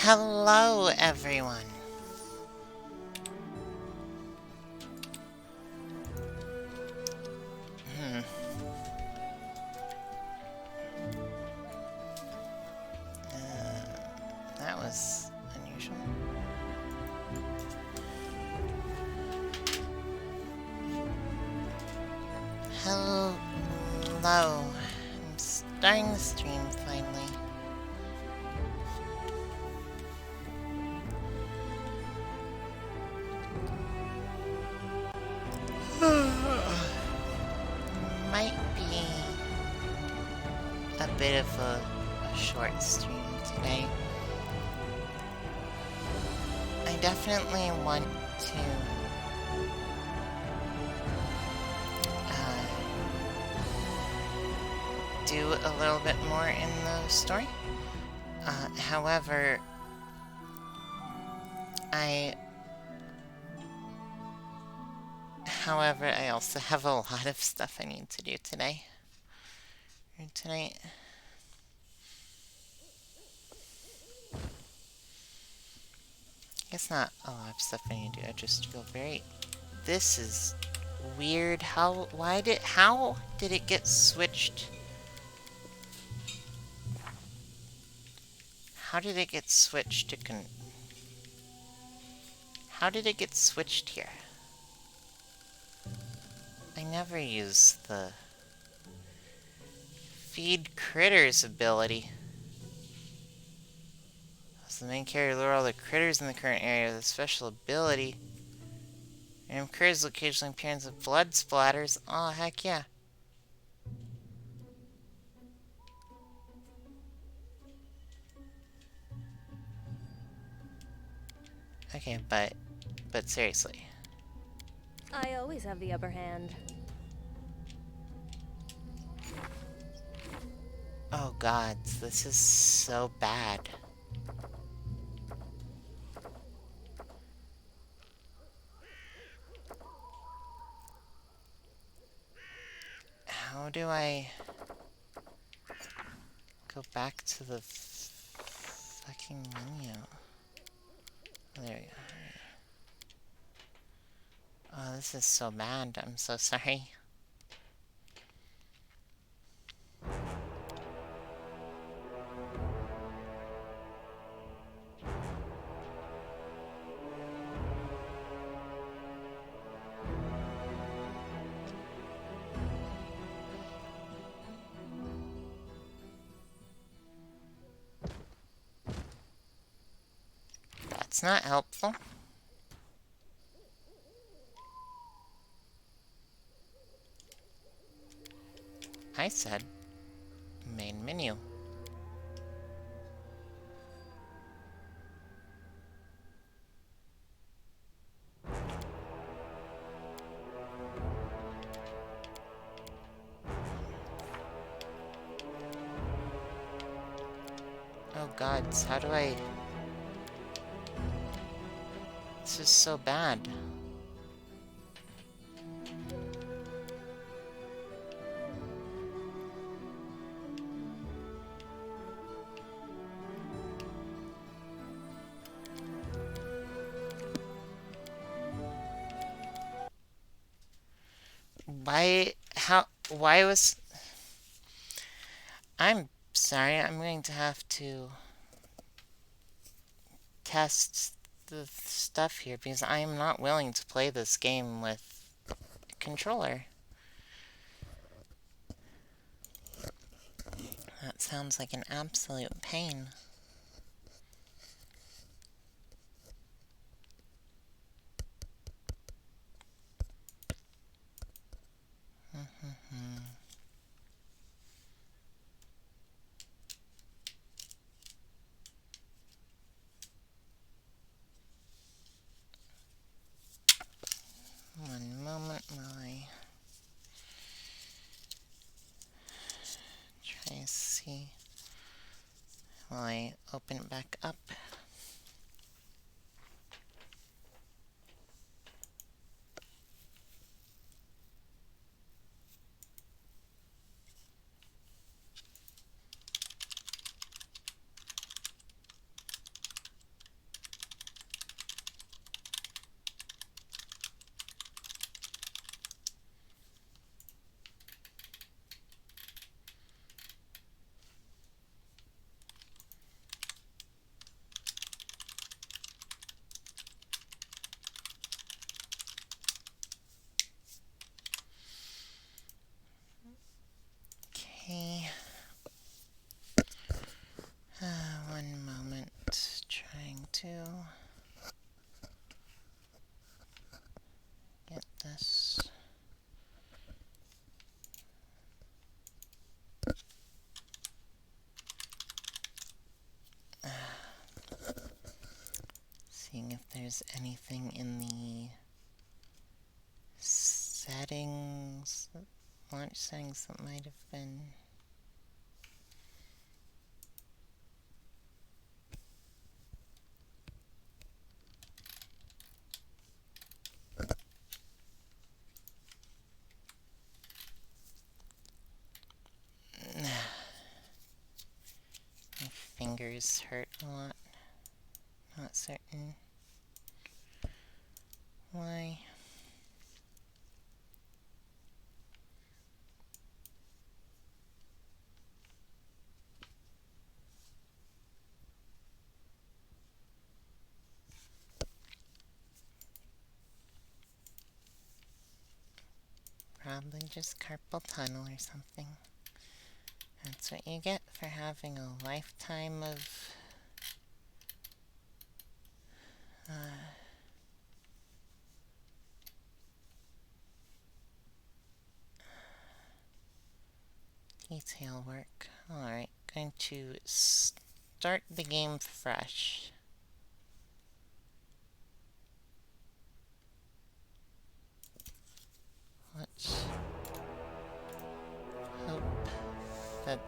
Hello, everyone. Hmm. That was unusual. Hello. I'm starting the stream finally. Might be a bit of a short stream today. I definitely want to uh, do a little bit more in the story. However, I I also have a lot of stuff I need to do today. Or tonight. It's not a lot of stuff I need to do. I just feel very... This is weird. How did it get switched? How did it get switched to How did it get switched here? I never use the feed critters ability. As the main character, lure all the critters in the current area with a special ability. And critters will occasionally appearance of blood splatters. Oh, heck yeah. Okay, but seriously. I always have the upper hand. Oh god, this is so bad. How do I go back to the fucking menu? Oh, there we go. Oh, this is so bad. I'm so sorry. That's not helpful. I said main menu. Oh gods, how do I... This is so bad. Why was... I'm sorry, I'm going to have to test the stuff here because I am not willing to play this game with a controller. That sounds like an absolute pain. One moment while I try to see. While I open it back up. there's anything in the settings, launch settings that might have been... My fingers hurt a lot. Not certain why. Probably just carpal tunnel or something. That's what you get for having a lifetime of detail work. Alright, going to start the game fresh. Let's hope that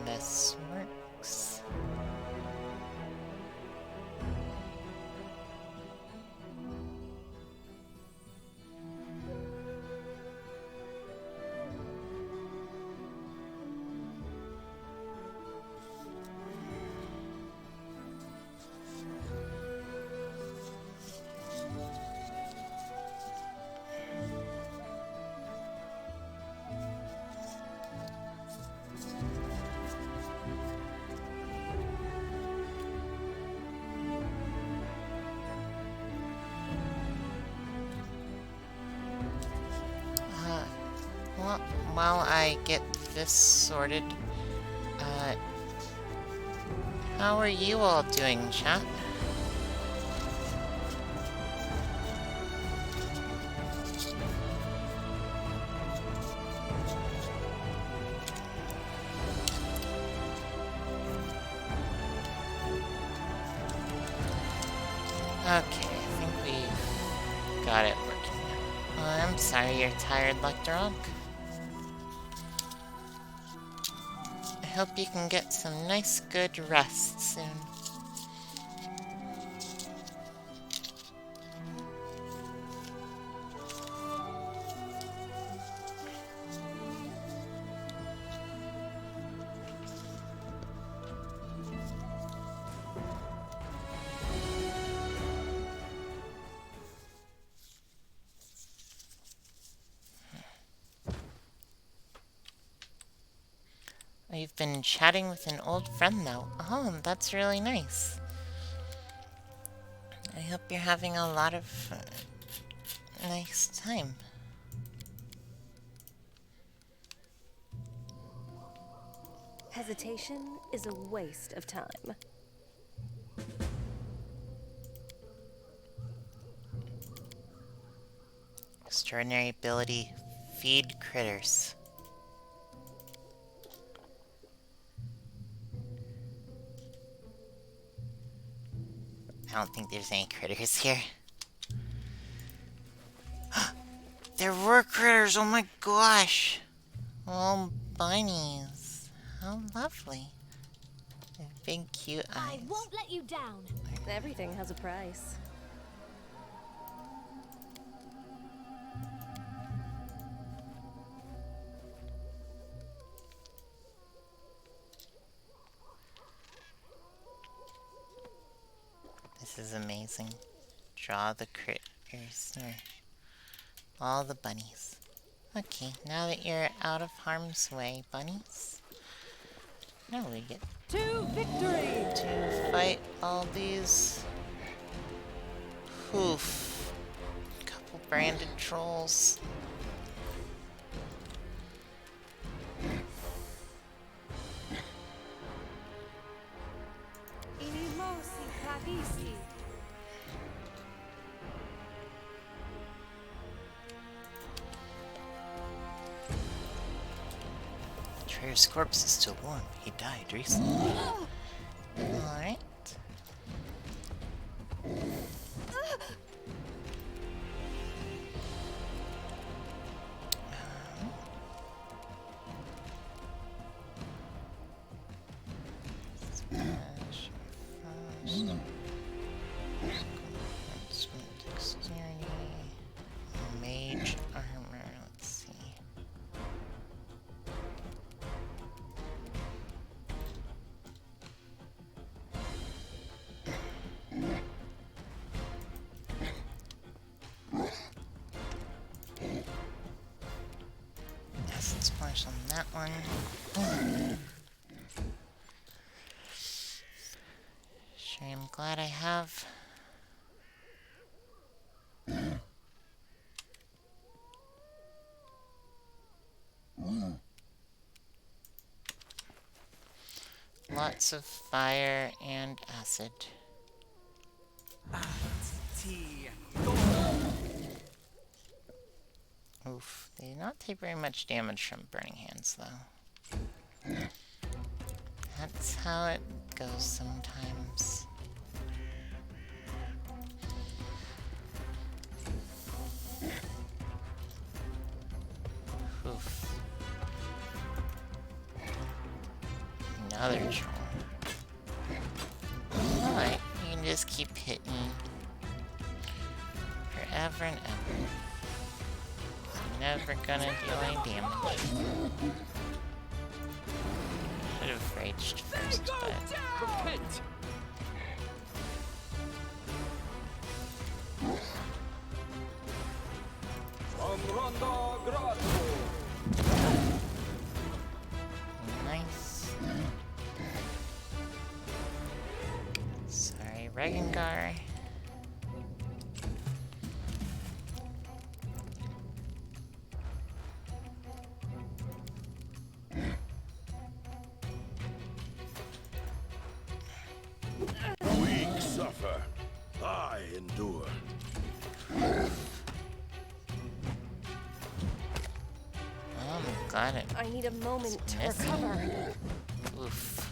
this works. Well, while I get this sorted, how are you all doing, chat? Okay, I think we've got it working now. Oh, I'm sorry you're tired, Lectorog. I hope you can get some nice, good rest soon. You've been chatting with an old friend now. Oh, that's really nice. I hope you're having a lot of nice time. Hesitation is a waste of time. Extraordinary ability, feed critters. I don't think there's any critters here. There were critters, oh my gosh! Oh, bunnies. How lovely. Their big cute eyes. I won't let you down. Everything has a price. This is amazing. Draw the critters. Or all the bunnies. Okay, now that you're out of harm's way, bunnies. Now we get To victory! to fight all these... Poof. Couple branded trolls. Inimosi Kavisi. Traitor's corpse is still warm. He died recently. Alright. Smash fast. Dexterity. Mage armor. Let's see. Acid splash on that one. Sure, I'm glad I have. Lots of fire and acid. Tea. Oof, they do not take very much damage from burning hands, though. That's how it goes sometimes. Oof. Another troll. Alright, you can just keep hitting forever and ever. Never gonna deal any damage. Should have raged first, but Repent. Amranda Grato. nice. Sorry, Regengar. Weak suffer, I endure. Oh, I'm glad it. I need a moment to Missing. recover. Oof.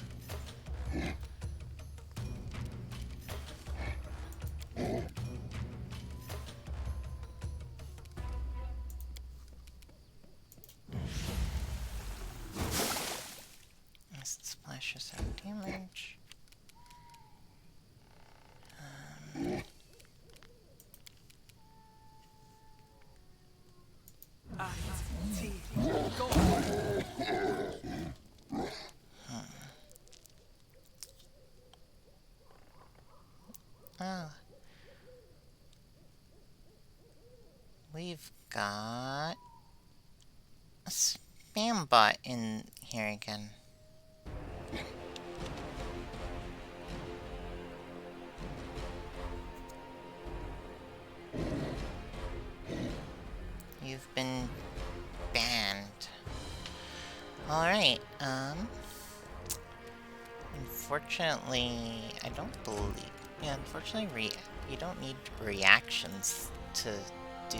Mist splashes out damage. Tea. Oh. We've got a spam bot in here again. You've been banned. Alright, unfortunately, I don't believe... Yeah, unfortunately, you don't need reactions to do...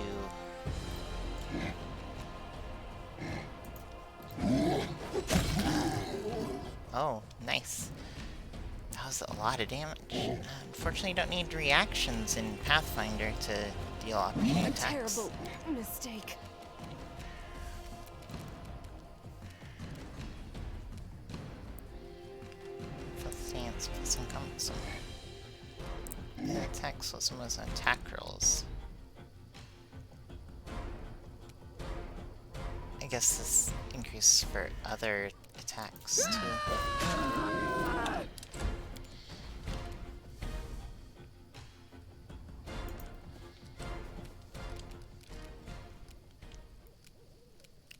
Oh, nice. That was a lot of damage. Unfortunately, you don't need reactions in Pathfinder to deal opportunity A attacks. terrible mistake. Plus stance, plus encompassing. And attacks was most attack rolls. I guess this increases for other attacks too.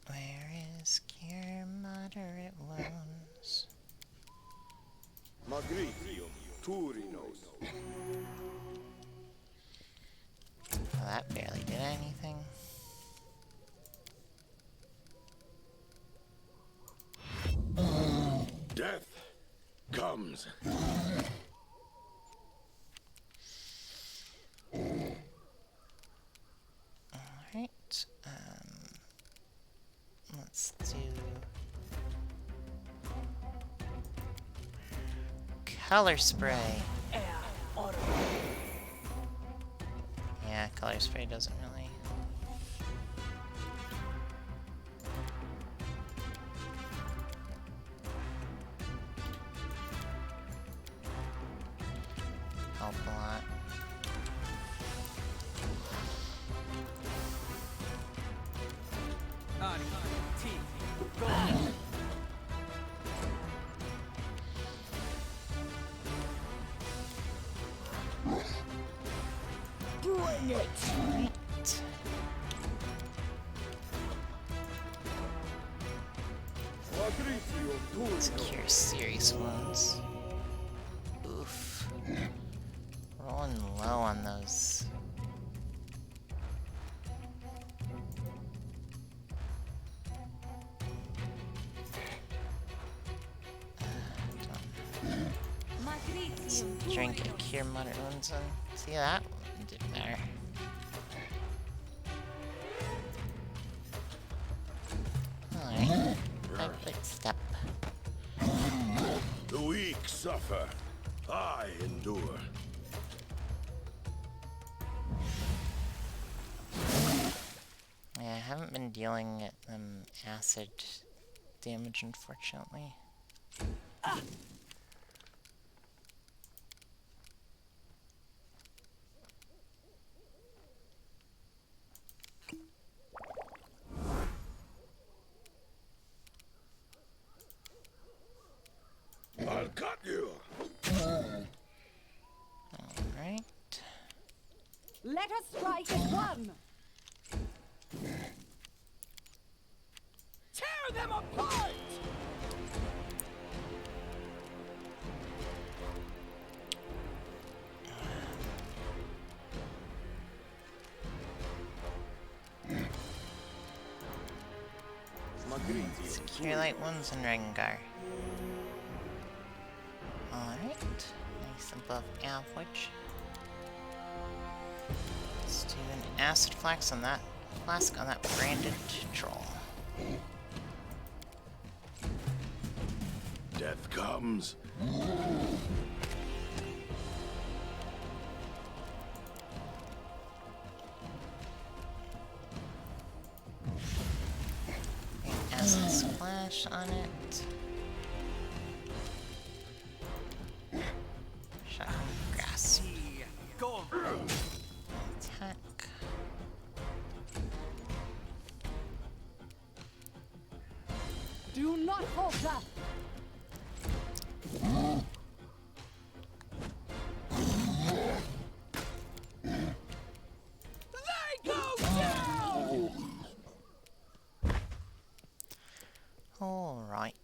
Where is cure moderate wounds? Magritium, Turinos. Well, that barely did anything. Death comes. Alright, let's do color spray. Yeah, color spray doesn't really. Help a lot. Bring it! Agritio To Turino. cure serious wounds. Oof. Rolling low on those. Drink and cure moderate wounds on. See that? Did better. Alright. Quick step. The weak suffer. I endure. Yeah, I haven't been dealing acid damage, unfortunately. I'll cut you. Alright. Let us strike as one. Tear them apart! Cure light wounds in Rengar. Alright. Nice above average. Let's do an acid flask on that branded troll. Death comes. Acid splash on it. Shotgun grasp. Go! Attack. Do not falter. They go down! Alright.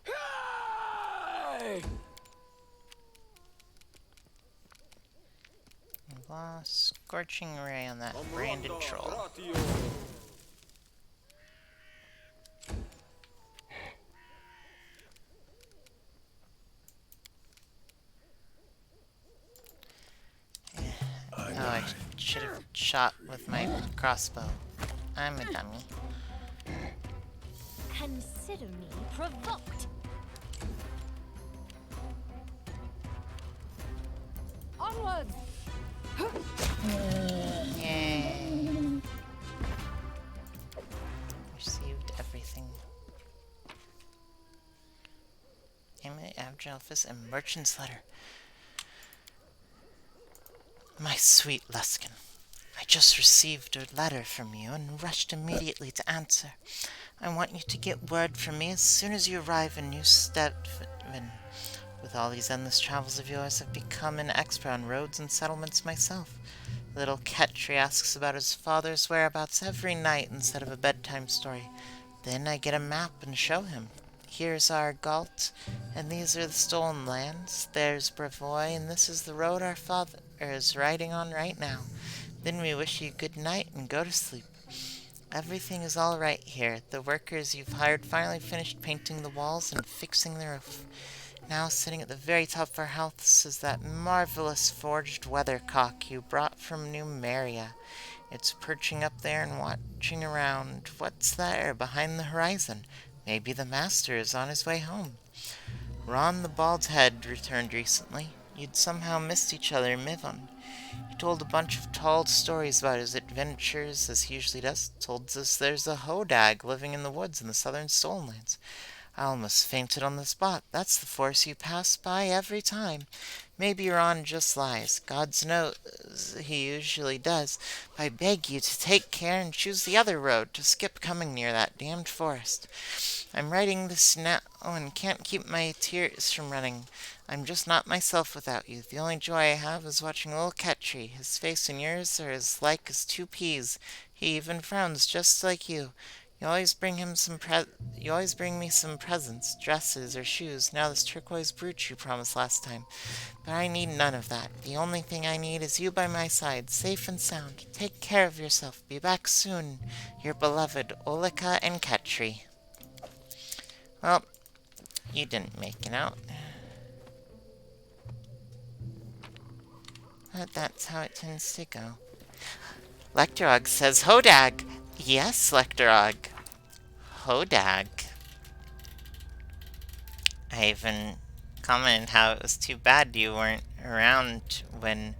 Hey! We've lost Scorching Ray on that branded troll. Oh, I should have shot with my crossbow. I'm a dummy. Consider me provoked. Onwards. Yay! Received everything. Amulet, Abjad Office, and Merchant's Letter. My sweet Luskin, I just received a letter from you and rushed immediately to answer. I want you to get word from me as soon as you arrive in New Stedman. With all these endless travels of yours, I've become an expert on roads and settlements myself. Little Ketri asks about his father's whereabouts every night instead of a bedtime story. Then I get a map and show him. Here's our Galt, and these are the stolen lands. There's Bravoy, and this is the road our father is riding on right now. Then we wish you good night and go to sleep. Everything is all right here. The workers you've hired finally finished painting the walls and fixing the roof. Now sitting at the very top of our house is that marvelous forged weathercock you brought from Numeria. It's perching up there and watching around. What's there behind the horizon? Maybe the master is on his way home. Ron the Bald Head returned recently. You'd somehow missed each other in Mivon. He told a bunch of tall stories about his adventures, as he usually does. Told us there's a hodag living in the woods in the southern Stonelands. I almost fainted on the spot. That's the forest you pass by every time. Maybe Ron just lies. God knows he usually does. But I beg you to take care and choose the other road, to skip coming near that damned forest. I'm writing this now and can't keep my tears from running. I'm just not myself without you. The only joy I have is watching little Ketri. His face and yours are as like as two peas. He even frowns just like you. You always bring me some presents, dresses or shoes. Now this turquoise brooch you promised last time. But I need none of that. The only thing I need is you by my side, safe and sound. Take care of yourself. Be back soon. Your beloved Olika and Ketri. Well, you didn't make it out. But that's how it tends to go. Lectorog says Hodag! Yes, Lectorog. Hodag. I even commented how it was too bad you weren't around when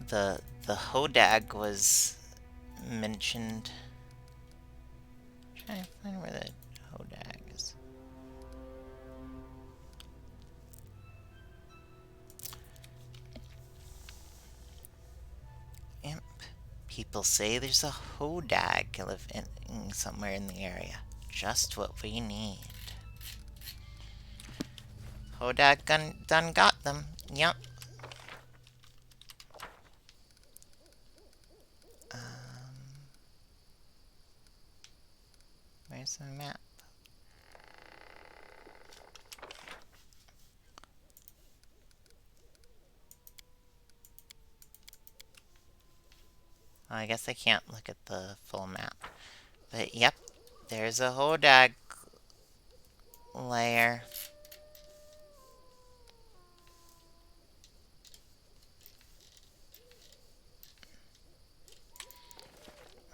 the Hodag was mentioned. I'm trying to find where the Hodag is. Imp. People say there's a Hodag living somewhere in the area. Just what we need. Hodag done got them. Yup. Where's the map? Well, I guess I can't look at the full map. But yep, there's a Hodag lair.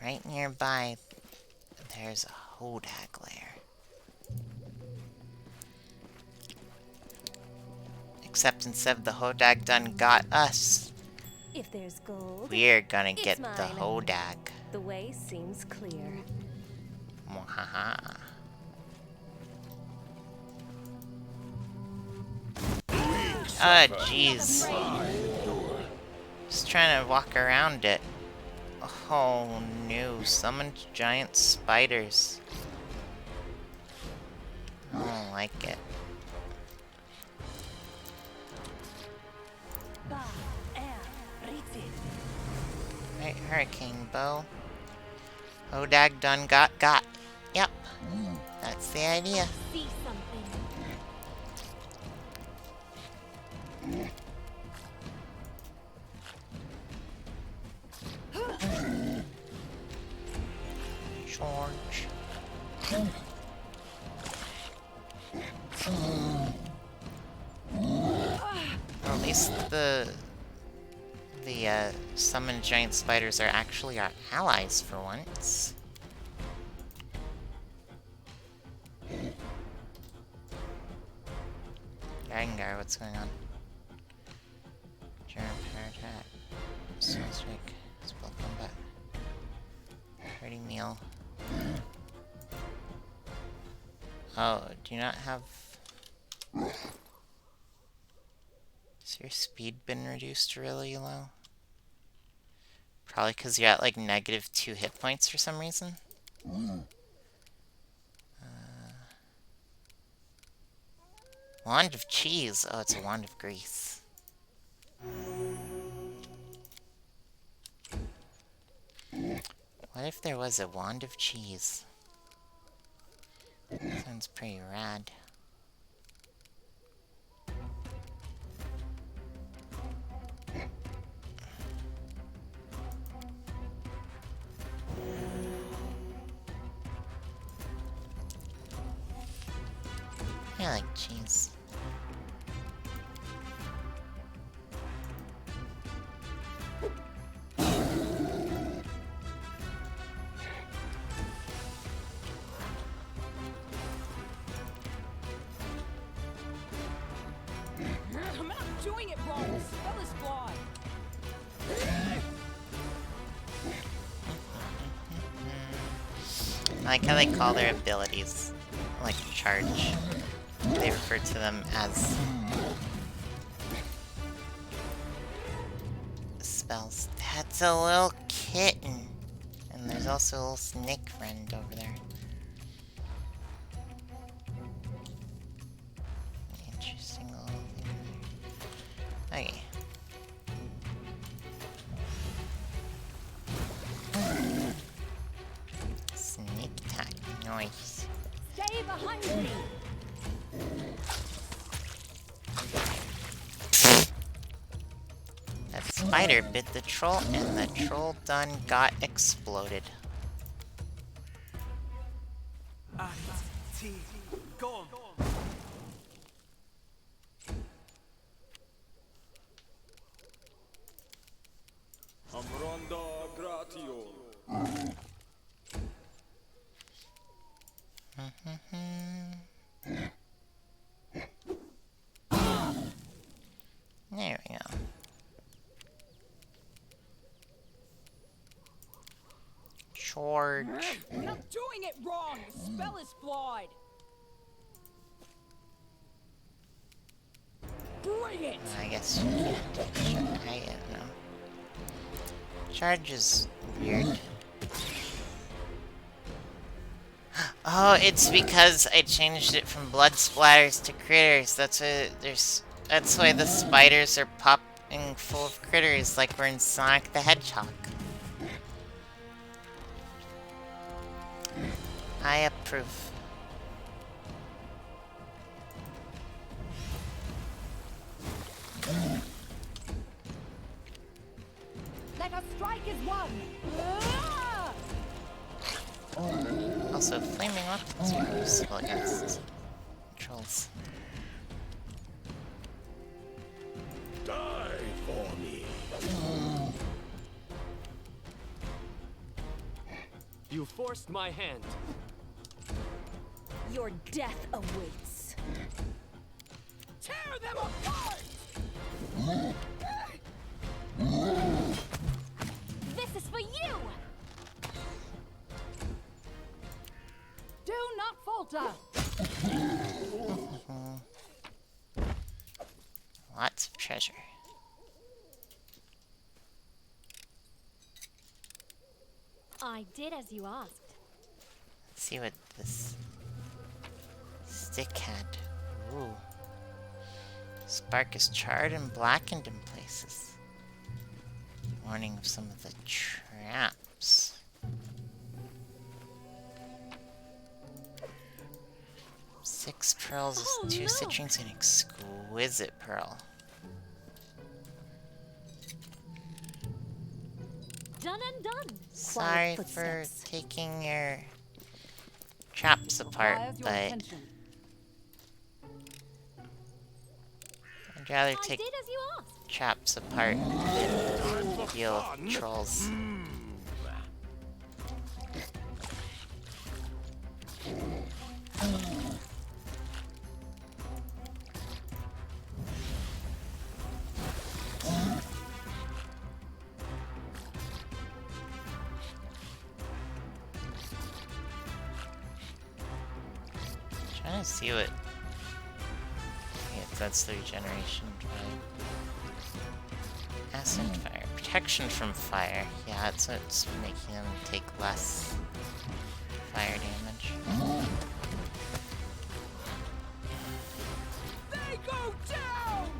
Right nearby, there's a Hodag lair. Except instead of the Hodag done got us, If there's gold, we're gonna it's get mine. the Hodag. The way seems clear. Mwahaha. Ah, jeez. Just trying to walk around it. Oh no, summoned giant spiders. I don't like it. Right, hurricane bow. Hodag done got. Yep, that's the idea. See something. George. Well, at least the summoned giant spiders are actually our allies for once. Dragongar, what's going on? Germ power attack. Snowstrike. Spell combat. Ready meal. Oh, do you not have... Has your speed been reduced really low? Probably because you're at like -2 hit points for some reason. Wand of cheese. Oh, it's a wand of grease. What if there was a wand of cheese? Sounds pretty rad. I like cheese. doing it wrong. The spell is flawed. I like how they call their abilities, like charge. They refer to them as spells. That's a little kitten. And there's also a little snake friend over there. Interesting little thing there. Okay. Sneak attack. Nice. Stay behind me. That spider bit the troll and the troll done got exploded. Go. Amranda Gratio. There we go. Charge. You're doing it wrong. The spell is flawed. Bring it. I guess you can't. I don't know. Charge is weird. Oh, it's because I changed it from blood splatters to critters. That's why the spiders are popping full of critters, like we're in Sonic the Hedgehog. I approve. Let us strike as one. Ah! Also, flaming weapons are useful against trolls. Die for me. You forced my hand. Your death awaits. Tear them apart! This is for you! Do not falter. Lots of treasure. I did as you asked. Let's see what this stick had. Ooh. Spark is charred and blackened in places. Warning of some of the traps. Six pearls, Oh, two no. citrines, and exquisite pearl. Done and done. Sorry Quiet for footsteps. taking your traps apart, Requires your but attention. I'd rather I take did as you asked. traps apart than deal with trolls. Trying to see what. Yeah, that's the regeneration drive. Acid fire. Protection from fire. Yeah, that's what's making them take less fire damage. They go down!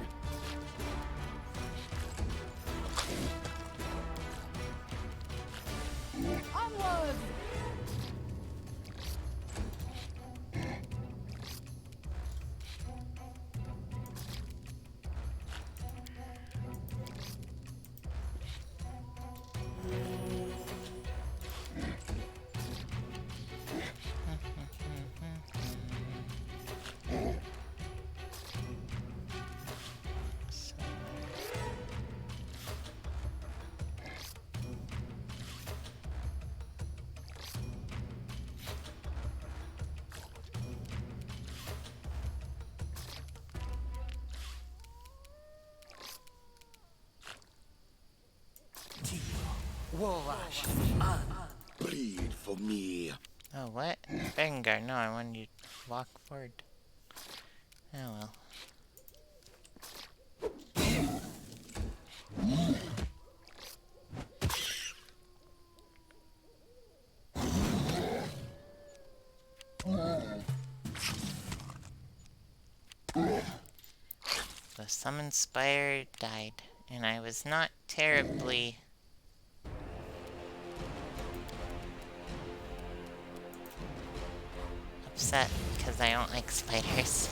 Onward. Woolash. Bleed for me. Oh, what? Bengar, no, I wanted you to walk forward. Oh well. The summon spire died, and I was not terribly upset because I don't like spiders.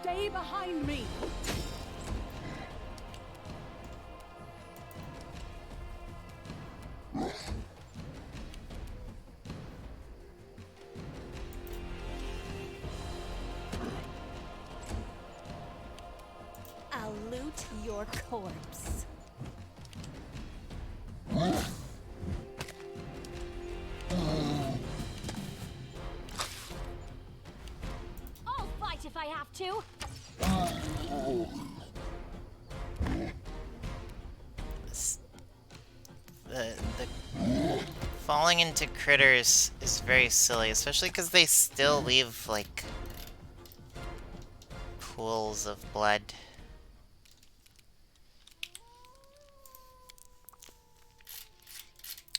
Stay behind me. I'll loot your corpse. I'll fight if I have to. The falling into critters is very silly, especially because they still leave, like, pools of blood.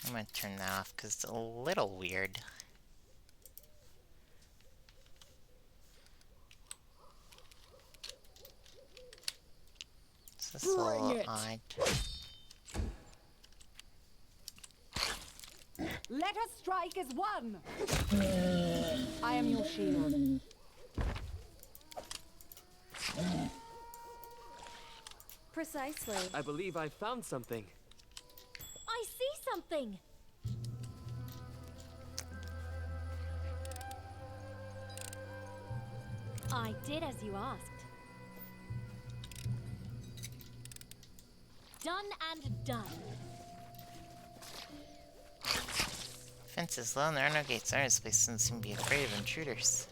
I'm gonna turn that off because it's a little weird. It's just a little odd. Let us strike as one. I am your shield. Precisely. I believe I found something. I see something. I did as you asked. Done and done. Fence is low and there are no gates. Our place doesn't seem to be afraid of intruders.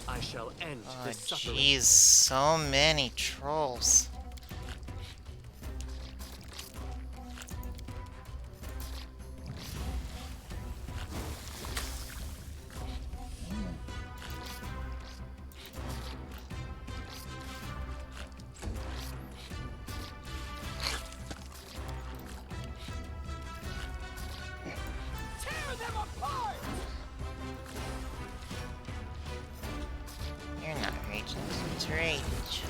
I shall end Oh this suffering. jeez, so many trolls. Tear them apart! You're not raging, it's rage.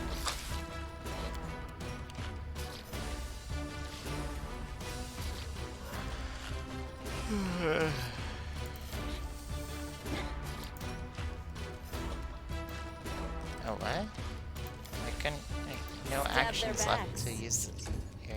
Oh, what? I couldn't. No Stab actions their left backs. to use this. Here.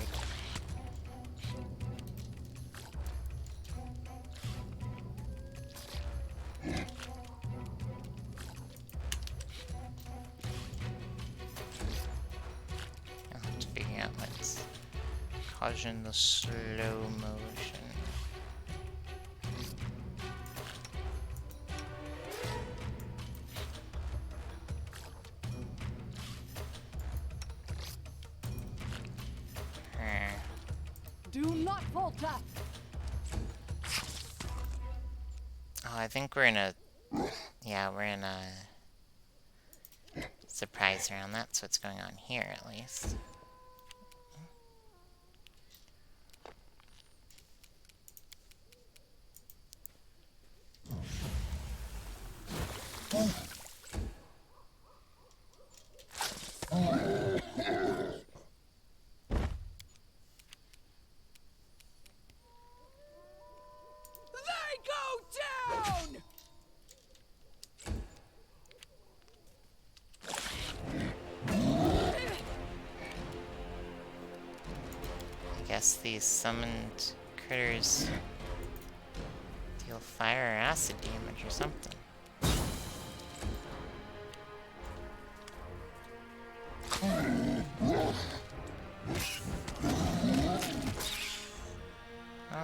I'll have to figure out what's causing the slow motion. Do not falter. Oh, I think we're in a... Yeah, we're in a... surprise round. That's what's going on here, at least. They go down! I guess these summoned critters deal fire or acid damage or something.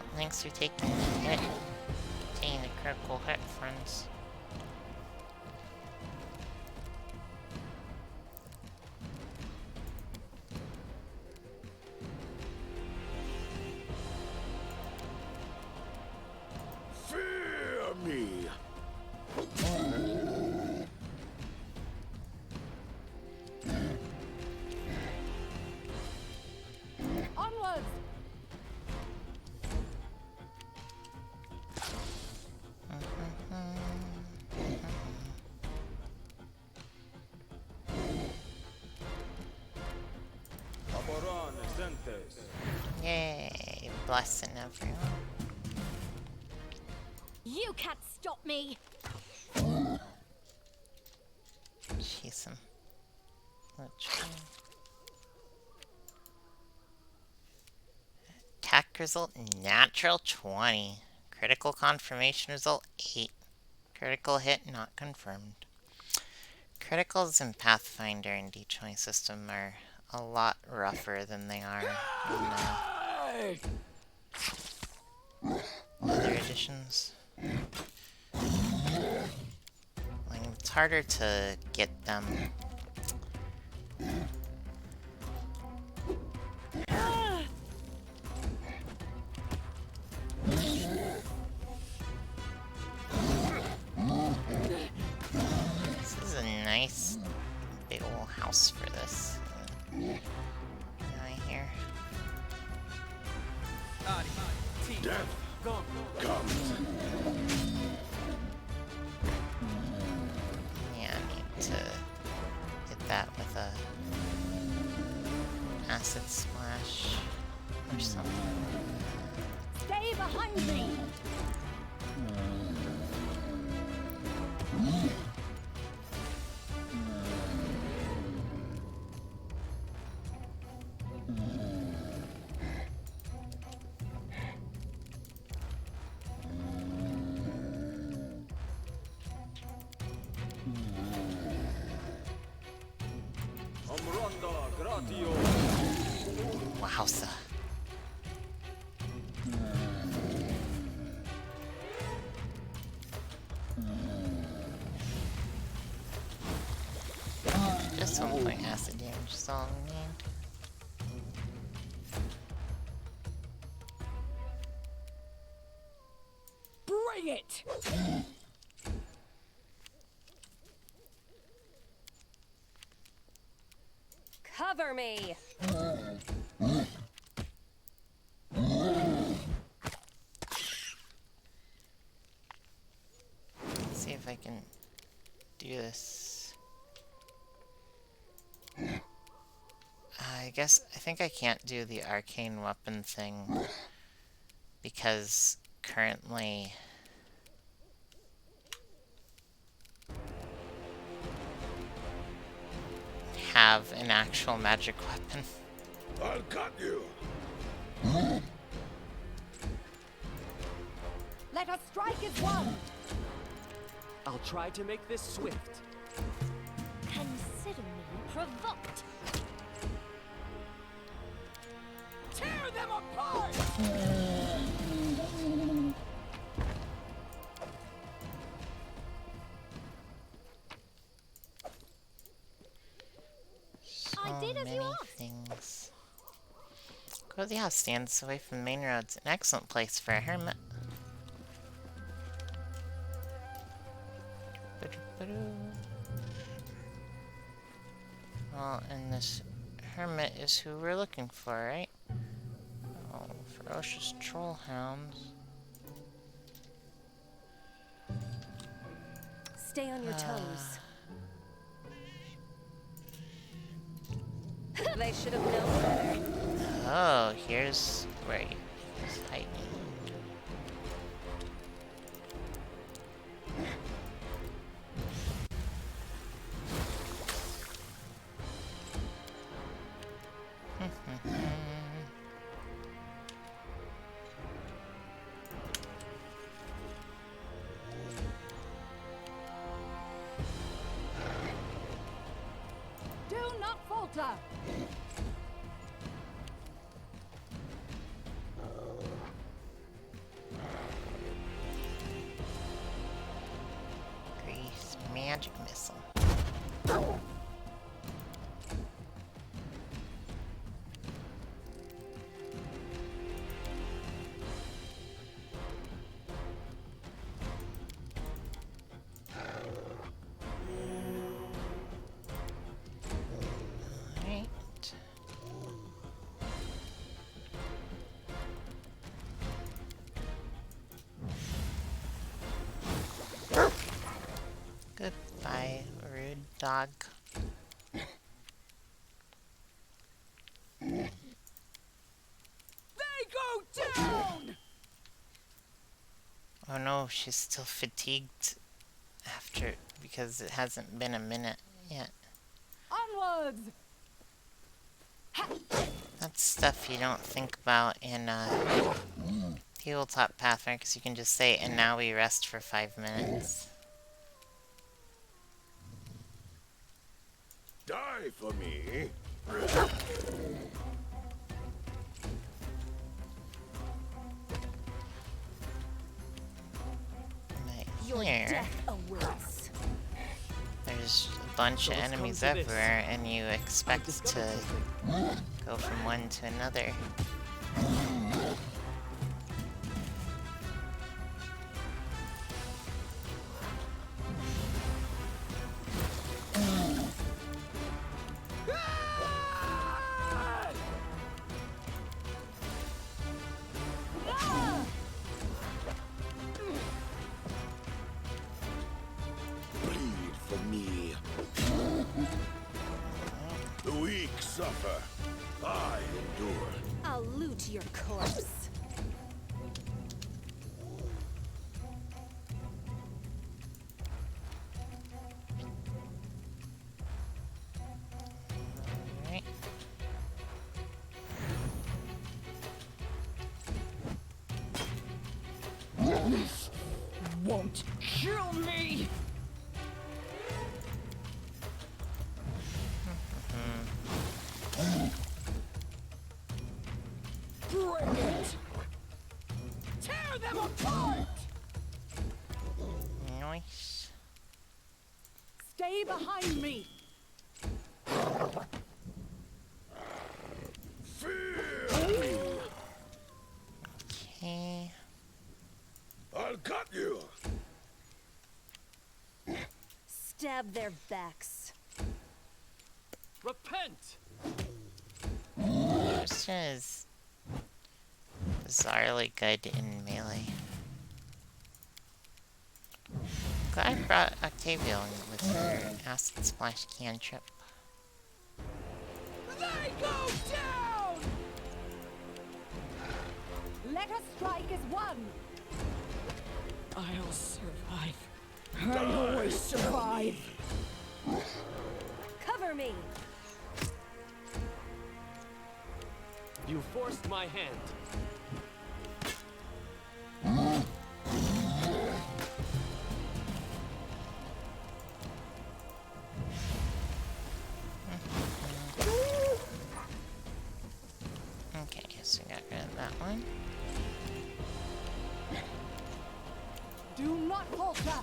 Well, thanks for taking the hit. Taking a critical hit, friends. Fear me. Onwards! Yay, blessing everyone. You can't stop me! Jeez, which one? Attack result natural 20. Critical confirmation result 8. Critical hit not confirmed. Criticals in Pathfinder and D20 system are a lot rougher than they are in other editions. Like, it's harder to get them. This is a nice big old house for this. Right here. Death comes. Yeah, I need to hit that with a acid splash or something. Stay behind me! Wowza. Just 1 point acid damage is all I need. Bring it! Cover me! Let's see if I can do this. I think I can't do the arcane weapon thing because currently have an actual magic weapon. I'll cut you. Let us strike as one! I'll try to make this swift. Consider me provoked! Tear them apart! I did as you Many asked. things. Go to the house, stands away from the main roads. An excellent place for a hermit. Well, and this hermit is who we're looking for, right? Oh, ferocious troll hounds. Stay on your toes. They should have known better. Oh, here's where he's hiding. Do not falter! dog. They go down! Oh no, she's still fatigued after because it hasn't been a minute yet. Onwards! That's stuff you don't think about in Tabletop Pathfinder because you can just say, and now we rest for 5 minutes. Die for me. Right Your here, death awaits. there's a bunch So of let's come enemies to this. everywhere, and you I've expect discovered to something. go from one to another. Bleed for me. The weak suffer. I endure. I'll loot your corpse. Alright. Won't kill me! Bring it! Tear them apart! Nice. Stay behind me! Fear me. Okay. I'll cut you. Stab their backs. Repent! This is bizarrely good in melee. Glad I brought Octavia with her acid splash cantrip. They go down! Let us strike as one! I'll survive. I always survive. Cover me. You forced my hand. Okay, so we got rid of that one. Do not falter!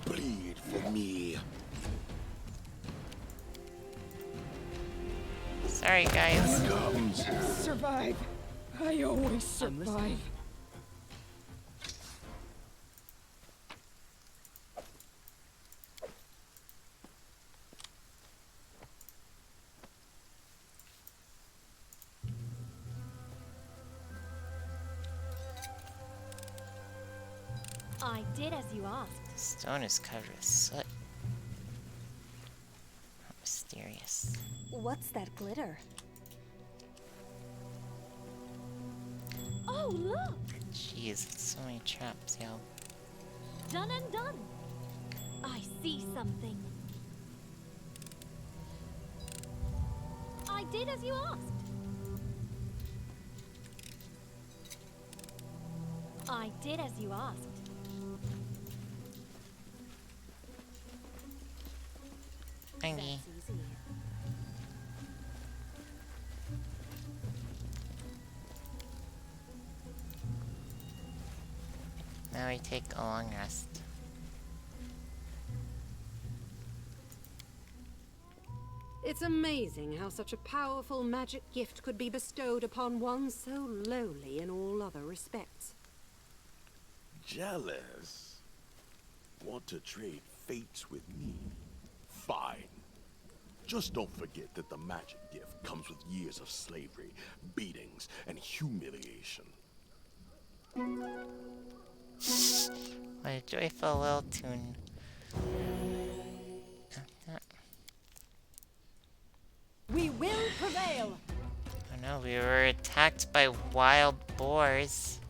Bleed for me. Sorry, guys. Comes. Survive. I always I'm listening. survive. I did as you asked. The stone is covered with soot. How mysterious. What's that glitter? Oh, look! Jeez, so many traps, yo. Done and done. I see something. I did as you asked. I did as you asked. Thangy. That's easy. Now we take a long rest. It's amazing how such a powerful magic gift could be bestowed upon one so lowly in all other respects. Jealous? Want to trade fates with me? Fine. Just don't forget that the magic gift comes with years of slavery, beatings, and humiliation. What a joyful little tune. We were attacked by wild boars.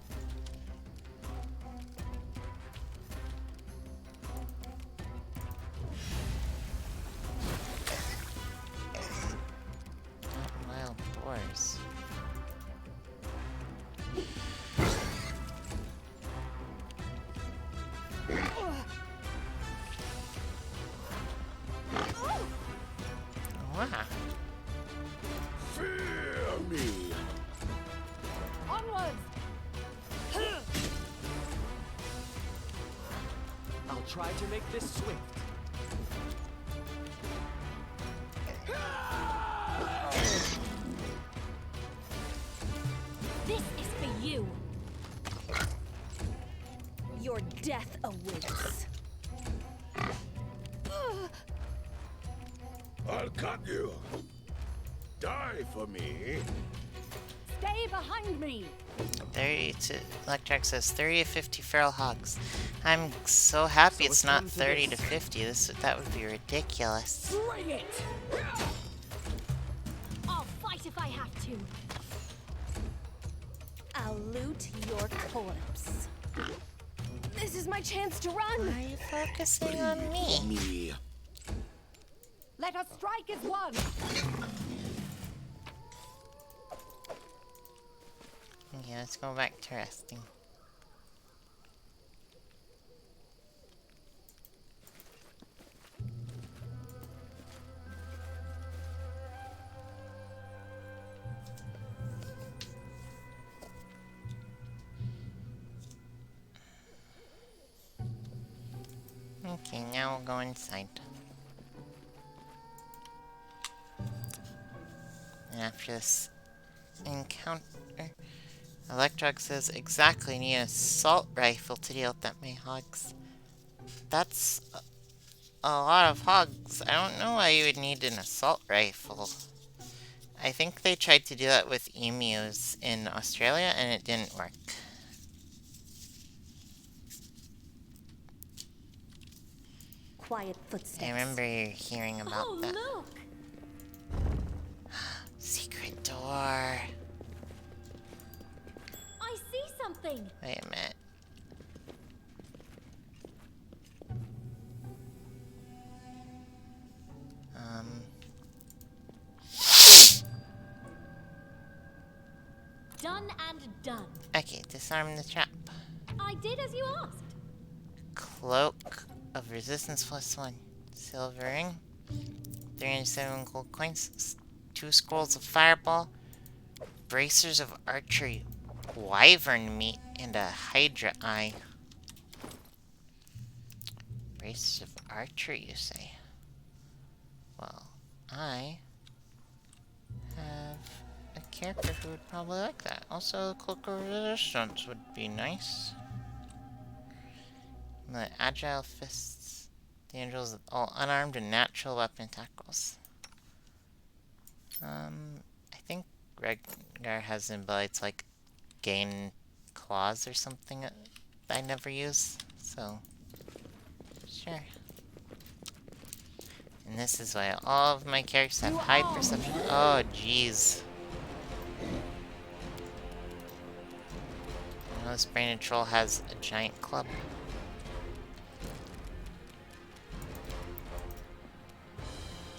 Not wild boars. Wow. Fear me. Onwards! I'll try to make this swift. This is for you. Your death awaits. I'll cut you. Die for me. Stay behind me! 30 to Electronic says 30 to 50 feral hogs. I'm so happy So it's it's not come to 30 to this. 50. That would be ridiculous. Bring it! I'll fight if I have to. I'll loot your corpse. This is my chance to run. Why are you focusing on me? Me. Let us strike as one! Okay, let's go back to resting. Okay, now we'll go inside. And after this encounter, Electrog says exactly need an assault rifle to deal with that many hogs. That's a lot of hogs. I don't know why you would need an assault rifle. I think they tried to do that with emus in Australia and it didn't work. Quiet footsteps. I remember hearing about Oh, that. look! Secret door. I see something. Wait a minute. Done and done. Okay, disarm the trap. I did as you asked. Cloak of Resistance +1. Silver ring. 307 gold coins. 2 scrolls of fireball. Bracers of archery. Wyvern meat. And a Hydra eye. Bracers of archery, you say? Well, I have a character who would probably like that. Also, Cloak of Resistance would be nice. The agile fists. The angels of all unarmed and natural weapon tackles. I think Ragnar has an ability to like gain claws or something that I never use, so sure. And this is why all of my characters have high perception. Oh jeez. I know this brained troll has a giant club.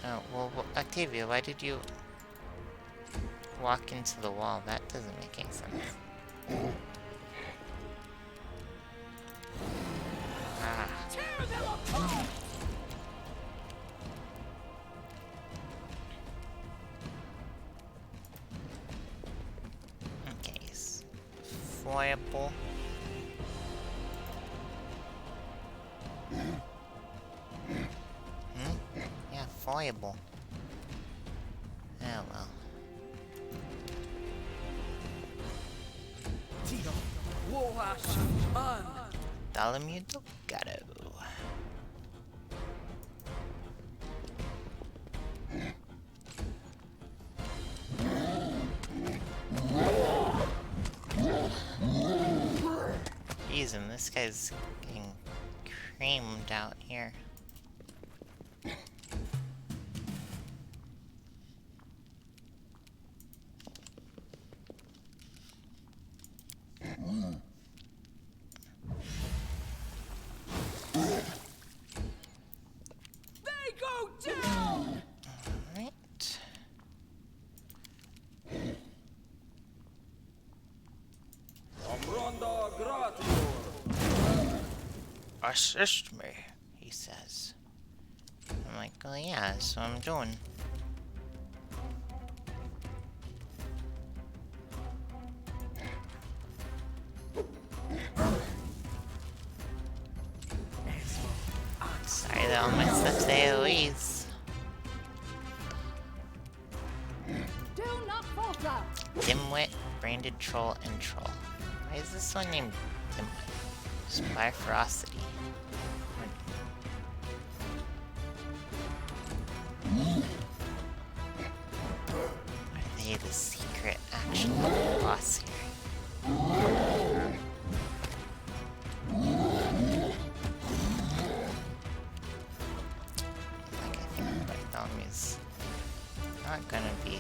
Oh, well, Octavia, why did you walk into the wall? That doesn't make any sense. Ah. Okay, foible. Yeah, foible. Oh well. Bartholomew Delgado. Jeez, and this guy's getting creamed out here. Assist me, he says. I'm like, oh yeah, that's what I'm doing. Sorry that all my stuff's AoEs. Do not falter. Dimwit, Branded Troll, and Troll. Why is this one named Dimwit? Spy Ferocity. Are they the secret actual boss here? Like, I think Bartholomew's not gonna be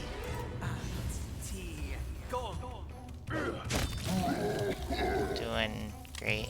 doing great.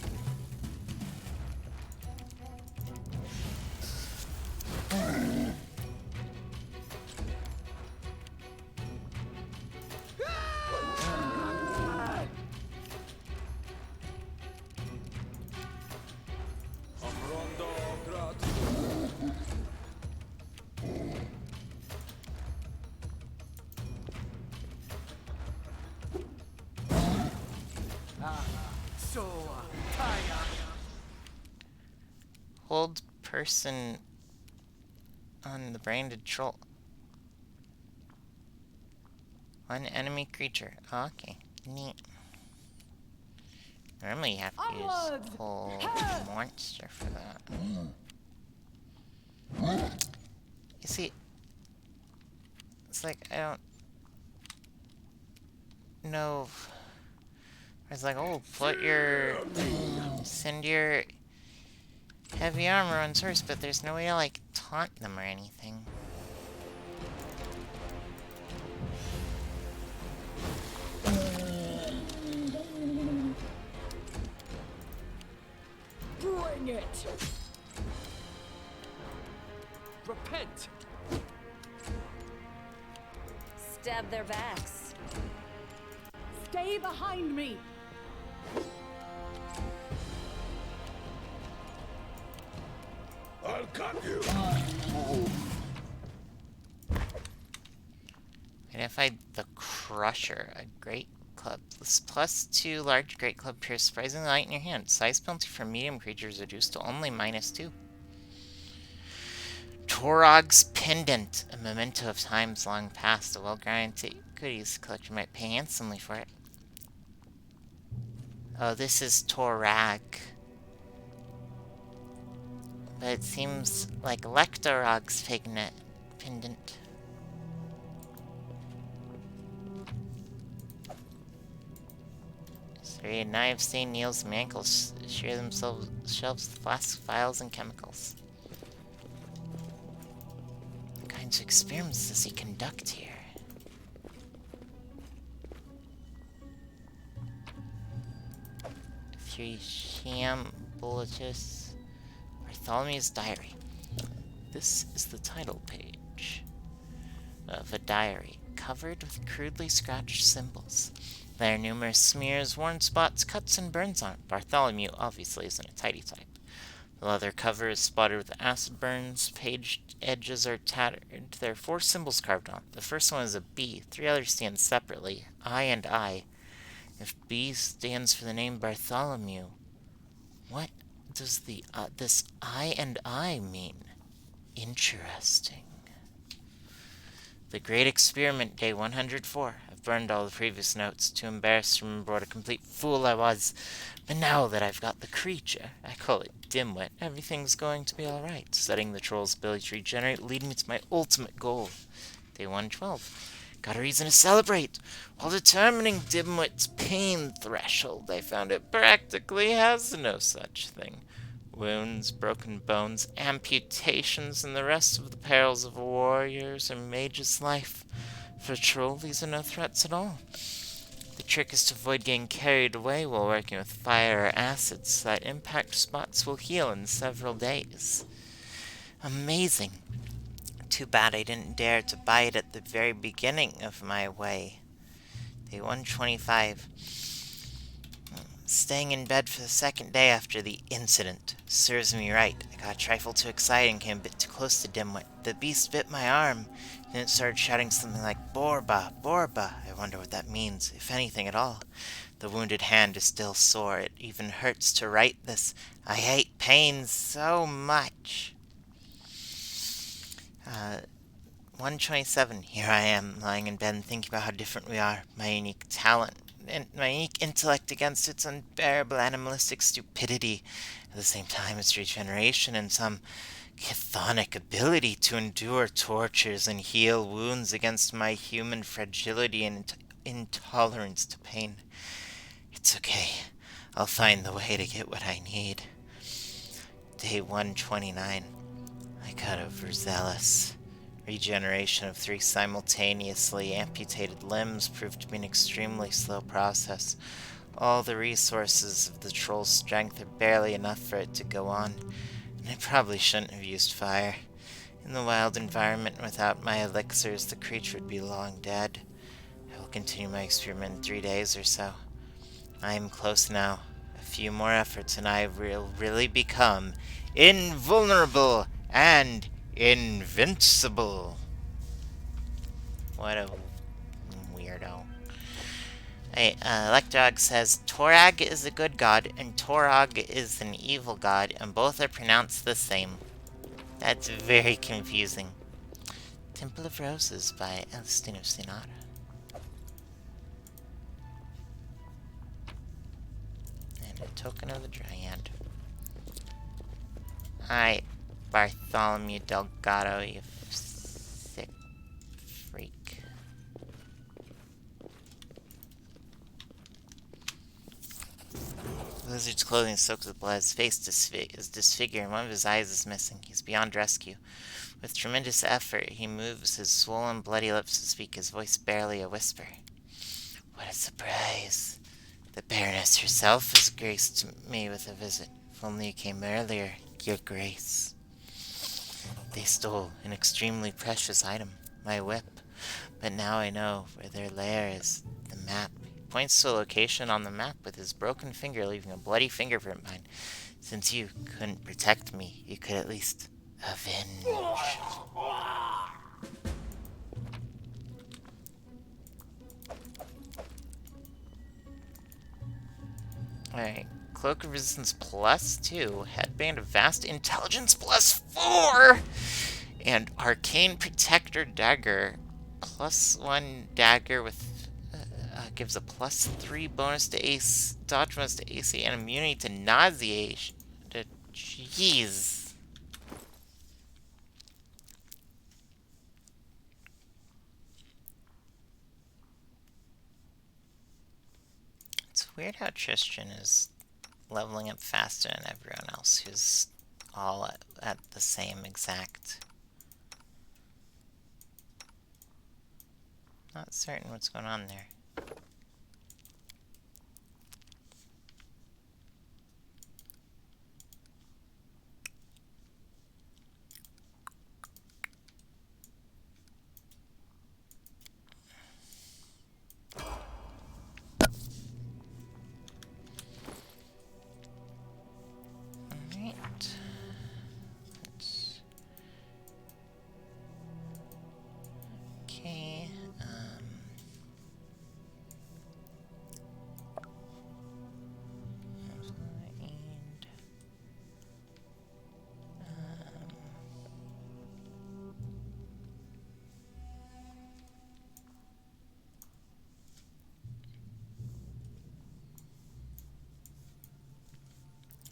Hold person on the branded troll. One enemy creature. Oh, okay. Neat. Normally you have to use Onwards! whole monster for that. You see, it's like I don't know. It's like, oh, send your heavy armor on source, but there's no way to like taunt them or anything. Bring it. Repent! Stab their backs. Stay behind me. I'll cut you. Identified the Crusher, a great club. This +2 large great club appears surprisingly light in your hand. Size penalty for medium creatures reduced to only -2. Torog's Pendant, a memento of times long past. A well-guaranteed goodies collector might pay handsomely for it. Oh, this is Torag. But it seems like Lectorog's pendant. Serrated knives, stained needles, and ankles share themselves shelves with flasks, vials, and chemicals. What kinds of experiments does he conduct here? Three sham bulletus. Bartholomew's diary. This is the title page of a diary covered with crudely scratched symbols. There are numerous smears, worn spots, cuts, and burns on it. Bartholomew obviously isn't a tidy type. The leather cover is spotted with acid burns. Page edges are tattered. There are 4 symbols carved on it. The first one is a B. 3 others stand separately. I and I. If B stands for the name Bartholomew, what does this I and I mean? Interesting. The Great Experiment, Day 104. I've burned all the previous notes, too embarrassed to remember what a complete fool I was. But now that I've got the creature, I call it Dimwit, everything's going to be alright. Setting the troll's ability to regenerate will lead me to my ultimate goal. Day 112. Got a reason to celebrate. While determining Dimwit's pain threshold, I found it practically has no such thing. Wounds, broken bones, amputations, and the rest of the perils of a warrior's or mage's life. For a troll, these are no threats at all. The trick is to avoid getting carried away while working with fire or acids, so that impact spots will heal in several days. Amazing. Too bad I didn't dare to buy it at the very beginning of my way. Day 125. Staying in bed for the second day after the incident. Serves me right. I got a trifle too excited and came a bit too close to Dimwit. The beast bit my arm. Then it started shouting something like, Borba, Borba. I wonder what that means, if anything at all. The wounded hand is still sore. It even hurts to write this. I hate pain so much. 127. Here I am, lying in bed and thinking about how different we are. My unique talent and my unique intellect against its unbearable animalistic stupidity. At the same time, its regeneration and some chthonic ability to endure tortures and heal wounds against my human fragility and intolerance to pain. It's okay. I'll find the way to get what I need. Day 129. I got overzealous. Regeneration of 3 simultaneously amputated limbs proved to be an extremely slow process. All the resources of the troll's strength are barely enough for it to go on, and I probably shouldn't have used fire. In the wild environment without my elixirs, the creature would be long dead. I will continue my experiment in 3 days or so. I am close now. A few more efforts and I will really become invulnerable and invincible. What a weirdo. Hey, Electrog says Torag is a good god and Torog is an evil god, and both are pronounced the same. That's very confusing. Temple of Roses by Elstino Sinatra. And a token of the Dryad. Alright, Bartholomew Delgado, you sick freak. The lizard's clothing is soaked with blood. His face is disfigured, and one of his eyes is missing. He's beyond rescue. With tremendous effort, he moves his swollen, bloody lips to speak, his voice barely a whisper. What a surprise! The Baroness herself has graced me with a visit. If only you came earlier, Your Grace. They stole an extremely precious item, my whip. But now I know where their lair is. The map. He points to a location on the map with his broken finger, leaving a bloody fingerprint behind. Since you couldn't protect me, you could at least avenge. Alright. Cloak of Resistance +2. Headband of Vast Intelligence +4. And Arcane Protector Dagger. +1 dagger with gives a +3 bonus to AC, dodge bonus to AC, and immunity to nauseation. Jeez. It's weird how Tristan is leveling up faster than everyone else who's all at the same exact. Not certain what's going on there. Alright. Okay. And,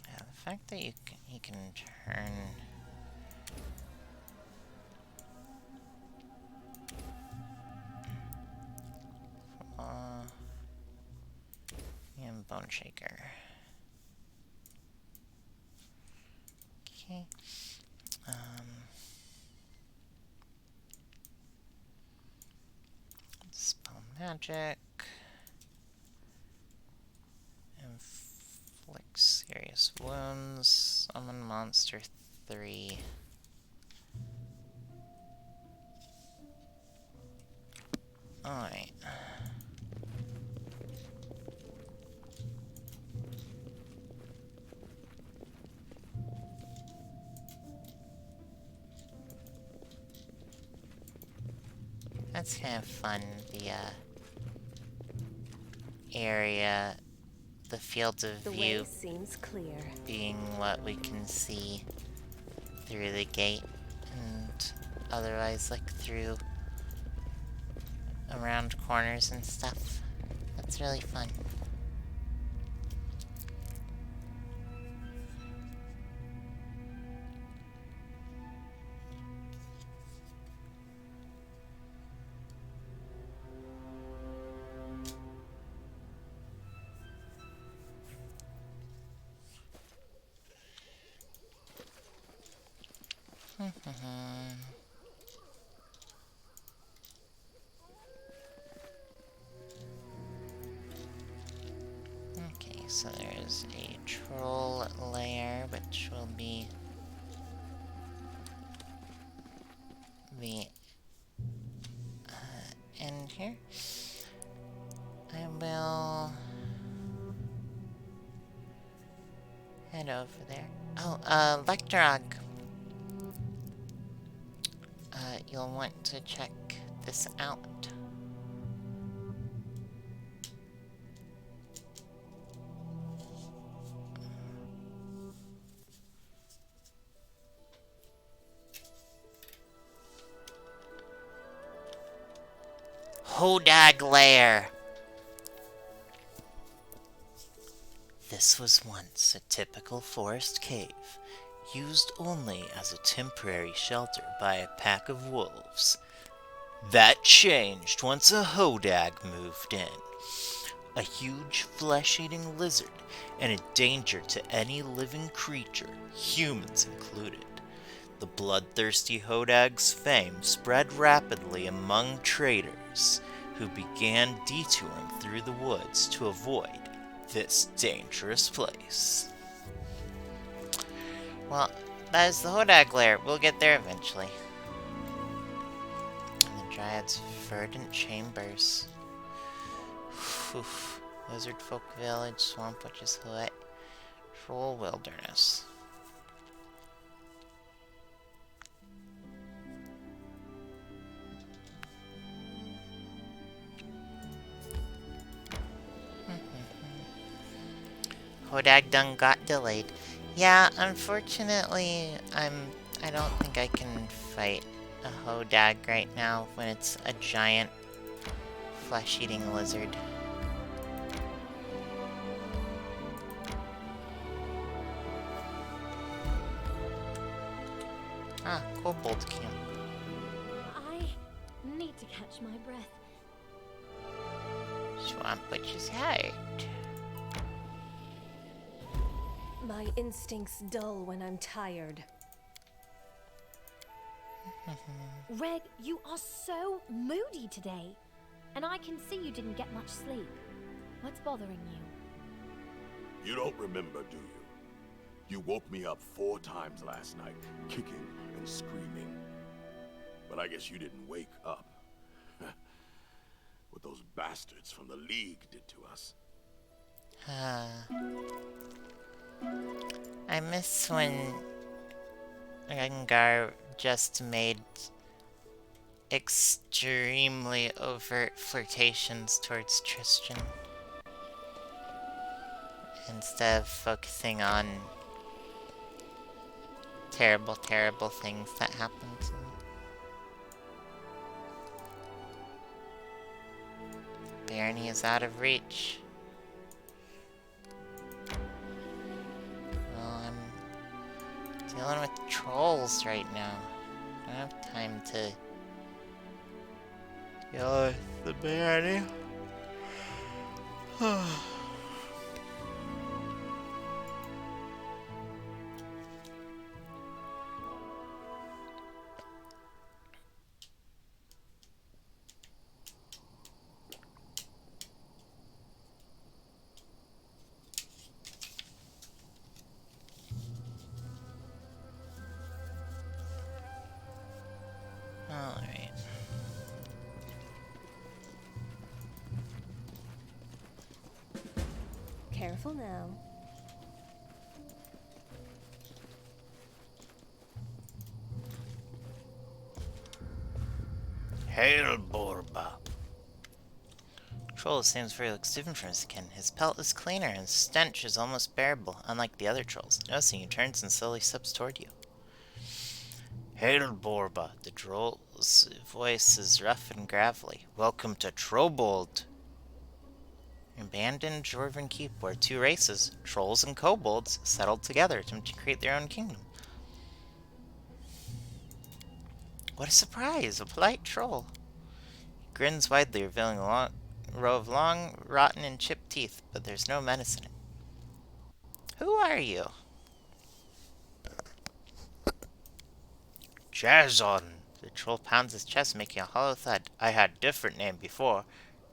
yeah, the fact that he can turn. And Bone Shaker. Okay. Spell magic. Inflict serious wounds. Summon monster 3. Alright. That's kind of fun, the area, the fields of The view way seems clear. being what we can see through the gate, and otherwise, like, through around corners and stuff. That's really fun. Okay, so there's a troll lair, which will be the end here. I will head over there. Oh, Lectrog. You'll want to check this out. Hodag Lair. This was once a typical forest cave, used only as a temporary shelter by a pack of wolves. That changed once a Hodag moved in. A huge flesh-eating lizard and a danger to any living creature, humans included. The bloodthirsty Hodag's fame spread rapidly among traders, who began detouring through the woods to avoid this dangerous place. Well, that is the Hodag lair. We'll get there eventually. And the Dryad's verdant chambers. Oof. Lizard folk village, swamp witch's hut, troll wilderness. Hodag done got delayed. Yeah, unfortunately, I don't think I can fight a Hodag right now when it's a giant flesh-eating lizard. Ah, kobold camp. I need to catch my breath. Swamp witch's heart. My instincts dull when I'm tired. Reg, you are so moody today. And I can see you didn't get much sleep. What's bothering you? You don't remember, do you? You woke me up 4 times last night, kicking and screaming. But I guess you didn't wake up. What those bastards from the League did to us. I miss when Rengar just made extremely overt flirtations towards Tristan, instead of focusing on terrible, terrible things that happened to him. Barony is out of reach. Well, I'm dealing with trolls right now. I don't have time to deal with the barony. Alright. Careful now. Hail, Borbor. Troll seems very looks different from his kin. His pelt is cleaner and his stench is almost bearable, unlike the other trolls. Noticing he turns and slowly steps toward you. Hail, Borba. The troll's voice is rough and gravelly. Welcome to Trobold. Abandoned Dwarven Keep, where two races, trolls and kobolds, settled together to create their own kingdom. What a surprise! A polite troll. He grins widely, revealing a row of long, rotten, and chipped teeth, but there's no menace in it. Who are you? Jason. The troll pounds his chest, making a hollow thud. I had different name before.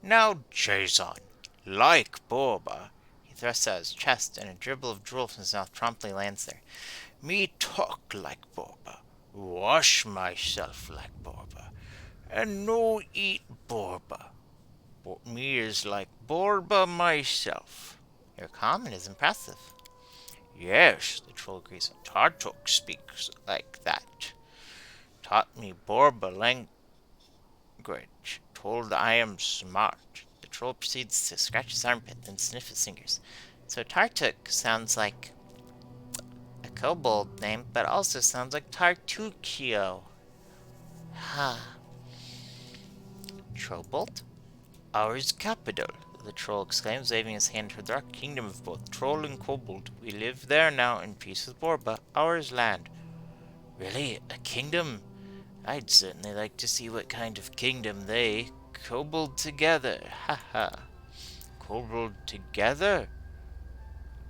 Now Jason. Like Boba. He thrusts out his chest, and a dribble of drool from his mouth promptly lands there. Me talk like Boba. Wash myself like Boba. And no eat Borba. But me is like Borba myself. Your comment is impressive. Yes, the troll agrees. Tartuk speaks like that. Taught me Borba language. Told I am smart. The troll proceeds to scratch his armpit, then sniff his fingers. So Tartuk sounds like a kobold name, but also sounds like Tartukio. Ha. Trobold? Ours capital, the troll exclaims, waving his hand toward the rock kingdom of both troll and kobold. We live there now in peace with Borba, ours land. Really? A kingdom? I'd certainly like to see what kind of kingdom they kobold together. Ha ha. Kobold together?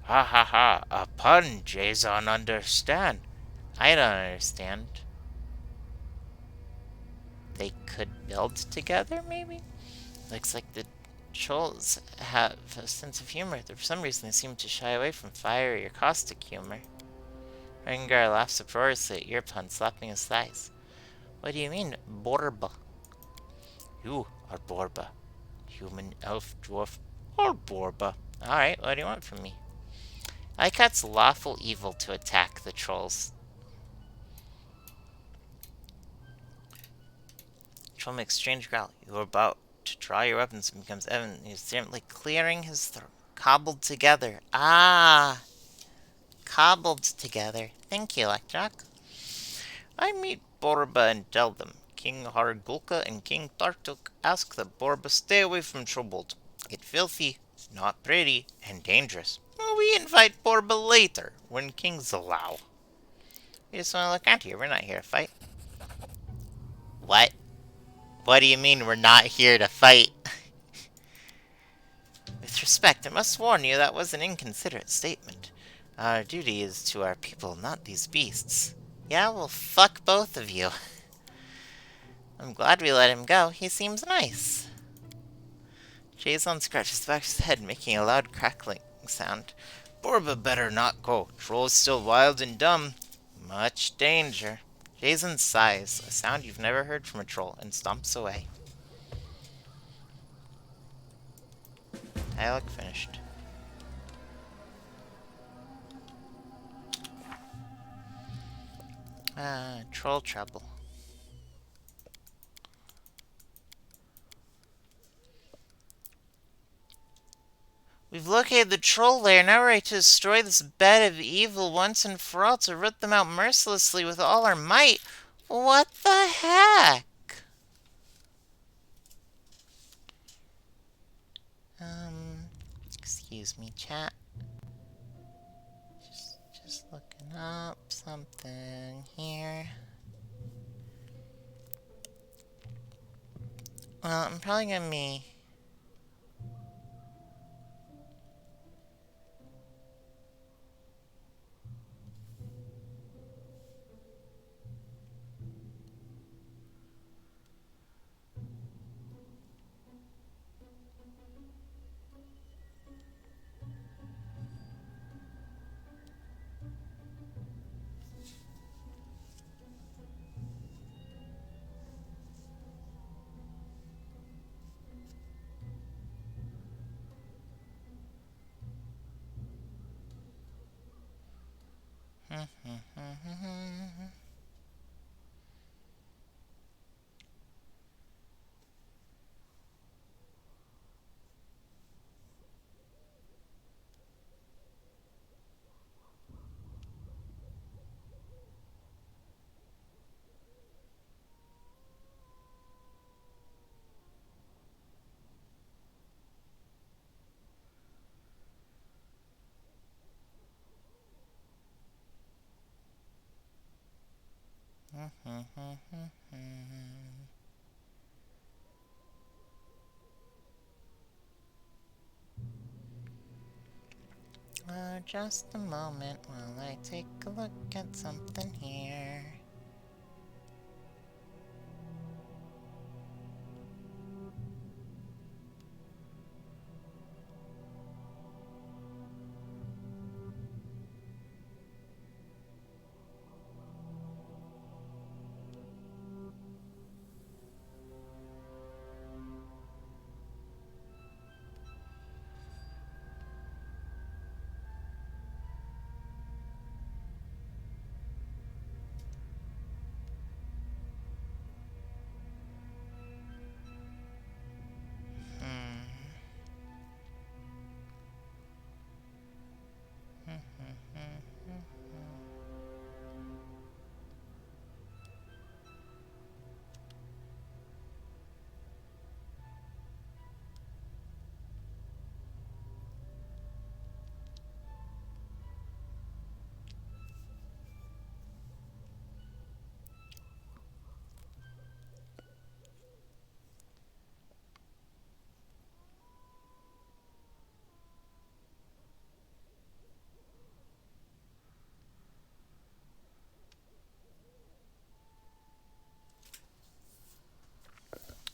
Ha ha ha. A pun, Jason understand. I don't understand. They could build together, maybe? Looks like the trolls have a sense of humor. For some reason, they seem to shy away from fiery or caustic humor. Rengar laughs uproariously at your pun, slapping his thighs. What do you mean, Borba? You are Borba. Human, elf, dwarf, or Borba. Alright, what do you want from me? I like how it's lawful evil to attack the trolls. Troll makes strange growl. You are about to draw your weapons and becomes evident. He's gently clearing his throat. Cobbled together. Ah! Cobbled together. Thank you, Electrock. I meet Borba and tell them. King Hargulka and King Tartuk ask that Borba stay away from Trobold. It's filthy, not pretty, and dangerous. We invite Borba later, when kings allow. We just want to look out here. We're not here to fight. What? What do you mean we're not here to fight? With respect, I must warn you that was an inconsiderate statement. Our duty is to our people, not these beasts. Yeah, well, fuck both of you. I'm glad we let him go. He seems nice. Jason scratches the back of his head, making a loud crackling sound. Borba better not go. Troll's still wild and dumb. Much danger. Jason sighs, a sound you've never heard from a troll, and stomps away. Dialogue finished. Troll trouble. We've located the troll lair. Now we're ready to destroy this bed of evil once and for all, to root them out mercilessly with all our might. What the heck? Excuse me, chat. Just looking up something here. Well, I'm probably gonna be... Just a moment while I take a look at something here.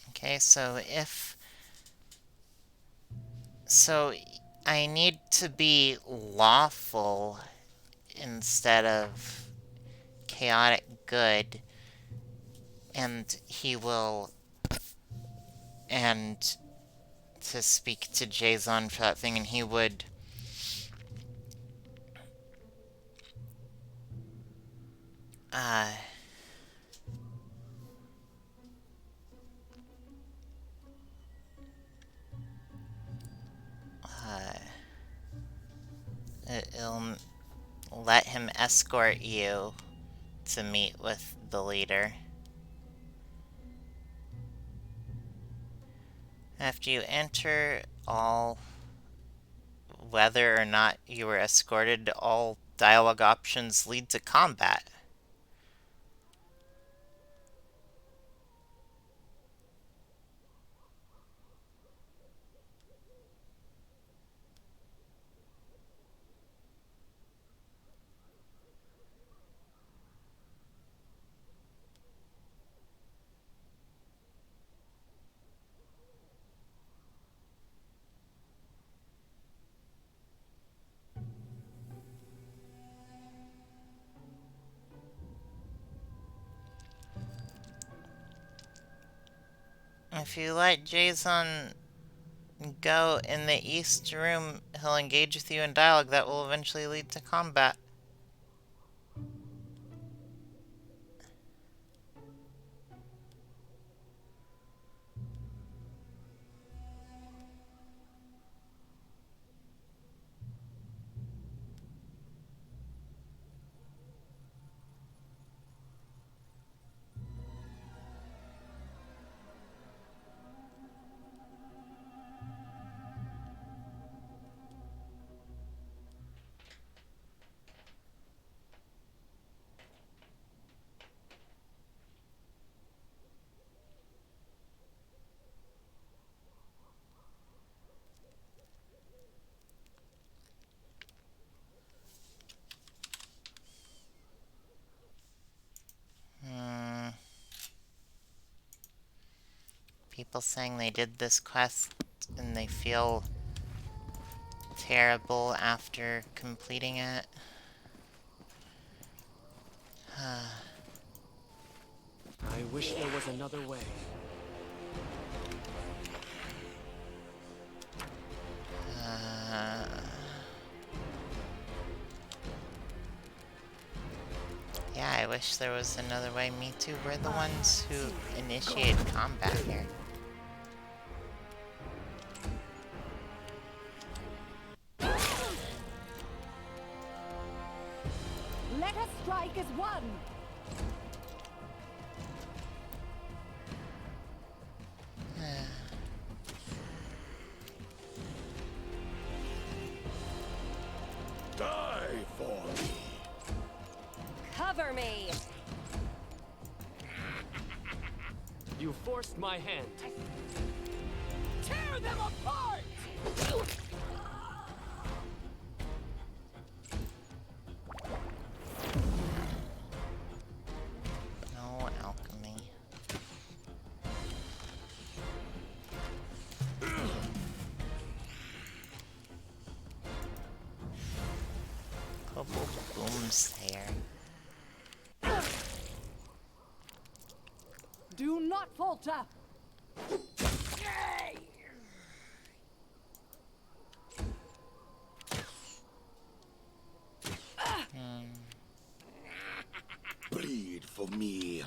Okay, so I need to be lawful instead of chaotic good, and and to speak to Jason for that thing, and he would, uh, uh, it'll let him escort you to meet with the leader. After you enter, whether or not you were escorted, all dialogue options lead to combat. If you let Jason go in the east room, he'll engage with you in dialogue that will eventually lead to combat. People saying they did this quest and they feel terrible after completing it. I wish there was another way. Yeah, I wish there was another way. Me too. We're the ones who initiated combat here. Let us strike as one! Die for me! Cover me! You forced my hand. Tear them apart! No alchemy. Kobold Boomsayer. Do not falter! Bleed for me.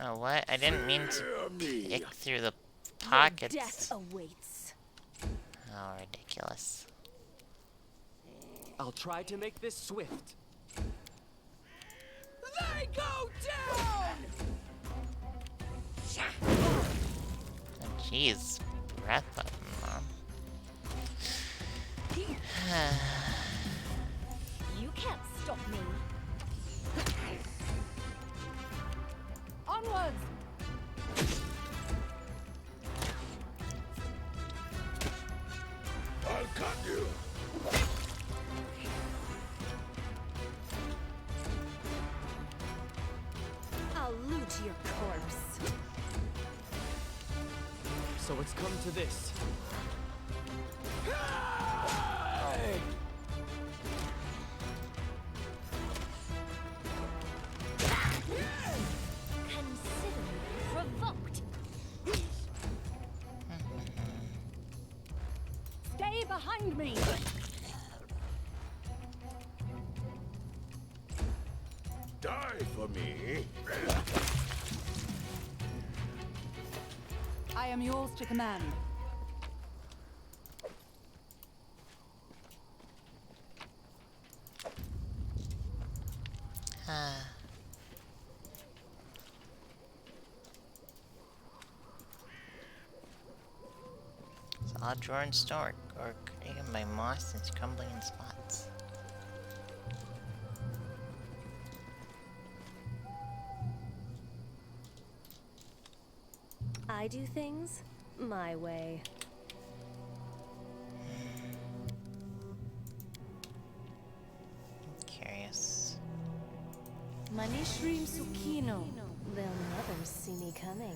Oh, what? I didn't mean to Hear me. pick through the Your pockets. death awaits. Oh, ridiculous. I'll try to make this swift. They go down! Oh, jeez. Breath of them, Mom. You can't stop me. Onwards! I'll cut you. I'll loot your corpse. So it's come to this. Consider me provoked. Stay behind me! Die for me. I am yours to command. Saw drawer and store, or created by moss and crumbling in spots. I do things my way. Curious. Manishrim Sukino. They'll never see me coming.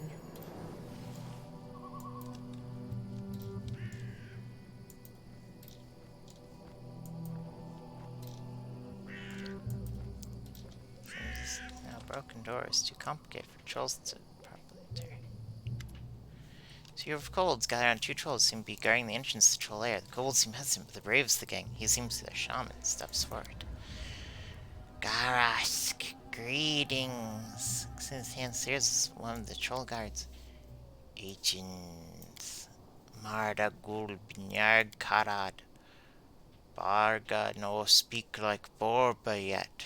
Broken door is too complicated for trolls to properly enter. So you have kobolds gathered on 2 trolls seem to be guarding the entrance to the troll lair. The kobolds seem hesitant, but the bravest of the gang, he seems to be their shaman, steps forward. Garask, greetings. Since hand stares one of the troll guards. Agents. Marda Gul Binyard Karad. Barga no speak like Borba yet.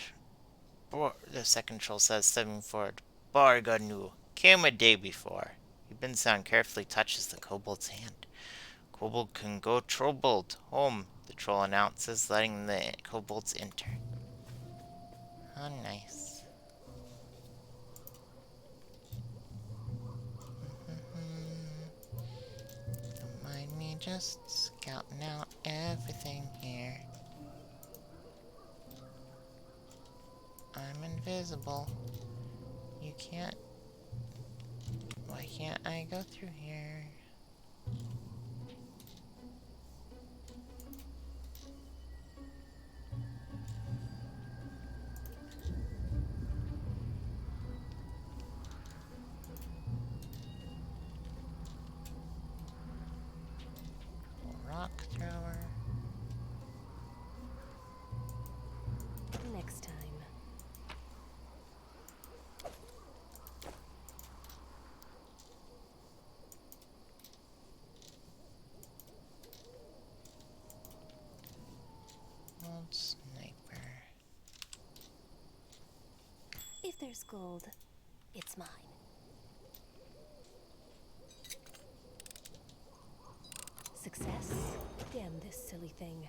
The second troll says, stepping forward. Barga nu. Came a day before. Ibn-san carefully touches the kobold's hand. Kobold can go trollbold. Home, the troll announces, letting the kobolds enter. Oh, nice. Don't mind me just scouting out everything here. I'm invisible. You can't... Why can't I go through here? Rock thrower. Next time. Old sniper. If there's gold, it's mine. Success? Damn this silly thing.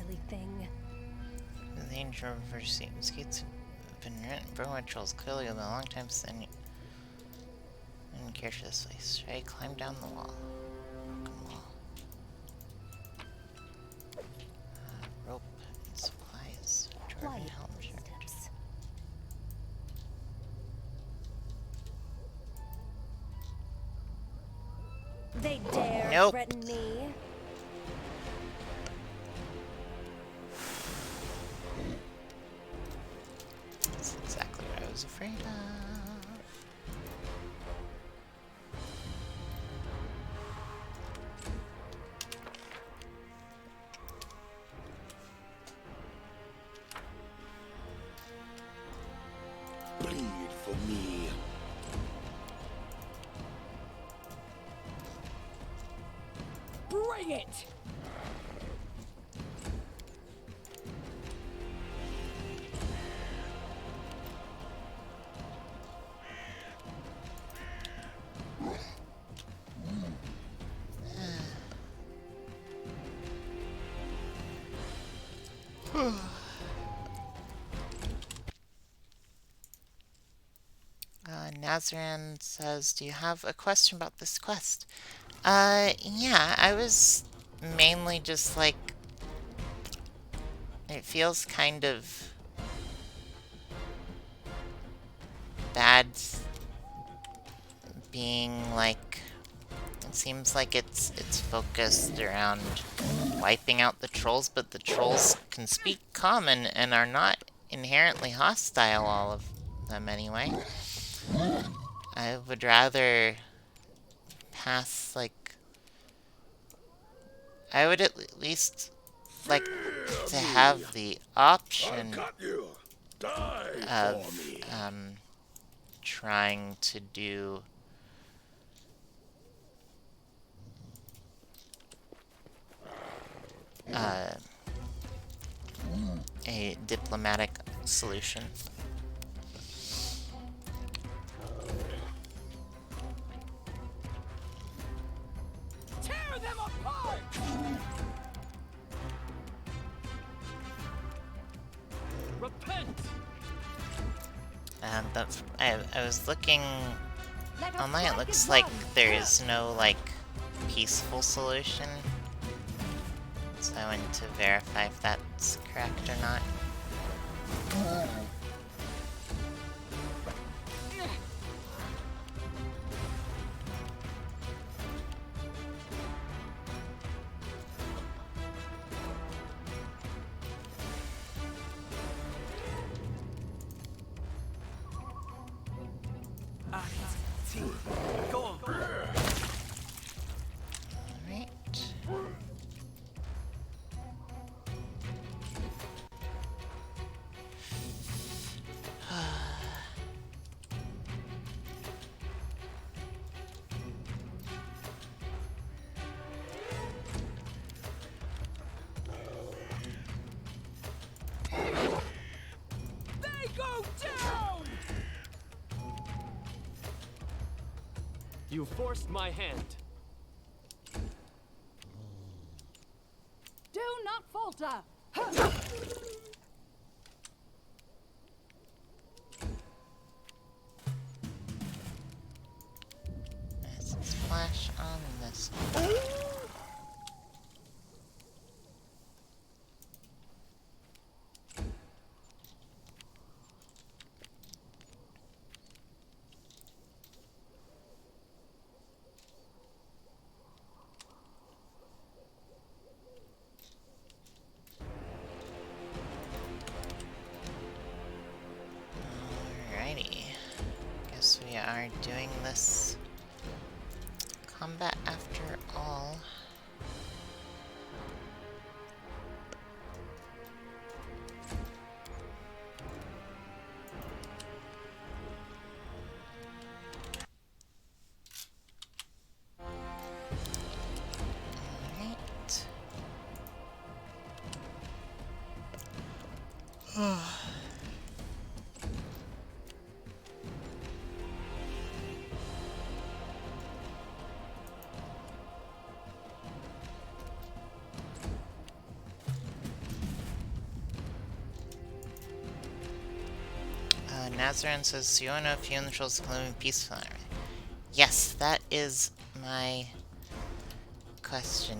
silly thing. The danger of overseas skates have been written. Burma trolls clearly over a long time since I didn't care for this place. Should I climb down the wall? Broken wall. Rope and supplies. Dwarven Quiet helm shirt. footsteps. They dare Nope. threaten me. That's exactly what I was afraid of. Bleed for me. Bring it! Nazaran says, do you have a question about this quest? Yeah, I was mainly just like, it feels kind of bad being like, it seems like it's focused around wiping out the trolls, but the trolls can speak common and are not inherently hostile, all of them anyway. I would rather pass, like, I would at least like to have the option Got you. Die of for me. trying to do a diplomatic solution. Tear them apart! Repent! And that's I was looking Let us online. It strike looks as like one. there is no like peaceful solution. So I went to verify if that's correct or not. Go on. Alright. They go down! You forced my hand. Do not falter. Let's splash on this. Alrighty. Guess we are doing this combat after all. Alright. Nazarin says, so you wanna know if you and the trolls can live in peace with one another? Yes, that is my question.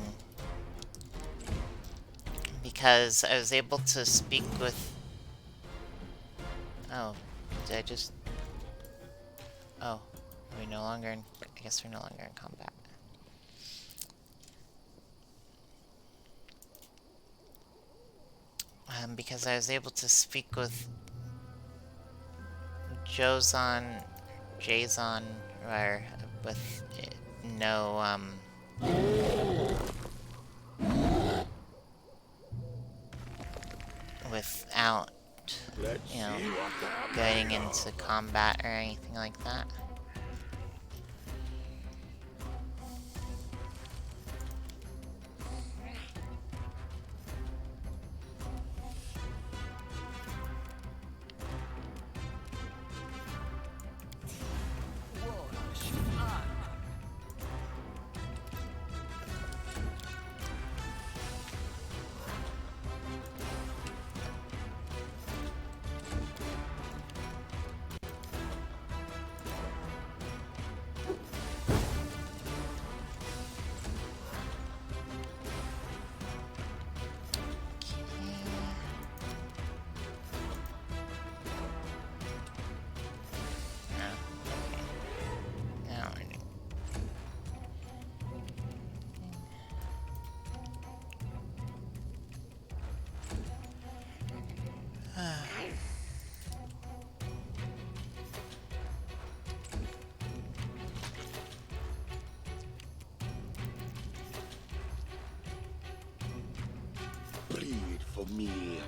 Because I was able to speak with... Oh, did I just... Oh, are we no longer in... I guess we're no longer in combat. Because I was able to speak with Jason, or with no, without, you know, getting into combat or anything like that. Bleed for me.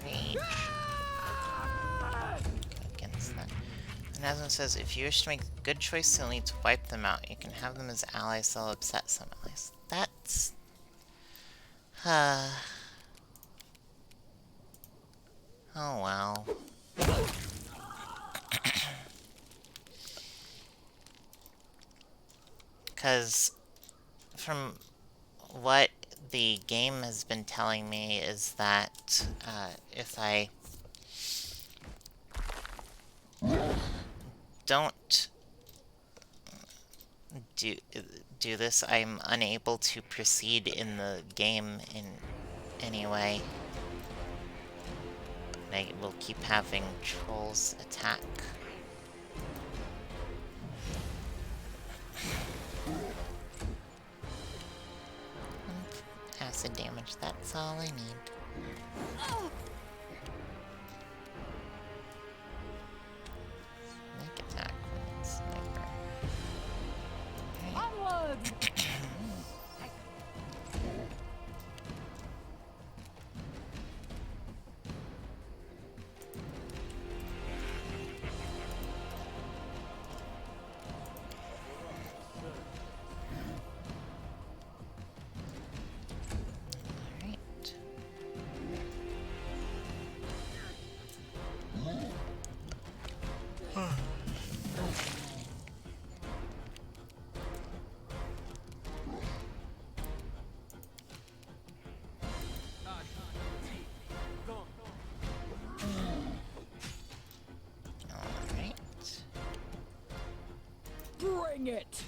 Rage. Against that. And Aslan says, if you wish to make a good choice, you'll need to wipe them out. You can have them as allies, they'll upset some allies. That's... Oh well. Because from what the game has been telling me is that if I don't do this, I'm unable to proceed in the game in any way. I will keep having trolls attack. Acid damage, that's all I need. Sneak attack with sniper. Onward! Alright. Alright. Bring it!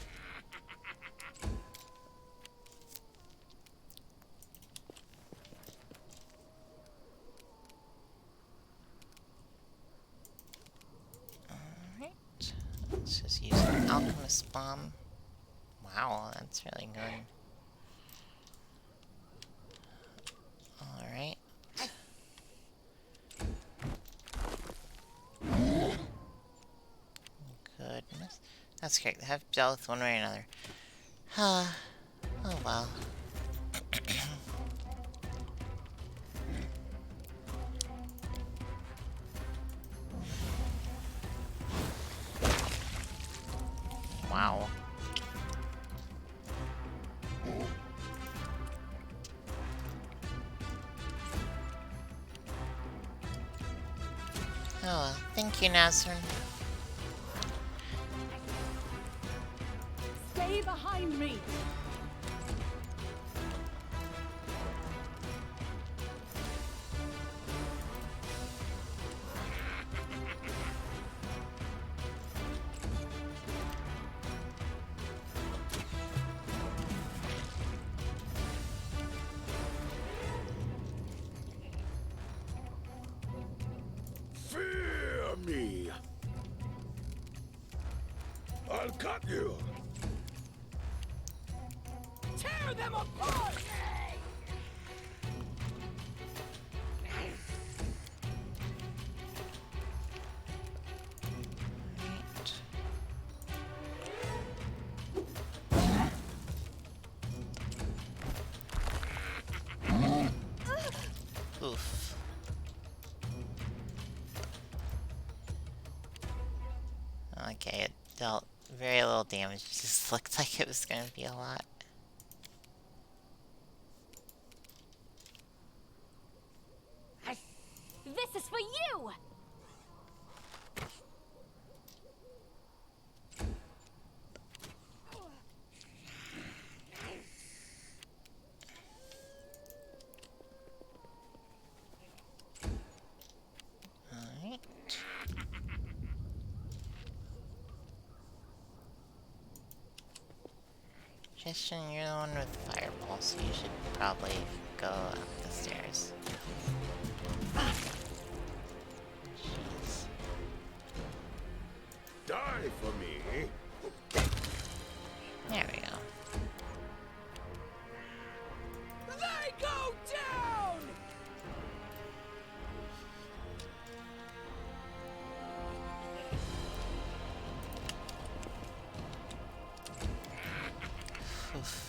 Alright. Let's just use an alchemist bomb. Wow, that's really good. Alright. Goodness. That's great. They have dealt with one way or another. Oh well. Wow. Oh well. Thank you, Nazrin. Stay behind me! me. I'll cut you. Tear them apart! Oof. Okay, it dealt very little damage. It just looked like it was going to be a lot. This is for you! Alright. Christian, you're the one with the fireball, so you should probably go up the stairs. Jeez. Die for me. There we go. They go down! Oof.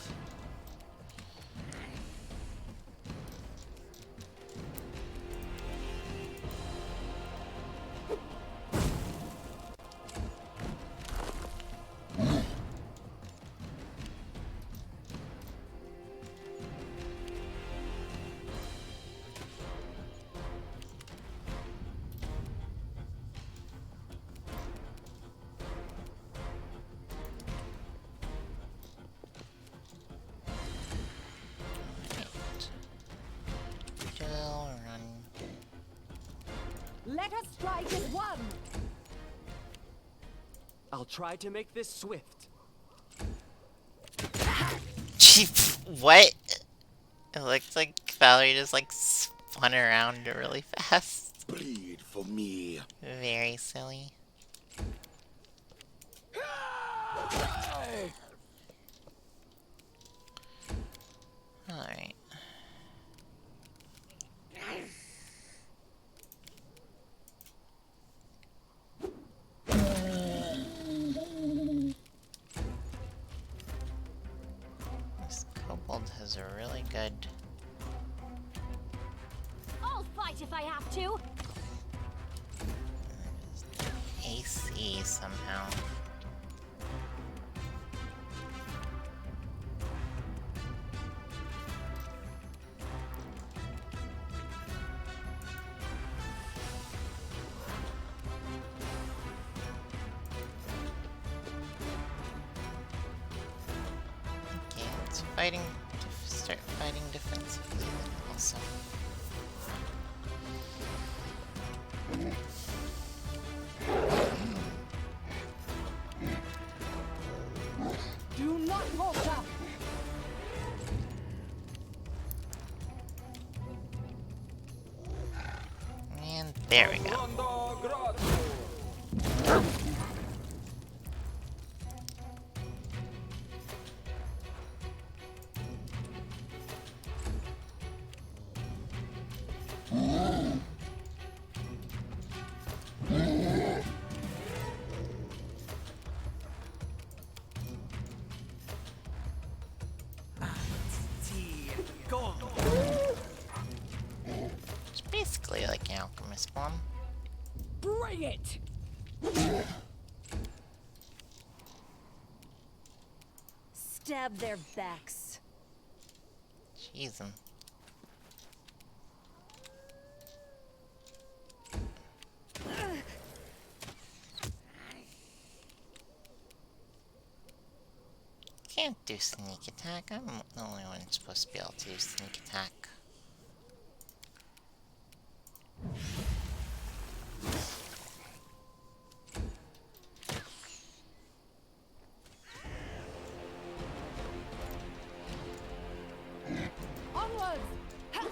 Still run. Let us strike as one! I'll try to make this swift. Gee, what? It looks like Valerie just like spun around really fast. Bleed for me. Very silly. Alright. This kobold has a really good... I'll fight if I have to! AC somehow. Okay, it's fighting. Start fighting defensively then also. Do not falter! And there we go. Go! It's basically like an alchemist bomb. Bring it! Stab their backs. Jeez. Can't do sneak attack. I'm the only one supposed to be able to do sneak attack. Onwards! Ha!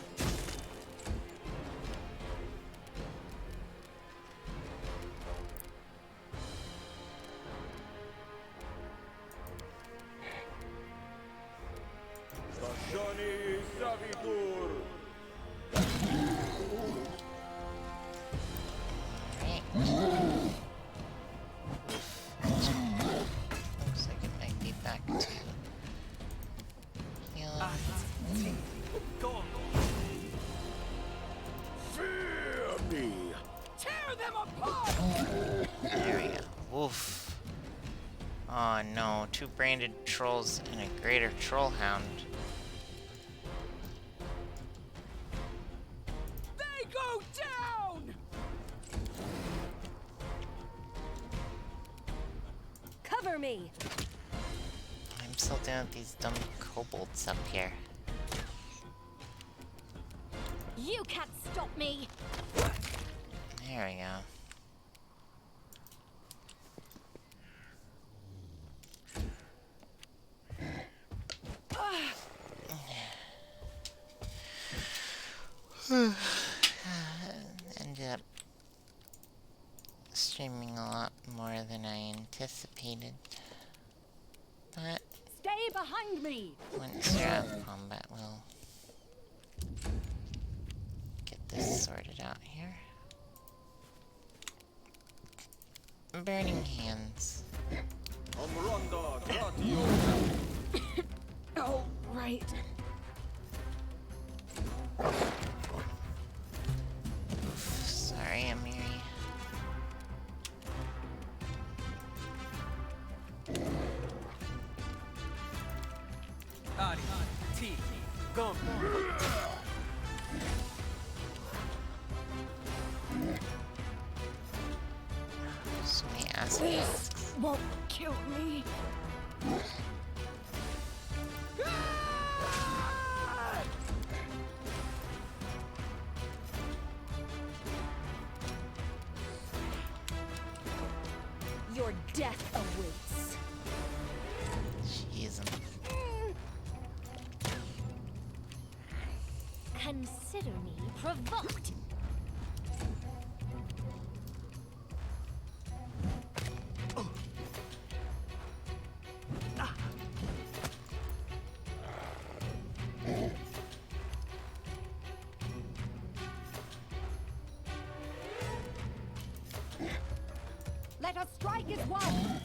stranded trolls and a greater troll hound. They go down! Cover me! I'm still dealing with these dumb kobolds up here. You can't stop me! There we go. Ended up streaming a lot more than I anticipated. But Stay behind me! once you're out of combat, we'll get this sorted out here. Burning hands. Oh, right. Sorry, Amiri. Ari, T, go. So many aspects. This won't kill me. Your death awaits. Jeez. Consider me provoked. Let us strike as one!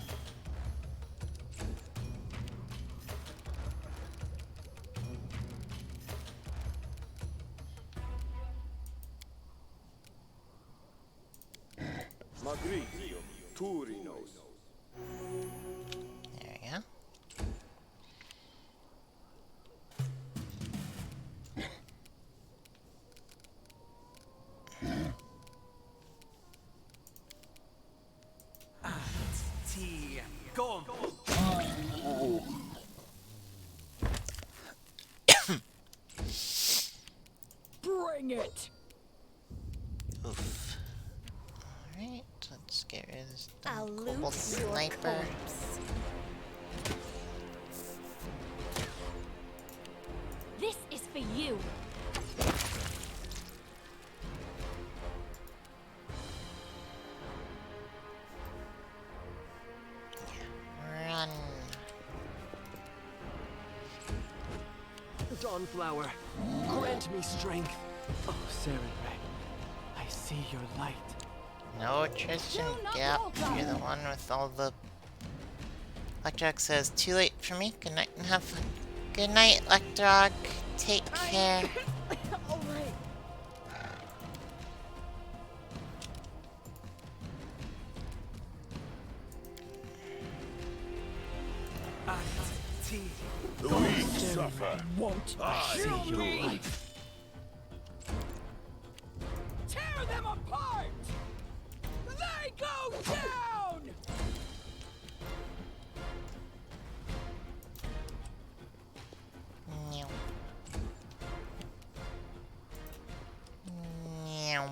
Magritio, Turinos. There we go. T, go. Bring it! Oof. Alright, let's get rid of this I'll dumb loot kobold your sniper. corpse. This is for you. Run. Dawnflower, grant me strength. Oh, Sarenrae, I see your light. No, Tristan, Do not get up. walk on You're the one with all the... Electrog says, too late for me. Good night and have fun. Good night, Electrog. Take care. All right. T, The weak suffer. Won't I kill do. me! Tear them apart! They go down! Meow. Meow.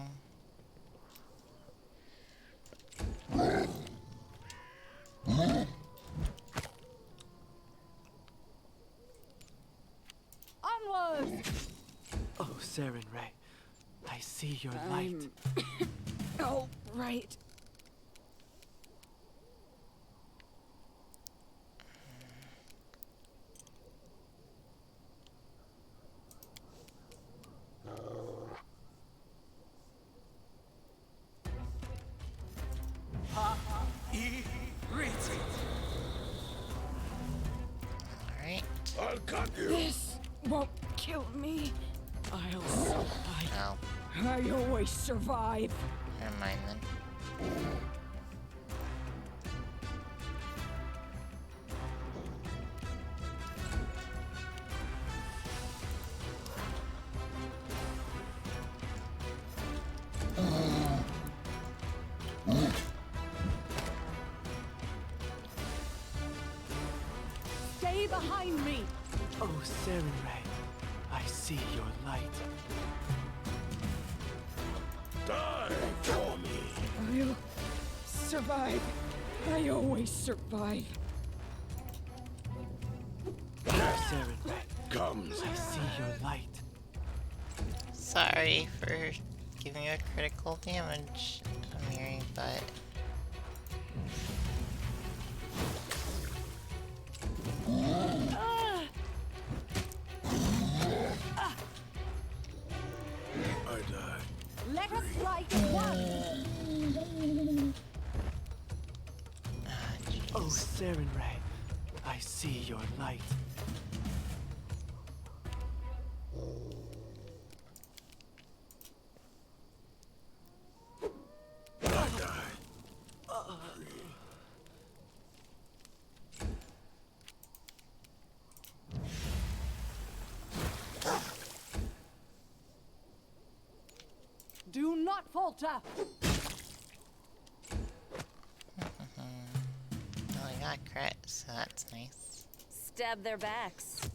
Onwards! oh, Sarenrae, I see your light. Oh, right. Alright. I'll cut you. This won't kill me. I'll survive. Oh, I always survive. never mind then. Stay behind me! Oh, Serenray, I see your light. Die for me! I'll survive. I always survive. Serenray, Comes. I see your light. Sorry for giving you a critical damage, Amiri, but... I die. Let us strike as one! Oh, Serenray, I see your light. I die. Do not falter! Well, I got crit, so that's nice. Stab their backs.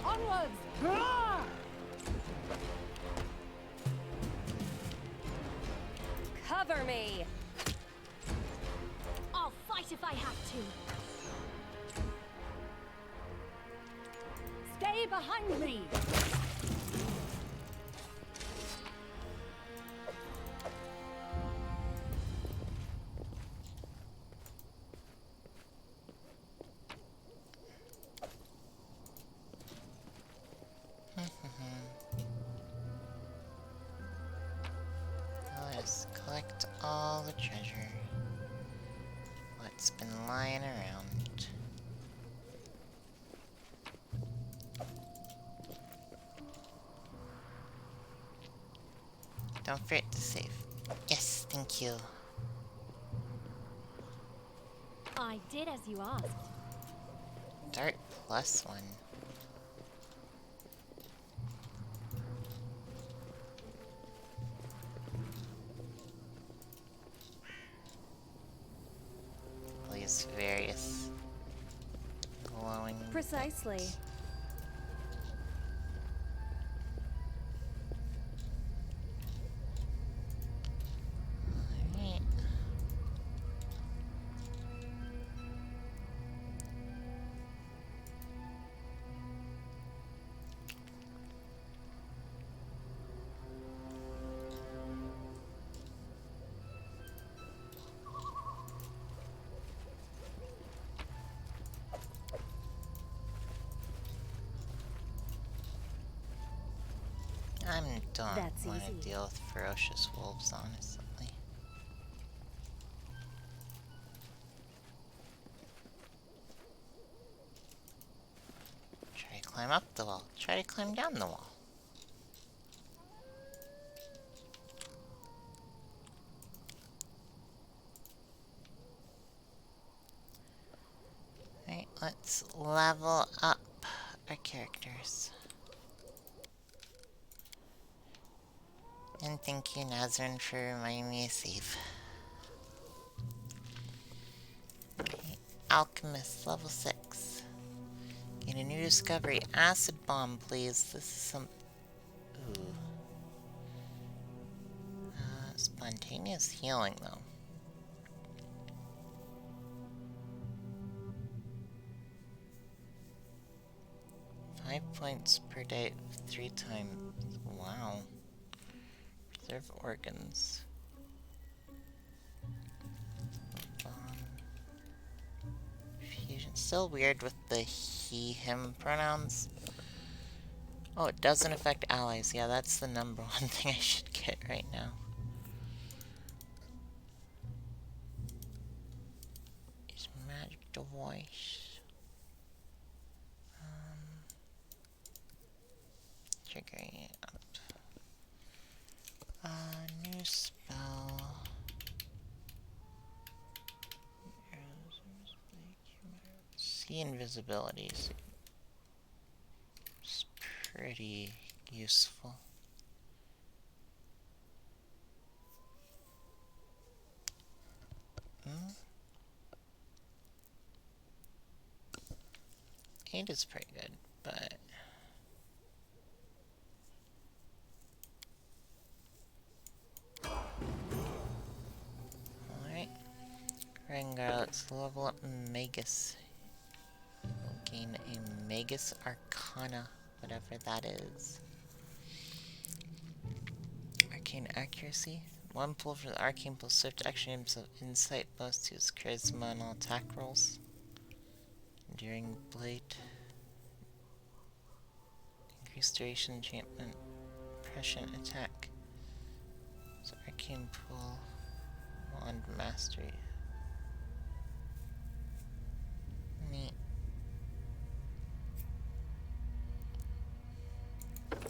Onwards! Grrr! Cover me! I'll fight if I have to. Stay behind me! Let's collect all the treasure. What's been lying around? Don't forget to save. Yes, thank you. I did as you asked. Dart +1. These various glowing Precisely. bits. Alright. I don't That's want to easy. deal with ferocious wolves, honestly. Try to climb up the wall. Try to climb down the wall. Alright, let's level up our characters. And thank you, Nazrin, for reminding me to save. Okay, Alchemist, level 6. Get a new discovery. Acid bomb, please. This is some... Ooh. Spontaneous healing, though. Five points per day, 3 times. Wow. Preserve organs. Fusion. Still weird with the he, him pronouns. Oh, it doesn't affect allies. Yeah, that's the number one thing I should get right now. Is magic device. Triggering it up. New spell. See invisibility. It's pretty useful. Blade is pretty good, but... Alright. Rengar, let's level up Magus. We'll gain a Magus Arcana, whatever that is. Arcane Accuracy. One pull for the Arcane plus Swift action aims of Insight bonus to his Charisma and all attack rolls. Enduring Blade. Increased duration enchantment. Prescient attack. So Arcane pull. Wand Mastery. Neat.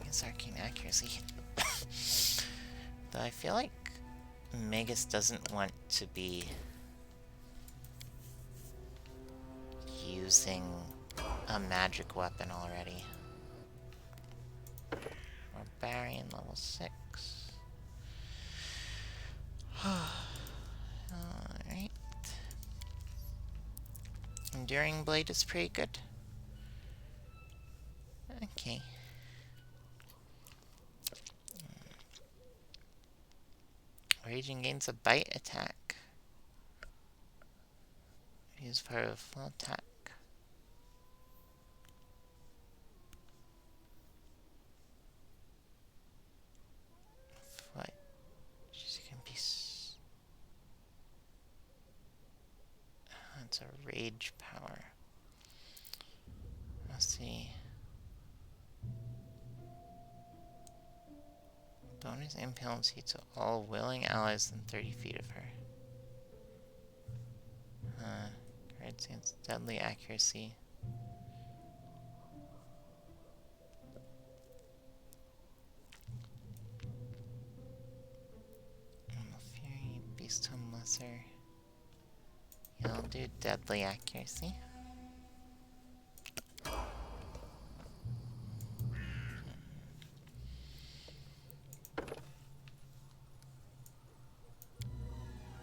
It's Arcane Accuracy. Though I feel like Magus doesn't want to be using a magic weapon already. Barbarian level 6. Alright. Enduring Blade is pretty good. Okay. Raging gains a bite attack. Use part of a full attack. What? She can be. That's a rage power. Let's see. Bonus impunity to all willing allies within 30 feet of her. Guard Stance, deadly accuracy. Fury, Beast Home Lesser. Yeah, I'll do deadly accuracy.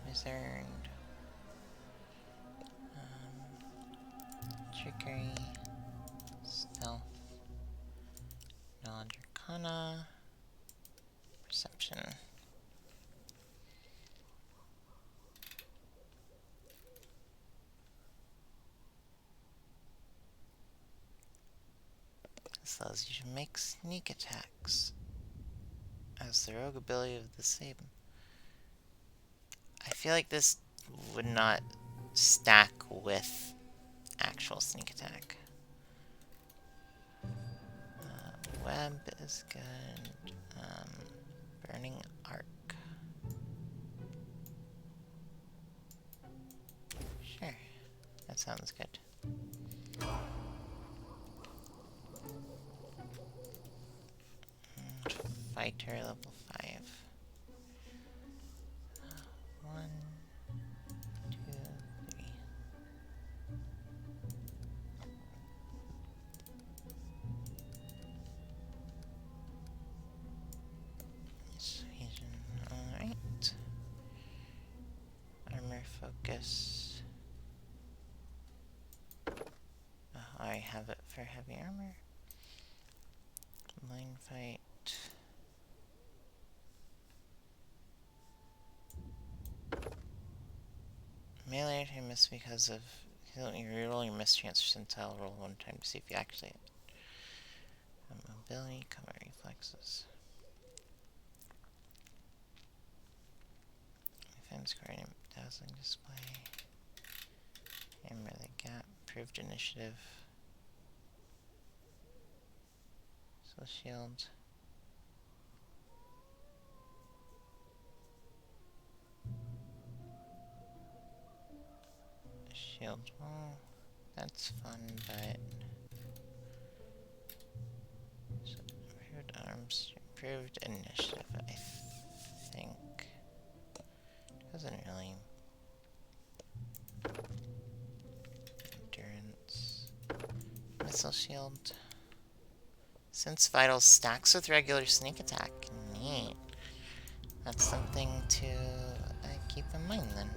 Wizard. Trickery. Stealth. Knowledge Arcana. Perception. This allows you to make sneak attacks as the rogue ability of the same. I feel like this would not stack with actual sneak attack. Web is good. Burning Arc. Sure, that sounds good. Fighter level 5. 1, 2, 3. Persuasion. Alright. Armor focus. Oh, I have it for heavy armor. Line fight. Melee attack miss because of you reroll your mischance percentile, roll one time to see if you activate it. Mobility, combat reflexes. Defense card, dazzling display. Hammer the gap, improved initiative. So shield. Shield wall. That's fun, but so improved arms, improved initiative. I think doesn't really endurance. Missile shield. Since vital stacks with regular sneak attack. Neat. That's something to keep in mind then.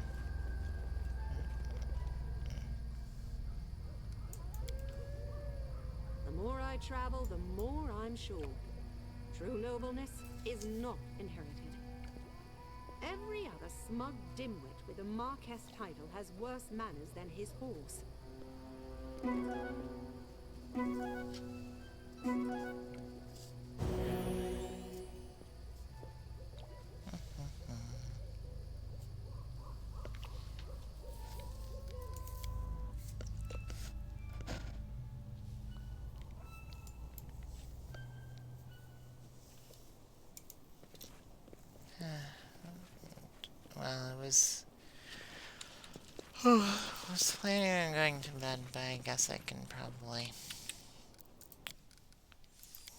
travel, the more I'm sure. True nobleness is not inherited. Every other smug dimwit with a Marquess title has worse manners than his horse. Well, I was planning on going to bed, but I guess I can probably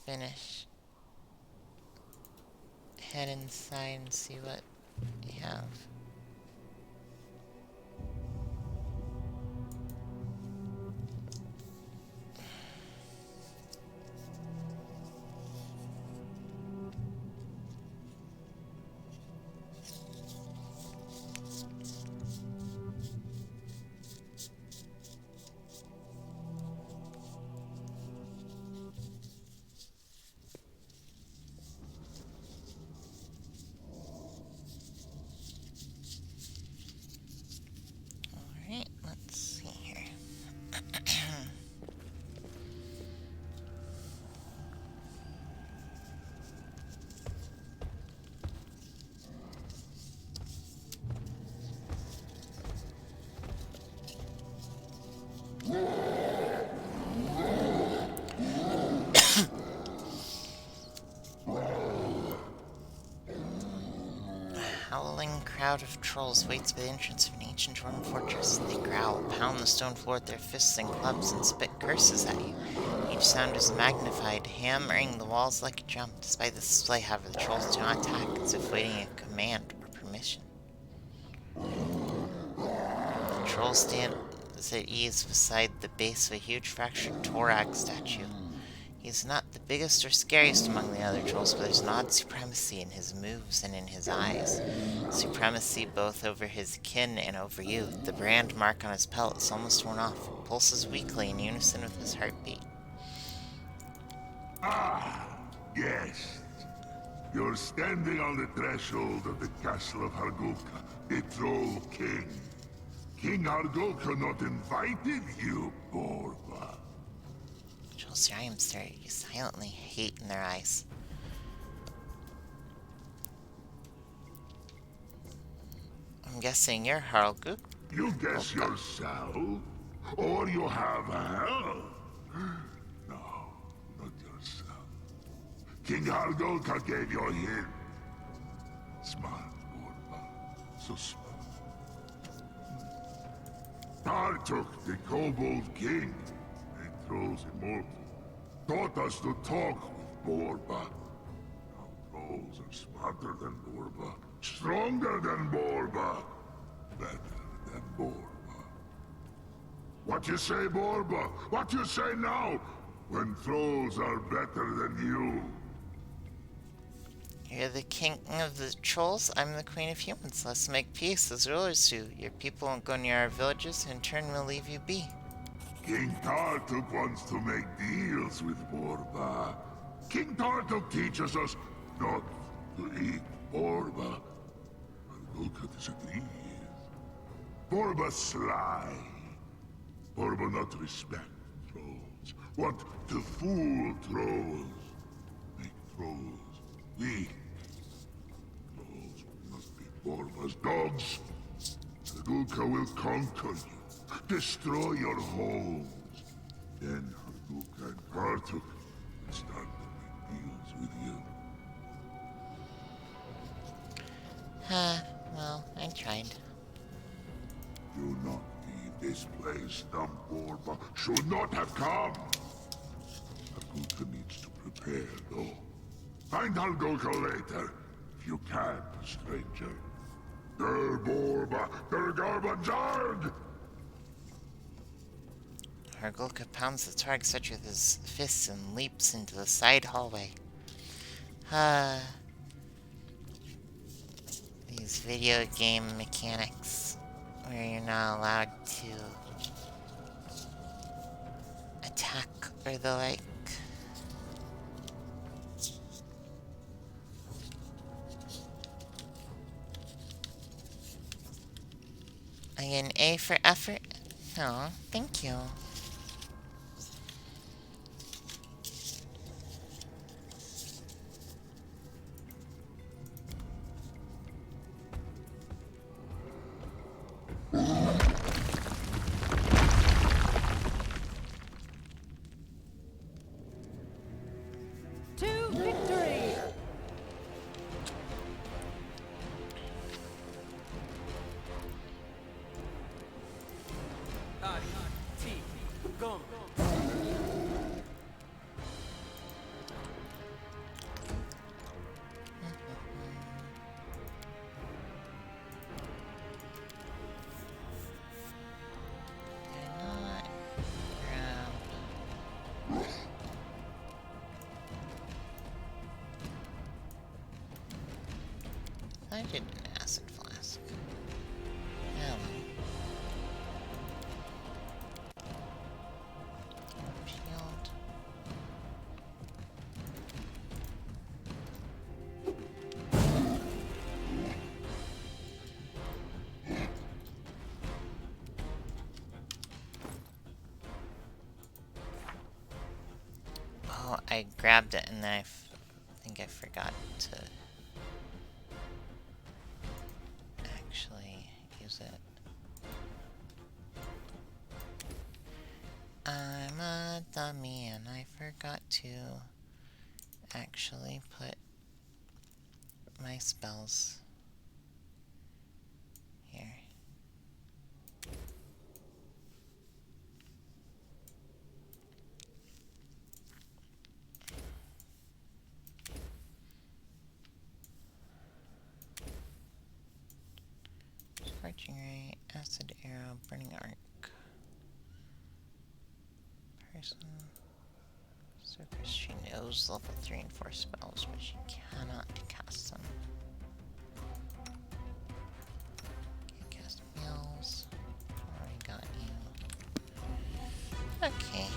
finish. Head inside and see what we have. Alright, let's see here. Howling crowd of trolls waits by the entrance of an ancient dwarven fortress. They growl, pound the stone floor with their fists and clubs, and spit curses at you. Each sound is magnified, hammering the walls like a drum. Despite this display, however, the trolls do not attack, as if waiting a command or permission. The troll stands at ease beside the base of a huge fractured Torag statue. He is not the biggest or scariest among the other trolls, but there's an odd supremacy in his moves and in his eyes. Supremacy both over his kin and over you. The brand mark on his pelt is almost worn off. Pulses weakly in unison with his heartbeat. Ah, yes. You're standing on the threshold of the castle of Hargulka, the Troll King. King Hargulka not invited you, Borba. Trolls giant stare at you silently, hate in their eyes. I'm guessing you're Hargulka. You guess yourself? Or you have help? No, not yourself. King Hargulka gave you a hint. Smart, Borba. So smart. Tartuk, the Kobold King, a Trolls immortal, taught us to talk with Borba. Now Trolls are smarter than Borba, stronger than Borba, better than Borba. What you say, Borba? What you say now? When Trolls are better than you? You're the king of the trolls, I'm the queen of humans. Let's make peace as rulers do. Your people won't go near our villages, in turn we'll leave you be. King Tartuk wants to make deals with Borba. King Tartuk teaches us not to eat Borba. Hargulka disagrees. Borba sly. Borba not respect trolls. Want to fool trolls. Make trolls weak. Trolls will not be Borba's dogs. Hargulka will conquer you. Destroy your homes. Then Hargulka and Tartuk will start to make deals with you. Well, I tried. Do not leave this place. Dumb Borba should not have come. Hargulka needs to prepare, though. Find Hargulka later, if you can, stranger. Der Borba, der Garbazard! Hargulka pounds the target statue with his fists and leaps into the side hallway. These video game mechanics where you're not allowed to attack or the like. I get an A for effort? Oh, thank you. To victory! Go. Not grab. I did an acid flask. Yeah. Shield. Oh, I grabbed it and then I think I forgot to actually use it. I'm a dummy and I forgot to actually put my spells here. Scorching Ray, Acid Arrow, Burning Arc. Person. So she knows level 3 and 4 spells, but she cannot cast them. Can't cast spells. Already got you. Okay.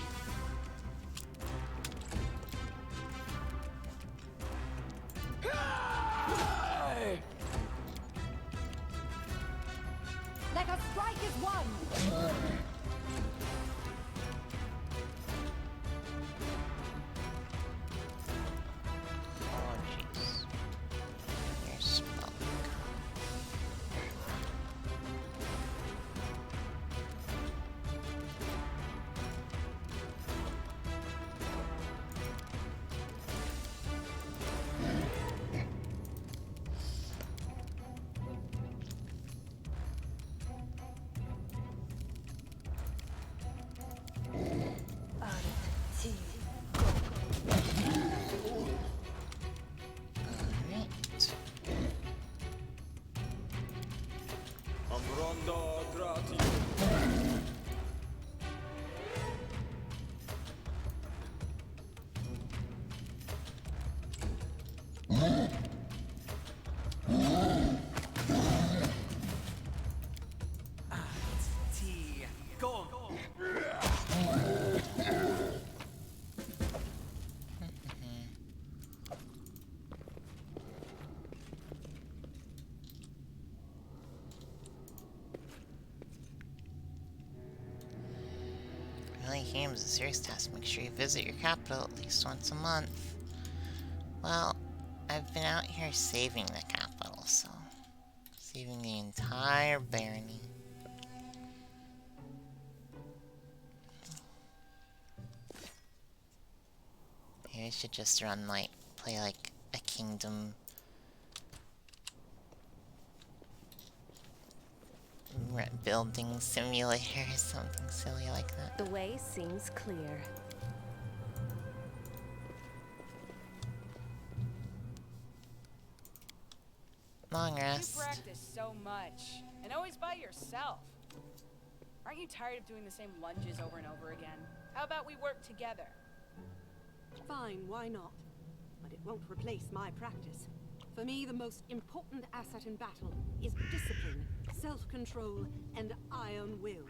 Like a strike is one! Oh jeez. Your spell. Alright. Ambronda grati. Go. Really, games a serious task. Make sure you visit your capital at least once a month. Well, I've been out here saving the capital, so... saving the entire barony. Maybe I should just run like... play like a kingdom... building simulator or something silly like that. The way seems clear. Long rest. You practice so much, and always by yourself. Aren't you tired of doing the same lunges over and over again? How about we work together? Fine, why not? But it won't replace my practice. For me, the most important asset in battle is discipline, self-control, and iron will.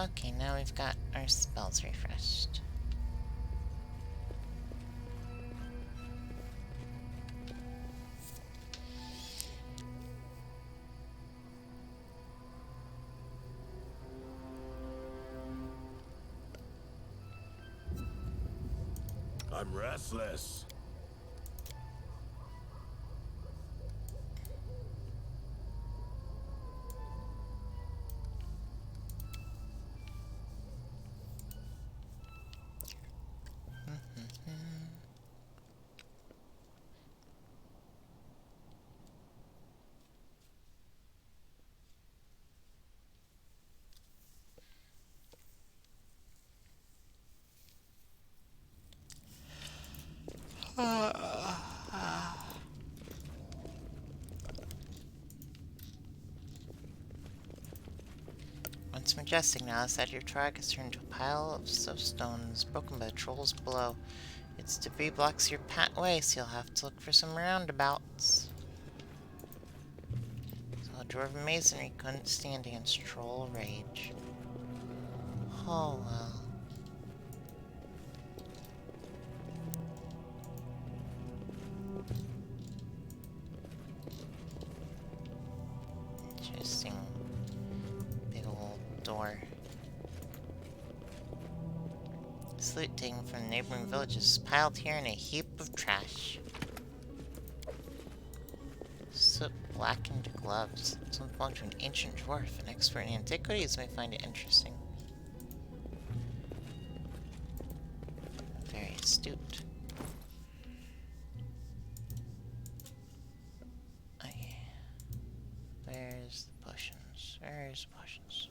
Okay, now we've got our spells refreshed. I'm restless. What's majestic now is that your track has turned to a pile of soapstones broken by the trolls below. Its debris blocks your pathway, so you'll have to look for some roundabouts. So a dwarven masonry couldn't stand against troll rage. Oh well. Interesting. Big old door. This loot taken from the neighboring villages is piled here in a heap of trash. Soot blackened gloves. Some belong to an ancient dwarf. An expert in antiquities may find it interesting. Very astute. Okay. Where's the potions? Where's the potions?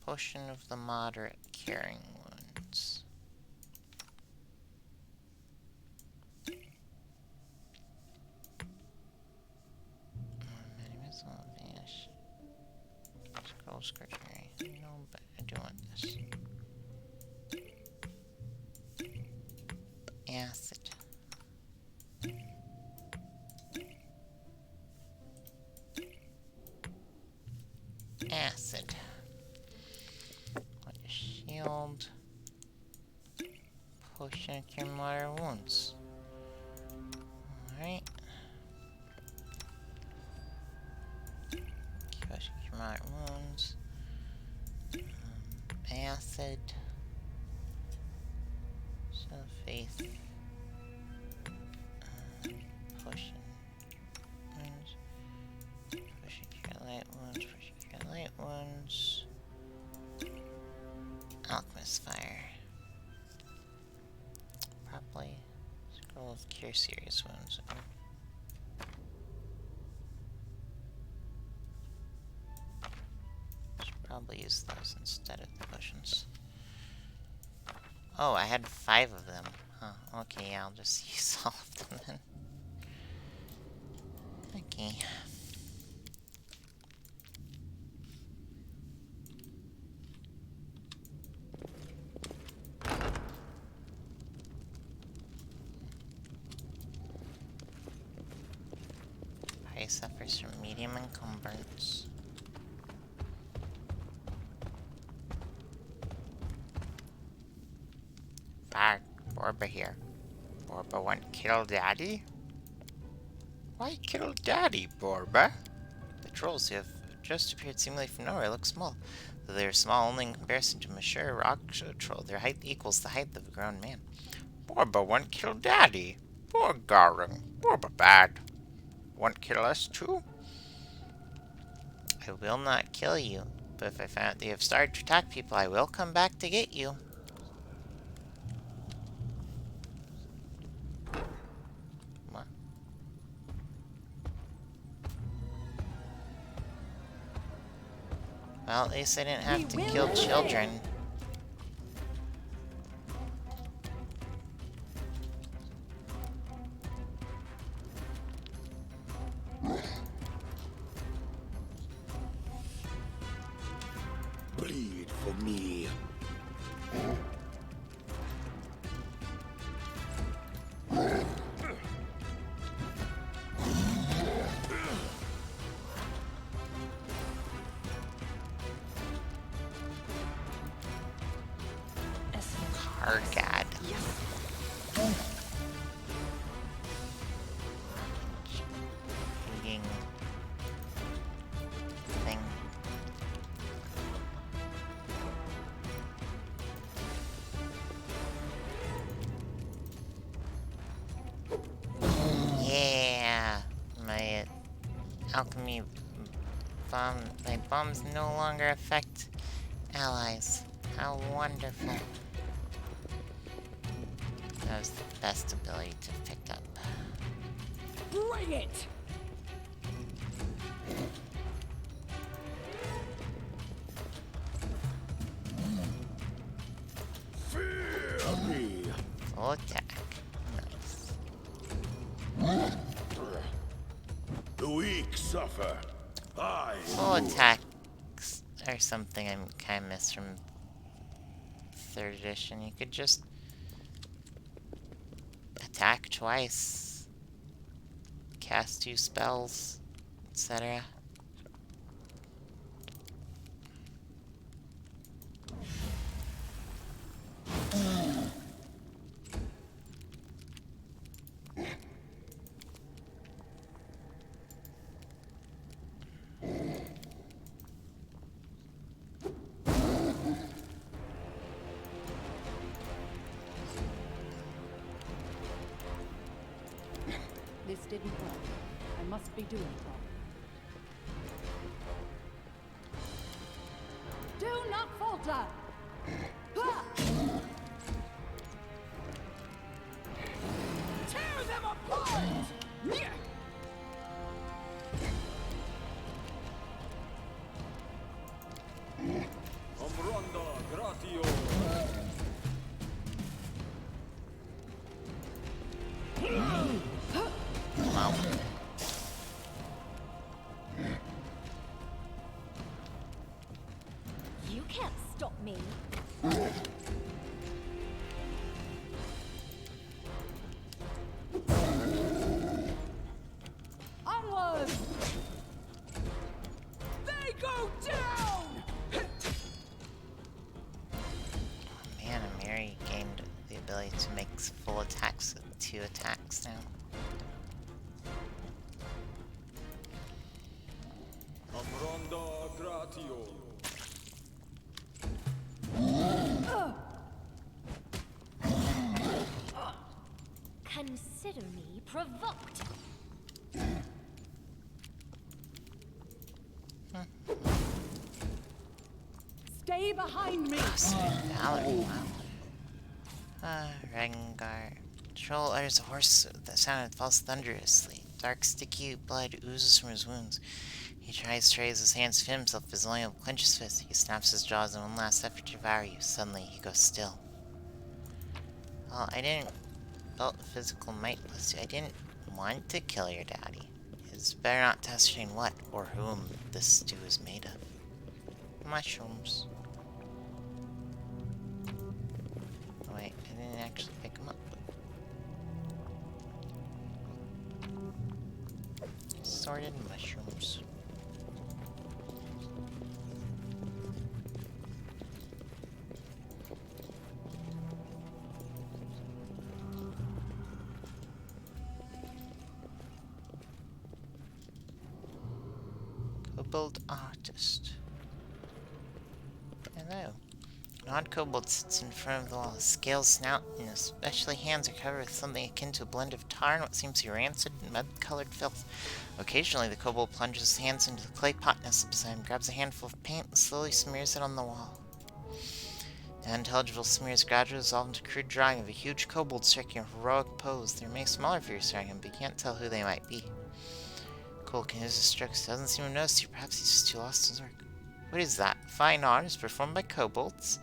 Potion of the moderate curing wounds. Missile vanish. Scroll surgery. No, but I do want this. Acid. Acid. What a shield. Potion of cure moderate wounds. Alright. Potion of cure moderate wounds. Acid. So faith. Potion. Wounds. Potion cure light wounds. Potion cure light wounds. Alchemist fire. Probably scroll of cure serious wounds. Should probably use those instead of the potions. Oh, I had 5 of them. Huh, okay, I'll just use all of them then. Okay. Prey suffers from medium encumbrance. Fuck, Borba here. Borba want kill Daddy? Why kill Daddy, Borba? The trolls who have just appeared seemingly from nowhere look small. Though they are small only in comparison to mature rock troll, their height equals the height of a grown man. Borba want kill Daddy. Poor Garung. Borba bad. Want kill us too? I will not kill you, but if I find out that you have started to attack people, I will come back to get you. What? Well, at least I didn't have to kill children. Bleed for me. Argad. Eating thing. Yeah, my alchemy bomb. My bombs no longer affect allies. How wonderful. That was the best ability to pick up. Bring it! Fear me. Full attack. Nice. The weak suffer. I Full attacks are something I kind of miss from 3rd edition. You could just attack twice, cast 2 spells, etc. This didn't work. I must be doing it wrong. Do not falter! Ha! Tear them apart! Yeah! Omronda gratio. Wow. You can't stop me. Onward! They go down! Man, Mary gained the ability to make full attacks with 2 attacks now. Omronda gratio. Consider me provoked. Stay behind me! Valor, wow. Rengar. Troll utters a hoarse sound and falls thunderously. Dark, sticky blood oozes from his wounds. He tries to raise his hands to himself, but is only able to clench his fist. He snaps his jaws in one last effort to devour you. Suddenly, he goes still. Well, I didn't build physical might plus 2. I didn't want to kill your daddy. It's better not to ascertain what or whom this stew is made of. Mushrooms. Oh, wait, I didn't actually pick them up. Sorted mushrooms. Kobold artist. Hello. An odd kobold sits in front of the wall. His scales, snout, and especially hands are covered with something akin to a blend of tar and what seems to be rancid and mud-colored filth. Occasionally, the kobold plunges his hands into the clay pot nestled beside him, grabs a handful of paint, and slowly smears it on the wall. The unintelligible smears gradually dissolve into a crude drawing of a huge kobold striking a heroic pose. There are many smaller figures surrounding him, but you can't tell who they might be. Cole can use his strokes. Doesn't seem to notice you. Perhaps he's just too lost in his work. What is that? Fine art is performed by kobolds?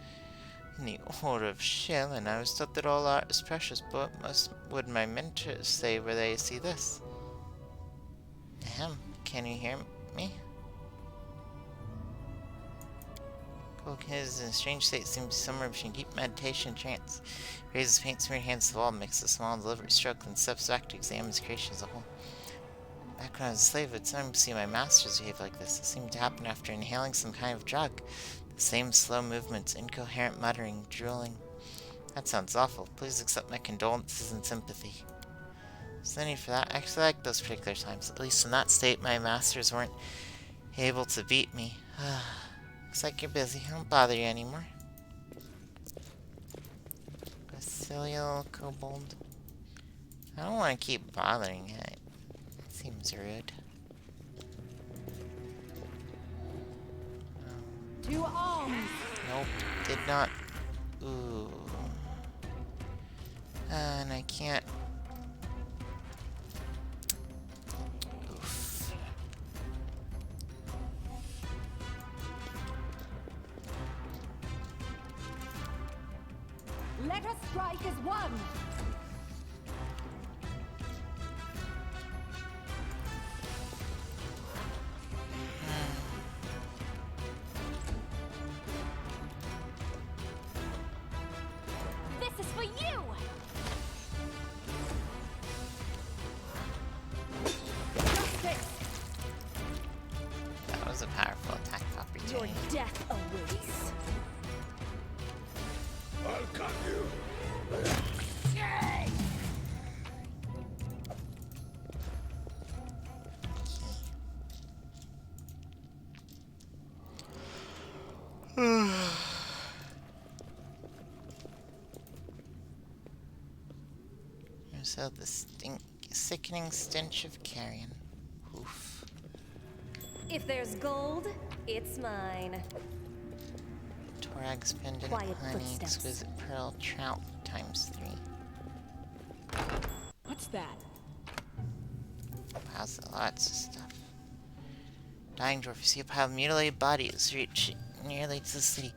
In the order of shell, and I was taught that all art is precious, but what would my mentors say where they see this? Ahem, can you hear me? Cole is in a strange state, seems to be somewhere between deep meditation and trance. He raises paint-smeared hands to the wall, makes a small deliberate stroke, then steps back to examine his creation as a whole. Back when I was a slave, I'd sometimes see my masters behave like this. It seemed to happen after inhaling some kind of drug. The same slow movements, incoherent muttering, drooling. That sounds awful. Please accept my condolences and sympathy. There's no need for that. I actually like those particular times. At least in that state, my masters weren't able to beat me. Looks like you're busy. I won't bother you anymore. Basilial kobold. I don't want to keep bothering it. Seems rude. To arms! Nope, did not. Ooh. And I can't. Oof. Let us strike as one! This is for you! Justice! That was a powerful attack Your opportunity. death awaits. I'll cut you. So the sickening stench of carrion. Oof. If there's gold, it's mine. Torag's pendant, Quiet honey, footsteps. exquisite pearl, trout ×3. What's that? Wow, lots of stuff. Dying dwarf, you see a pile of mutilated bodies reach nearly to the city.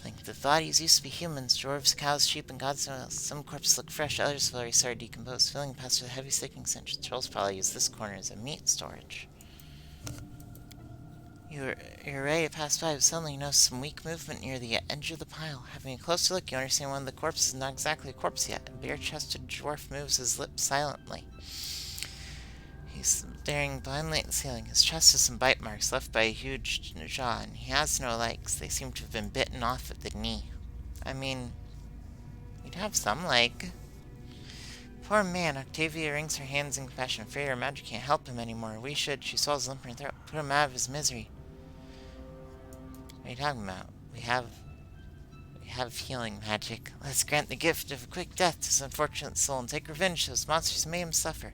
Like the bodies used to be humans, dwarves, cows, sheep, and gods knows else. Some corpses look fresh, others have already started to decompose, filling past with a heavy sticking stench. The trolls probably use this corner as a meat storage. You're ready to pass by, but suddenly you notice some weak movement near the edge of the pile. Having a closer look, you understand one of the corpses is not exactly a corpse yet. A bare-chested dwarf moves his lips silently. He's staring blindly at the ceiling. His chest has some bite marks left by a huge jaw, and he has no legs. They seem to have been bitten off at the knee. I mean, he'd have some leg. Poor man, Octavia wrings her hands in compassion. Afraid her magic can't help him anymore. We should, she swallows a lump in her throat, put him out of his misery. What are you talking about? We have healing magic. Let's grant the gift of a quick death to this unfortunate soul and take revenge for those monsters who made him suffer.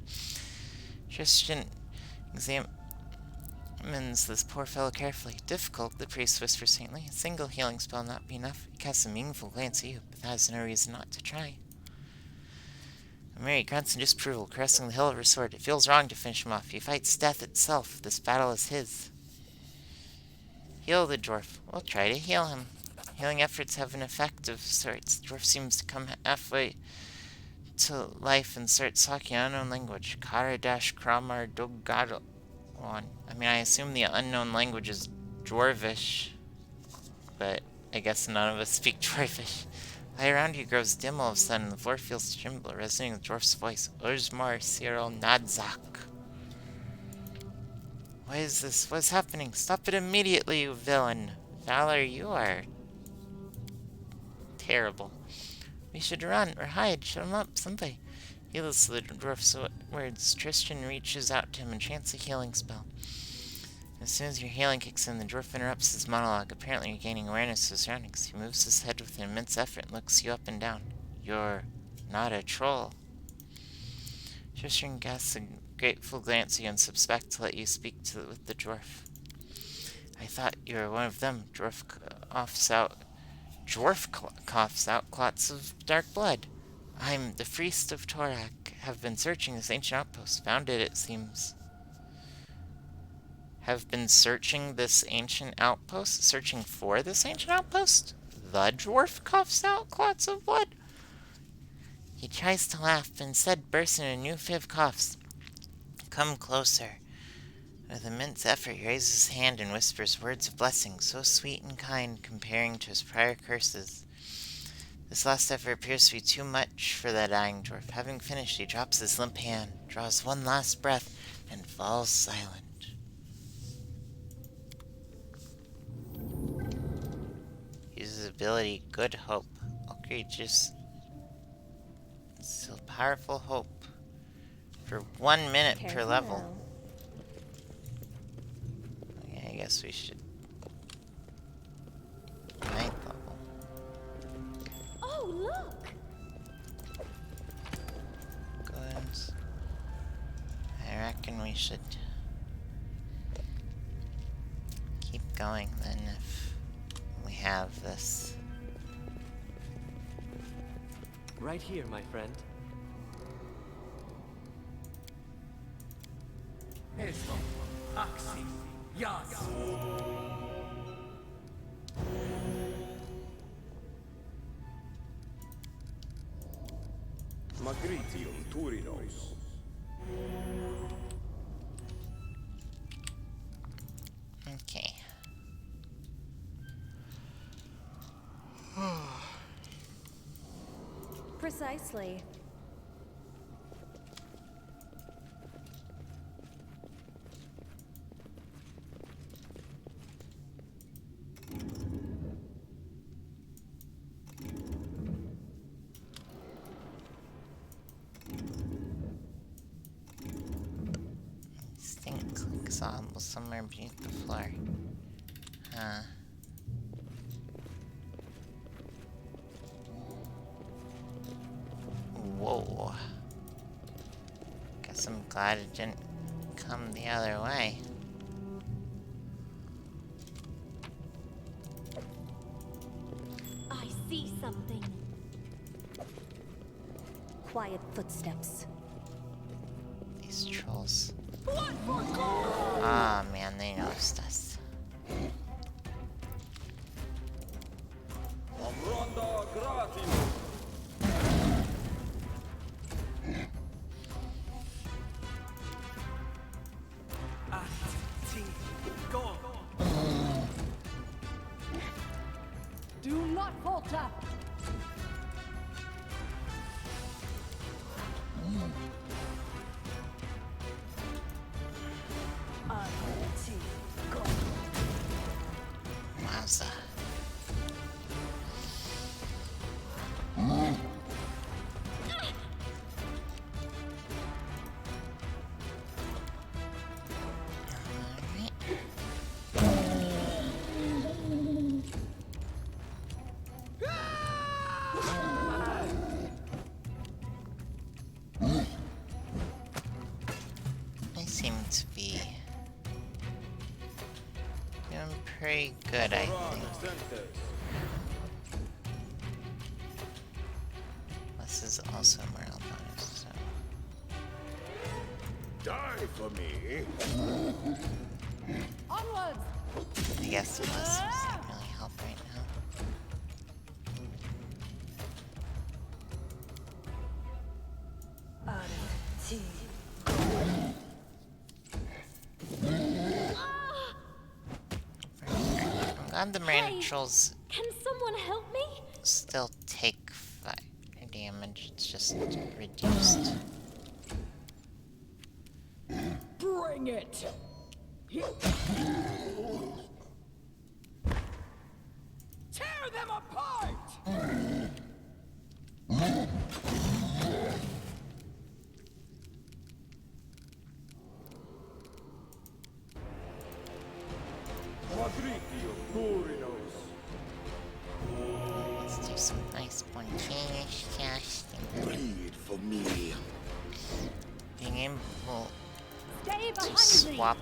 Tristan examines this poor fellow carefully. Difficult, the priest whispers faintly. A single healing spell not be enough. He casts a meaningful glance at you, but that is no reason not to try. Mary grunts in disapproval, caressing the hilt of her sword. It feels wrong to finish him off. He fights death itself. This battle is his. Heal the dwarf. We'll try to heal him. Healing efforts have an effect of sorts. The dwarf seems to come halfway to life and starts talking an unknown language. Kara-Kramar Doggadon. I mean, I assume the unknown language is Dwarvish, but I guess none of us speak Dwarvish. Light around you grows dim all of a sudden, and the floor feels to tremble, resonating with the dwarf's voice. Ujmar Cyril Nadzak. What is this? What's happening? Stop it immediately, you villain! Valor, you are terrible. We should run or hide. Shut him up, somebody. Heedless of the dwarf's words, Tristan reaches out to him and chants a healing spell. As soon as your healing kicks in, the dwarf interrupts his monologue, apparently regaining awareness of his surroundings. He moves his head with an immense effort and looks you up and down. You're not a troll. Tristan casts a grateful glance at you and steps back to let you speak with the dwarf. I thought you were one of them. Dwarf coughs out clots of dark blood. I'm the priest of Torak. Have been searching this ancient outpost. Found it, it seems. Have been searching this ancient outpost? Searching for this ancient outpost? The dwarf coughs out clots of blood? He tries to laugh, but instead bursts into a new fit of coughs. Come closer. With immense effort, he raises his hand and whispers words of blessing, so sweet and kind comparing to his prior curses. This last effort appears to be too much for the dying dwarf. Having finished, he drops his limp hand, draws one last breath, and falls silent. Uses ability Good Hope. All creatures Still powerful hope. For 1 minute per Careful level. now. Okay, I guess we should... Ninth level. Oh, look! Good. I reckon we should... keep going then if we have this. Right here, my friend. Esto, Axi, Yas. Magritium Turinos. Okay. Precisely. Stink clicks on somewhere beneath the floor. Huh. Whoa. Guess I'm glad it didn't come the other way. I see something. Quiet footsteps. These trolls. Ah, man, they noticed us. Amronda Gratio. Go. Do not falter. Wowza. They seem to be doing pretty good, I think. This is also a morale bonus, so... Die for me. Onwards. I guess the blessings don't really help right now. I'm glad the Miranda trolls Can someone help me? still take fire damage, it's just reduced. Bring it. Tear them apart! Magritium Turinos. Let's do some nice spontaneous casting. Bleed for me. Being able Stay to behind me. swap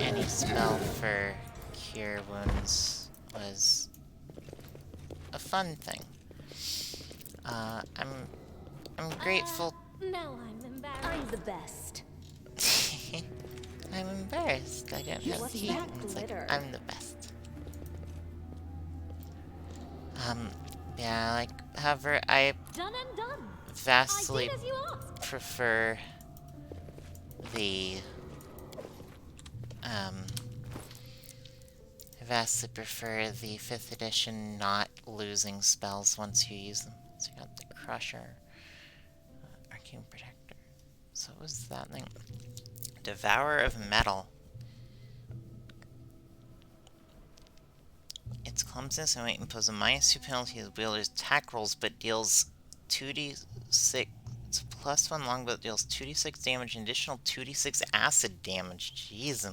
any spell for cure wounds was a fun thing. I'm grateful. Now I'm embarrassed. I'm the best. I'm embarrassed. I don't have What's the that it's like, glitter? I'm the best. Yeah, like, however, I Done and done. vastly I did as you asked. prefer the, I vastly prefer the 5th edition not losing spells once you use them. So you got the Crusher, Arcane Protector. So what was that thing? Devourer of Metal. Its clumsiness and weight impose a -2 penalty to the wielder's attack rolls, but deals 2d6. It's a +1 longbow that deals 2d6 damage and additional 2d6 acid damage. Jeez.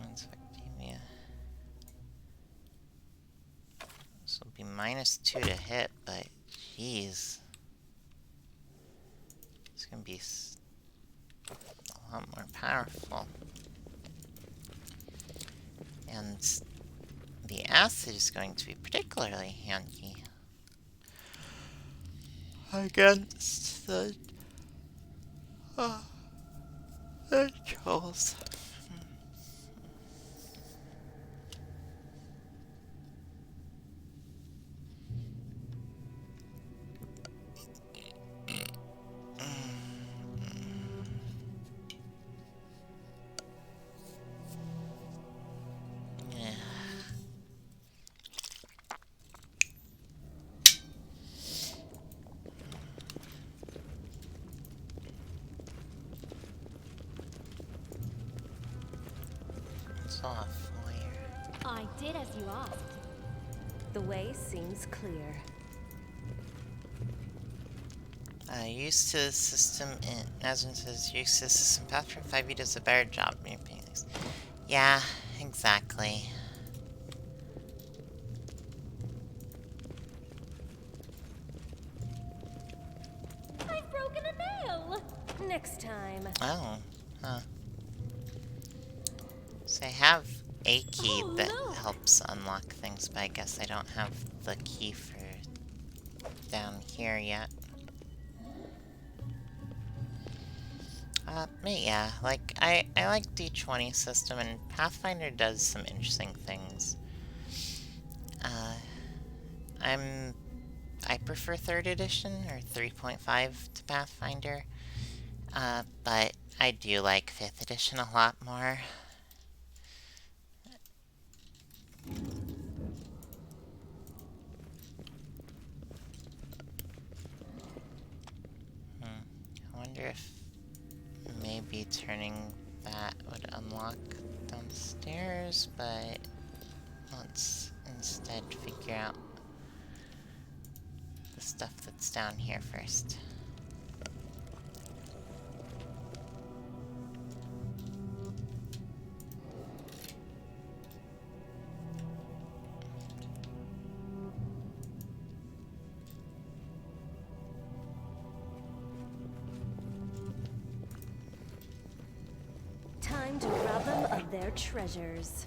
Academia. This will be -2 to hit, but jeez. It's gonna be a lot more powerful. And the acid is going to be particularly handy against the trolls. Yeah. It's off fire. I did as you asked. The way seems clear. Used to the system in Nazareth says used to the system Pathfinder 5e does a better job mapping things. Yeah, exactly. I've broken a nail! Next time. Oh, huh. So I have a key that helps unlock things, but I guess I don't have the key for down here yet. But yeah, like, I like D20 system, and Pathfinder does some interesting things. I prefer 3rd edition, or 3.5 to Pathfinder, but I do like 5th edition a lot more. I wonder if maybe turning that would unlock downstairs, but let's instead figure out the stuff that's down here first. Time to rob them of their treasures.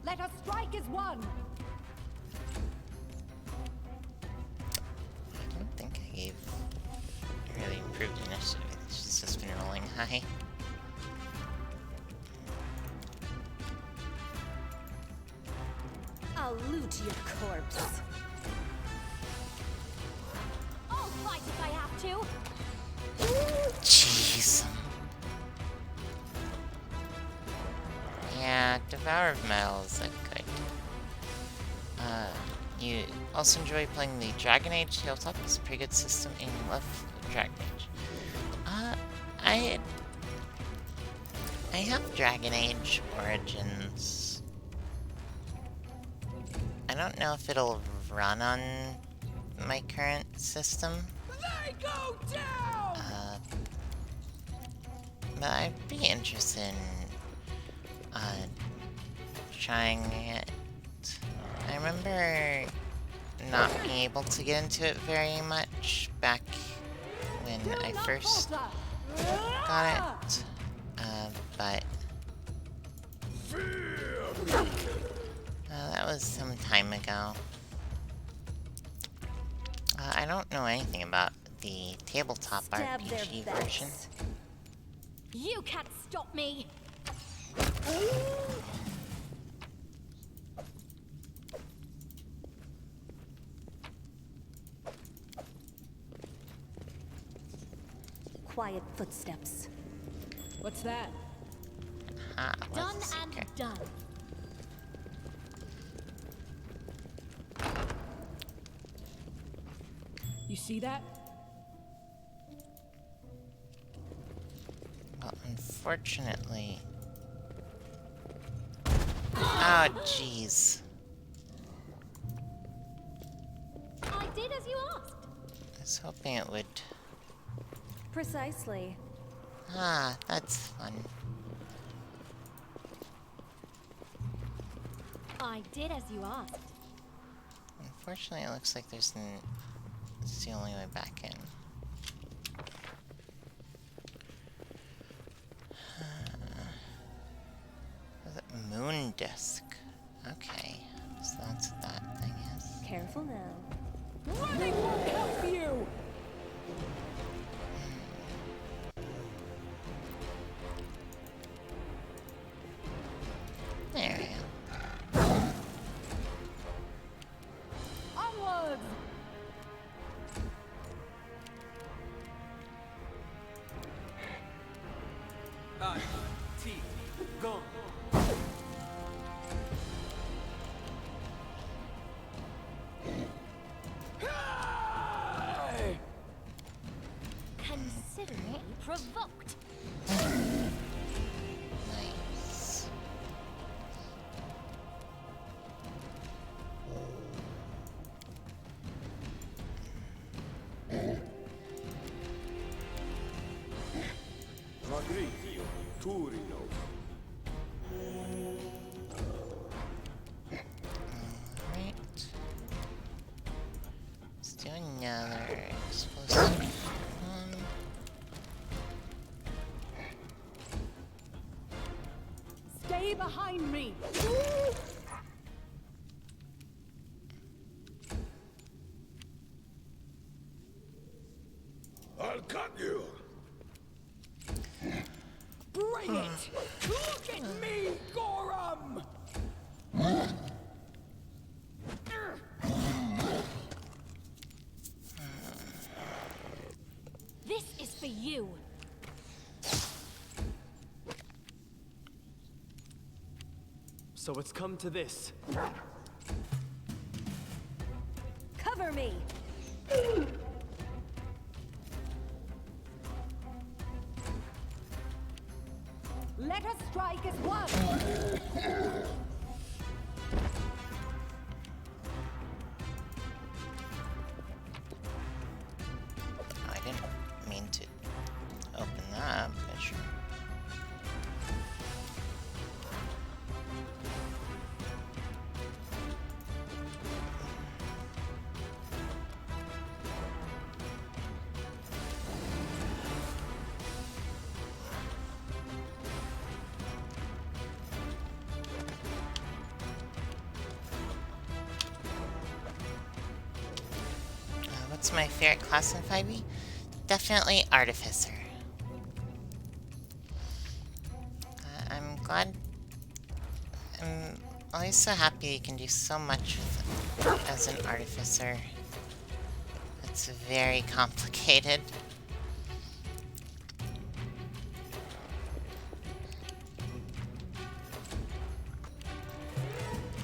Let us strike as one. I don't think I gave really improved initiative. It's just been rolling high. I'll loot your corpse. I'll fight if I have to! Jeez. Yeah, Devour of Metals, that good. You also enjoy playing the Dragon Age tabletop. It's a pretty good system, and you love Dragon Age. I have Dragon Age Origins. I don't know if it'll run on my current system. They go down! But I'd be interested in trying it. I remember not being able to get into it very much back when I first got it, but that was some time ago. I don't know anything about the tabletop Stab their RPG backs. version. You can't stop me! Quiet footsteps. What's that? Done What's the and secret? done. You see that? Well, Unfortunately... Oh, jeez. I did as you asked. I was hoping it would... Precisely. Ah, that's fun. I did as you asked. Unfortunately, it looks like there's it's the only way back in. Moon disk. Okay, so that's what that thing is. Careful now. Running won't help you! There we go. Onwards! T. Go. Consider me provoked. Nice. Magritio, Turino. Alright. Let's do another explosive one. Stay behind me! I'll cut you. Bring it! Look at me, Gorum! This is for you. So it's come to this. Cover me. Let us strike as one! Oh, I didn't mean to open that, but sure. What's my favorite class in 5e? Definitely Artificer. I'm glad... I'm always so happy you can do so much with, as an Artificer. It's very complicated.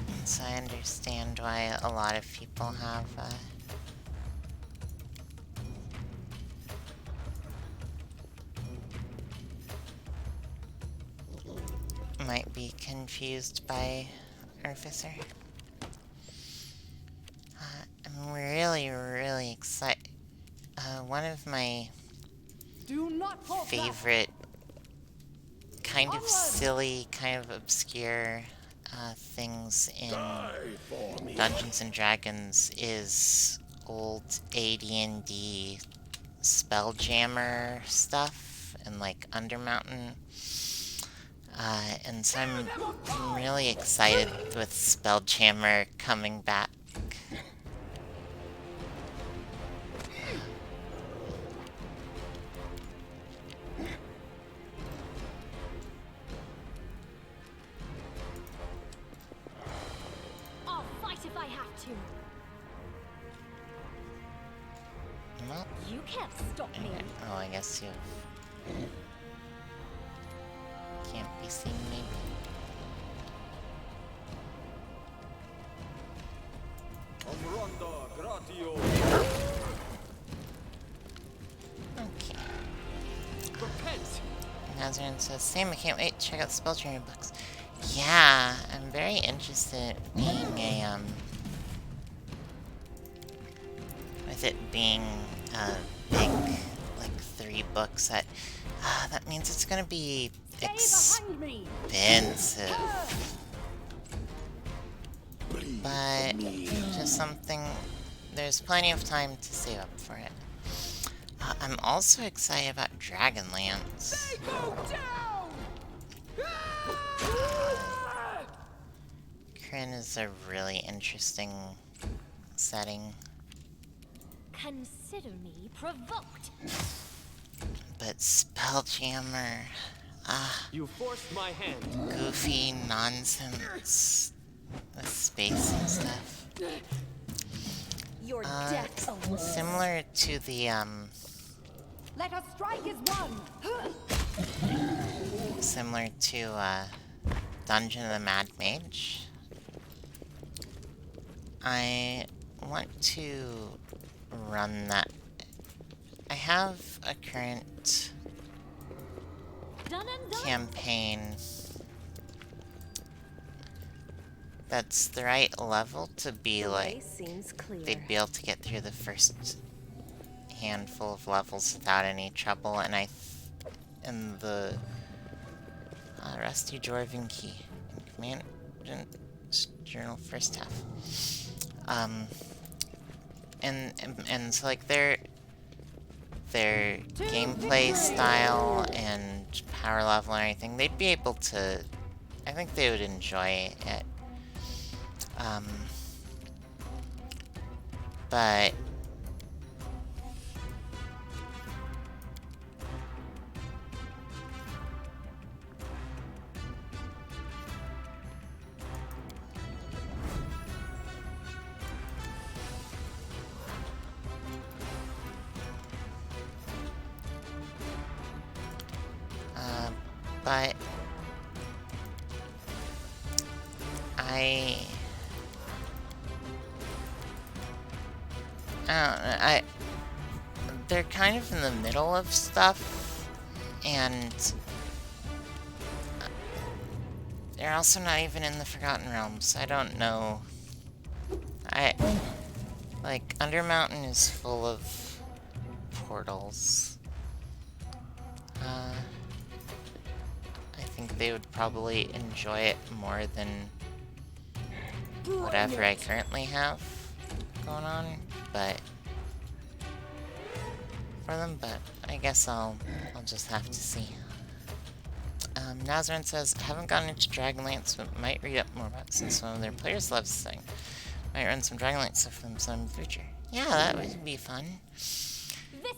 And so I understand why a lot of people have might be confused by Artificer. I'm really excited. One of my Do not fall back. favorite kind of silly, kind of obscure things in Dungeons and Dragons is old AD&D Spelljammer stuff and like Undermountain. And so I'm really excited with Spelljammer coming back. I'll fight if I have to. Well, You can't stop me. oh, I guess you can't be seen, maybe. Amranda Gratio. Okay. Repent! Now Nazarene says, Sam, I can't wait to check out the spell training books. Yeah, I'm very interested in being a, with it being a big, like, 3 books that means it's gonna be expensive. But just something, there's plenty of time to save up for it. I'm also excited about Dragonlance. They go down! Kryn is a really interesting setting. Consider me provoked. But Spelljammer, You forced my hand. goofy nonsense with space and stuff. Your death awaits. Similar to the, Let us strike as one. similar to, Dungeon of the Mad Mage. I want to run that. I have a current Done and done. campaign that's the right level to be The like, way seems clear. they'd be able to get through the first handful of levels without any trouble, and in the Rusty Dwarven Key in Command Journal first half. And so like their gameplay style and power level and everything, they'd be able to, I think they would enjoy it. But but I don't know, they're kind of in the middle of stuff, and they're also not even in the Forgotten Realms. I don't know. Like, Undermountain is full of portals. I think they would probably enjoy it more than whatever I currently have going on, but for them, but I guess I'll just have to see. Nazarene says, haven't gotten into Dragonlance, but might read up more about it since one of their players loves this thing. Might run some Dragonlance stuff for them some in the future. Yeah, that would be fun. This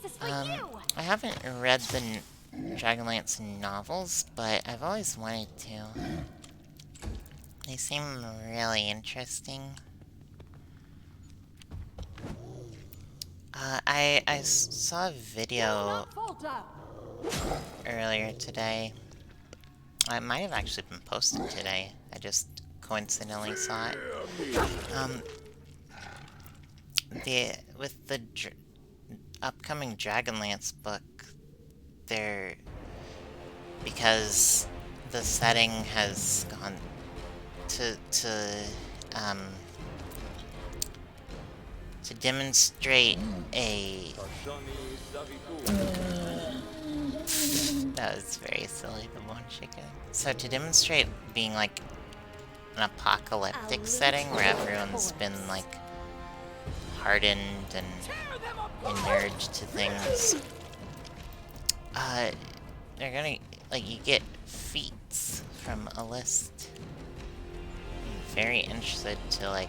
is for you. I haven't read the Dragonlance novels, but I've always wanted to. They seem really interesting. I saw a video earlier today. It might have actually been posted today. I just coincidentally saw it. With the upcoming Dragonlance book, because the setting has gone to demonstrate a... That was very silly, the one chicken. So to demonstrate being like an apocalyptic setting where everyone's been like hardened and inured to things, they're gonna, like, you get feats from a list. I'm very interested to like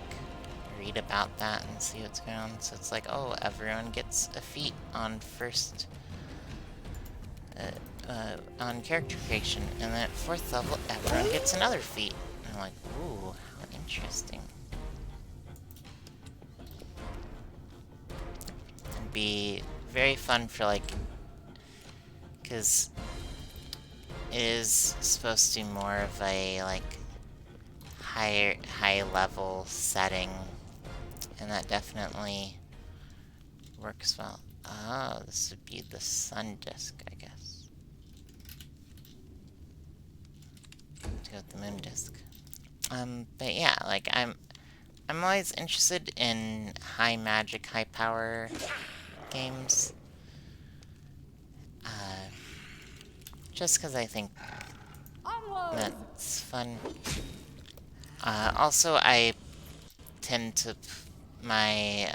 read about that and see what's going on. So it's like, oh, everyone gets a feat on first on character creation, and then at 4th level everyone gets another feat. And I'm like, ooh, how interesting. It'd be very fun for like, because it is supposed to be more of a like high level setting, and that definitely works well. Oh, this would be the sun disk, I guess. to go with the moon disc. But yeah, like I'm always interested in high magic, high power games. Just because I think that's fun. Also, I tend to my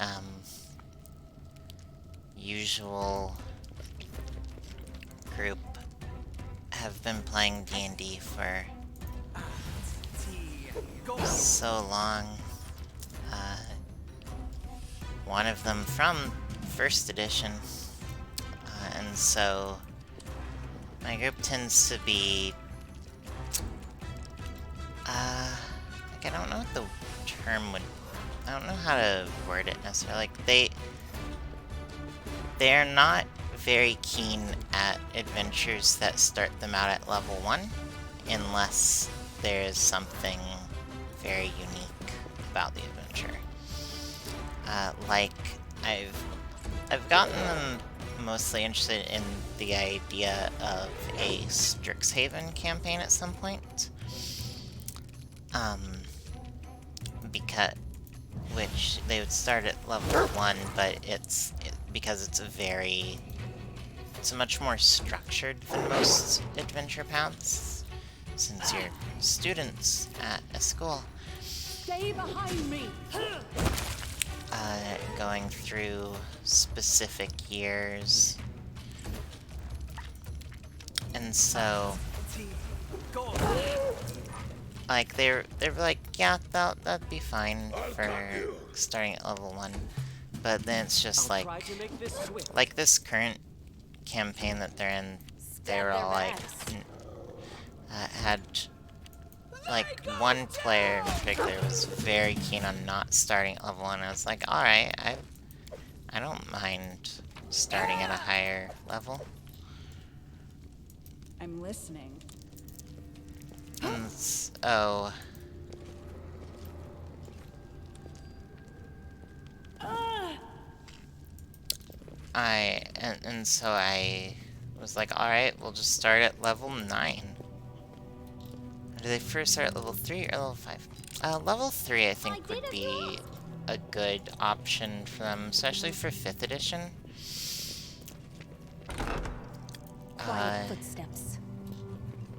usual group have been playing D&D for so long. One of them from first edition, and so my group tends to be like, I don't know what the term would, I don't know how to word it necessarily. Like, they're not very keen at adventures that start them out at level 1, unless there is something very unique about the adventure. Like, I've gotten them mostly interested in the idea of a Strixhaven campaign at some point. Which they would start at level 1, but because it's a much more structured than most adventure paths, since you're students at a school. Stay behind me. Going through specific years. And so, like, they're like, yeah, that'd be fine for starting at level 1. But then it's just like this current campaign that they're in, they were all like, had, like, one player in particular was very keen on not starting at level 1. I was like, alright, I don't mind starting at a higher level. I'm listening. And so... so I was like, alright, we'll just start at level 9. Do they first start at level 3 or level 5? Level 3 I think would be a good option for them, especially for 5th edition. Footsteps.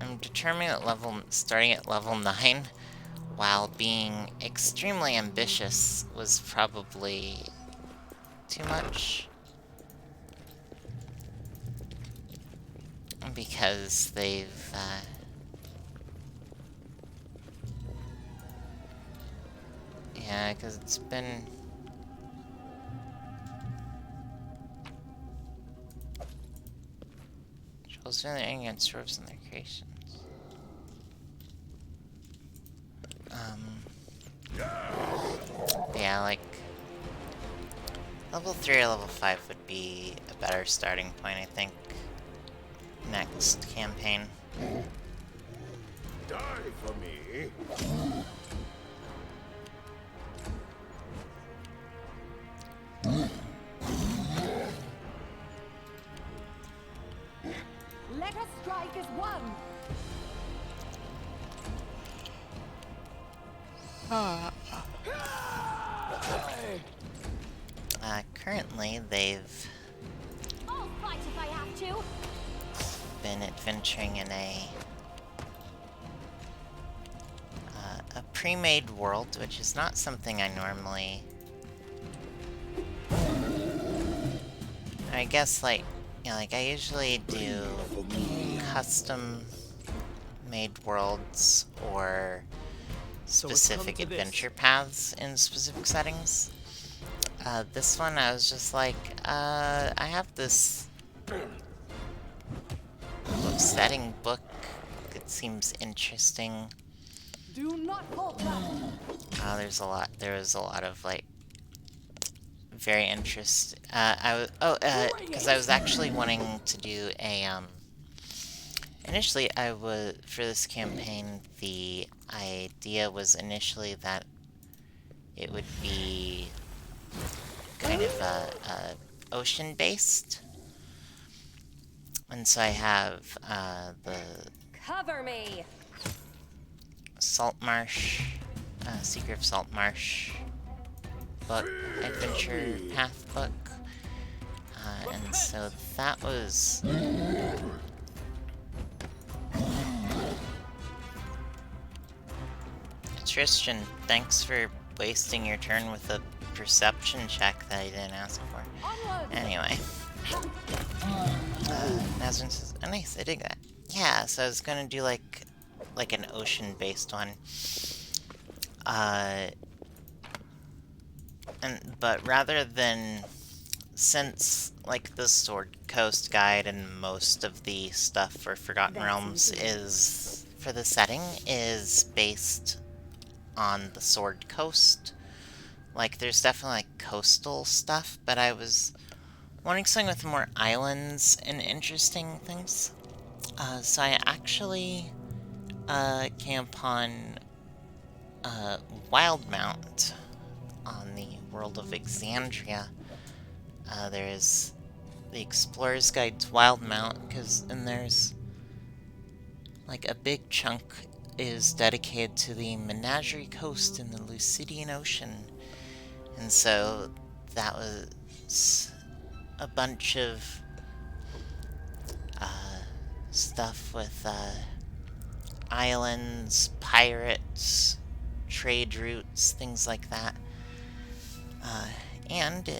I'm determining that starting at level 9, while being extremely ambitious, was probably too much. Because they've, yeah, because it's been... Trolls doing their against dwarves and their creations. Yeah, like... Level 3 or level 5 would be a better starting point, I think. Next campaign. Die for me. Let us strike as one. Currently, they've I'll fight if I have to. been adventuring in a pre-made world, which is not something I normally... I guess, like, you know, like, I usually do custom-made worlds or specific adventure paths in specific settings. This one, I was just like, I have this setting book. It seems interesting. Do not falter. There was a lot of, like, very interest. Because I was actually wanting to do a, initially, for this campaign, the idea was initially that it would be kind of, ocean-based. And so I have, Cover me. Salt Marsh, Secret of Salt Marsh book, adventure path book. And so that was... Tristan, thanks for wasting your turn with a perception check that I didn't ask for. Anyway. Nazrin says, oh nice, I dig that. Yeah, so I was gonna do like an ocean-based one. But rather than, since like the Sword Coast guide and most of the stuff for Forgotten Realms is, for the setting, is based on the Sword Coast. Like, there's definitely like coastal stuff, but I was wanting something with more islands and interesting things. So I actually came upon Wildmount on the world of Exandria. There's the Explorer's Guide to Wildmount, and there's like a big chunk is dedicated to the Menagerie Coast in the Lucidian Ocean. And so that was a bunch of stuff with islands, pirates, trade routes, things like that. And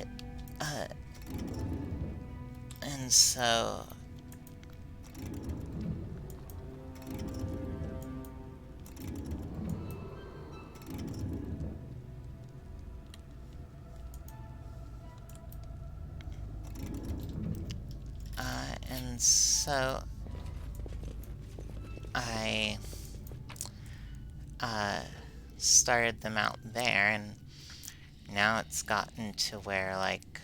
so I started them out there, and now it's gotten to where, like,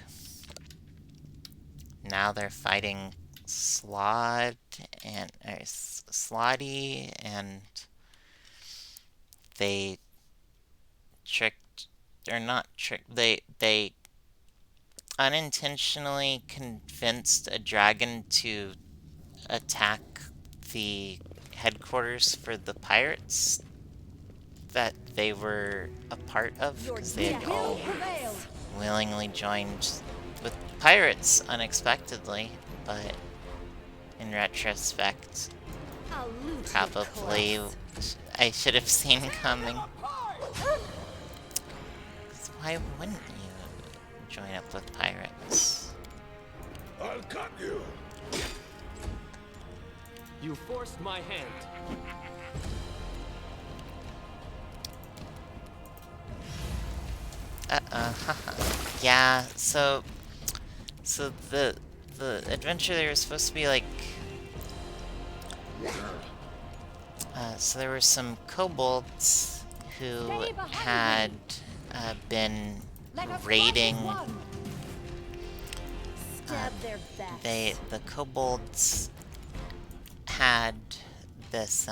now they're fighting Slotty, and they tricked, or not tricked, they unintentionally convinced a dragon to attack the headquarters for the pirates that they were a part of, because they had all willingly joined with pirates unexpectedly, but in retrospect, probably I should have seen coming. 'Cause why wouldn't you join up with pirates? I'll cut you. You forced my hand. Yeah, so the adventure there was supposed to be like, so there were some kobolds who had been raiding. The kobolds had this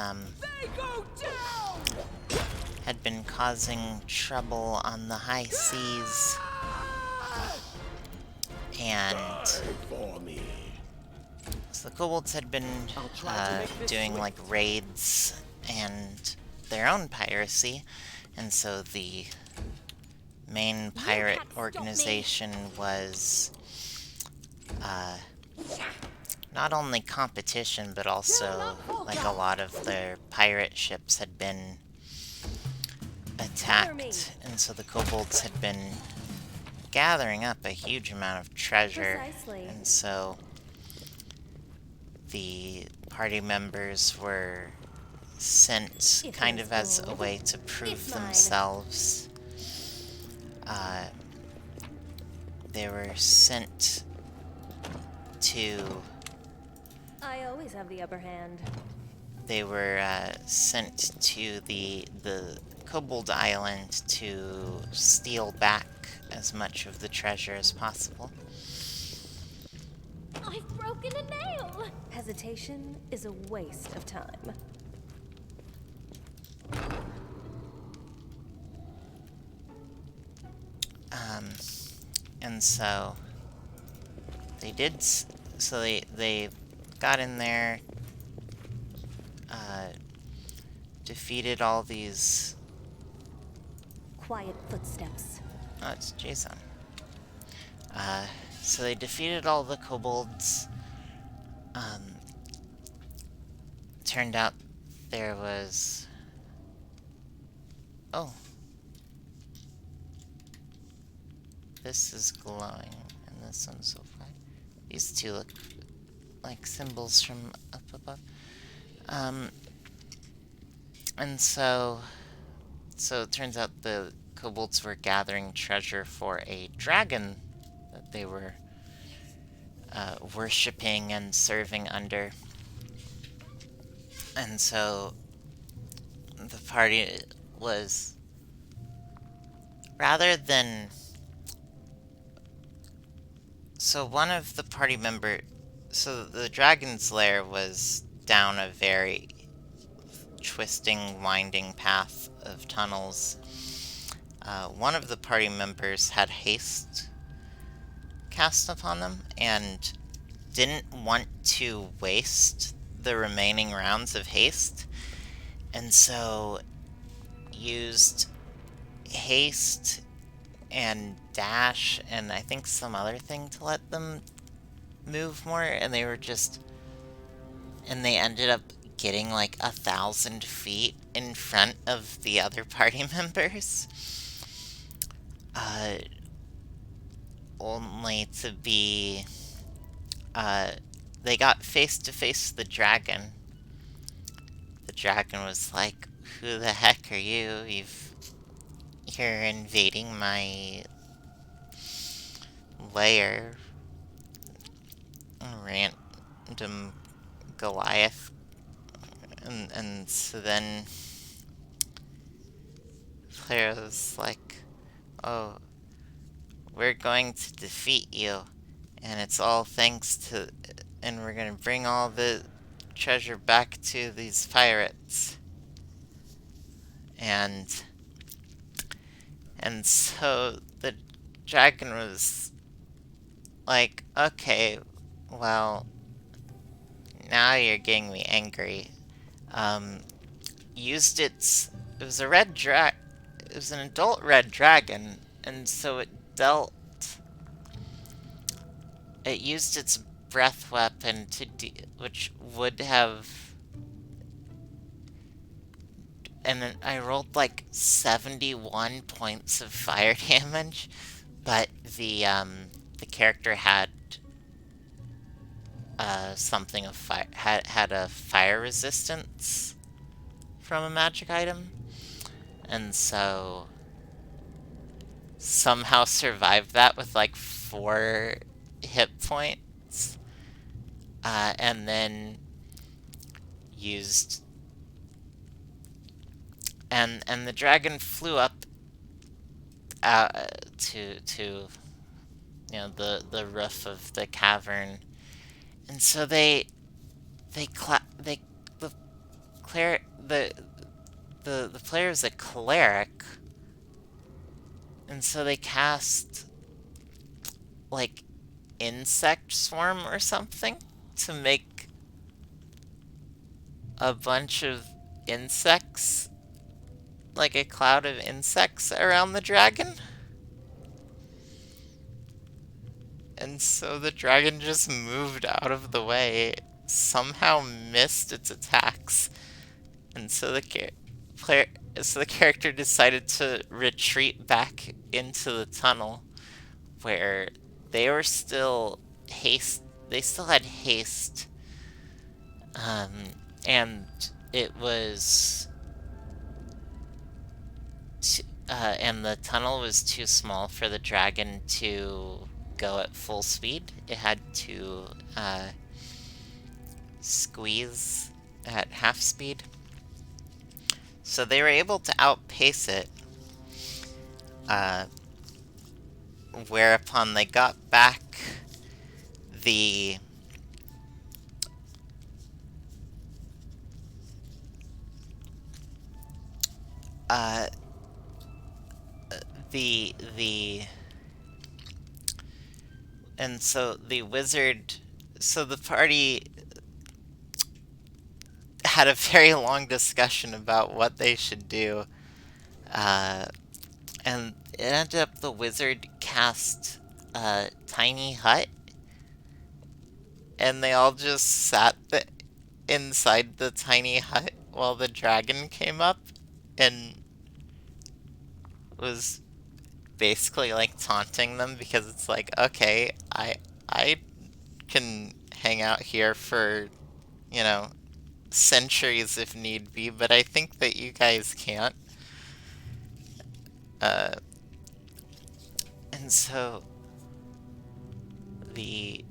had been causing trouble on the high seas, and so the kobolds had been doing like raids and their own piracy, and so the main pirate organization was not only competition, but also like a lot of their pirate ships had been attacked, and so the kobolds had been gathering up a huge amount of treasure, and so the party members were sent kind of as a way to prove themselves. They were sent to... I always have the upper hand. They were sent to the Kobold Island to steal back as much of the treasure as possible. I've broken a nail! Hesitation is a waste of time. And so they did, so they got in there, defeated all these... Quiet footsteps. Oh, it's Jason. So they defeated all the kobolds. Turned out there was... Oh. This is glowing, and this one's so far. These two look like symbols from up above. And so it turns out the kobolds were gathering treasure for a dragon that they were worshipping and serving under. And so the party was, rather than... So one of the party members... So the dragon's lair was down a very twisting, winding path of tunnels. One of the party members had haste cast upon them and didn't want to waste the remaining rounds of haste, and so used haste and dash and I think some other thing to let them move more, and they ended up getting like 1,000 feet in front of the other party members. Only to be... they got face to face with the dragon. The dragon was like, "Who the heck are you? You're invading my lair." Random Goliath. And so then player was like, "Oh, we're going to defeat you, and it's all thanks to, and we're gonna bring all the treasure back to these pirates." And so the dragon was like, "Okay, well, now you're getting me angry." Used its... It was a red it was an adult red dragon, and so it used its breath weapon which would have... And then I rolled like 71 points of fire damage, but the character had something of fire, had a fire resistance from a magic item, and so somehow survived that with like 4 hit points, and then used... And the dragon flew up to the roof of the cavern, and so the player is a cleric, and so they cast like insect swarm or something to make a bunch of insects, like a cloud of insects around the dragon. And so the dragon just moved out of the way, somehow missed its attacks, and so the character decided to retreat back into the tunnel, where they were still they still had haste, and it was... and the tunnel was too small for the dragon to go at full speed. It had to squeeze at half speed. So they were able to outpace it, whereupon they got back the... And so the wizard... So the party had a very long discussion about what they should do. And it ended up the wizard cast a tiny hut, and they all just sat inside the tiny hut while the dragon came up and was basically like taunting them because it's like, okay, I can hang out here for, you know, centuries if need be, but I think that you guys can't. Uh, and so the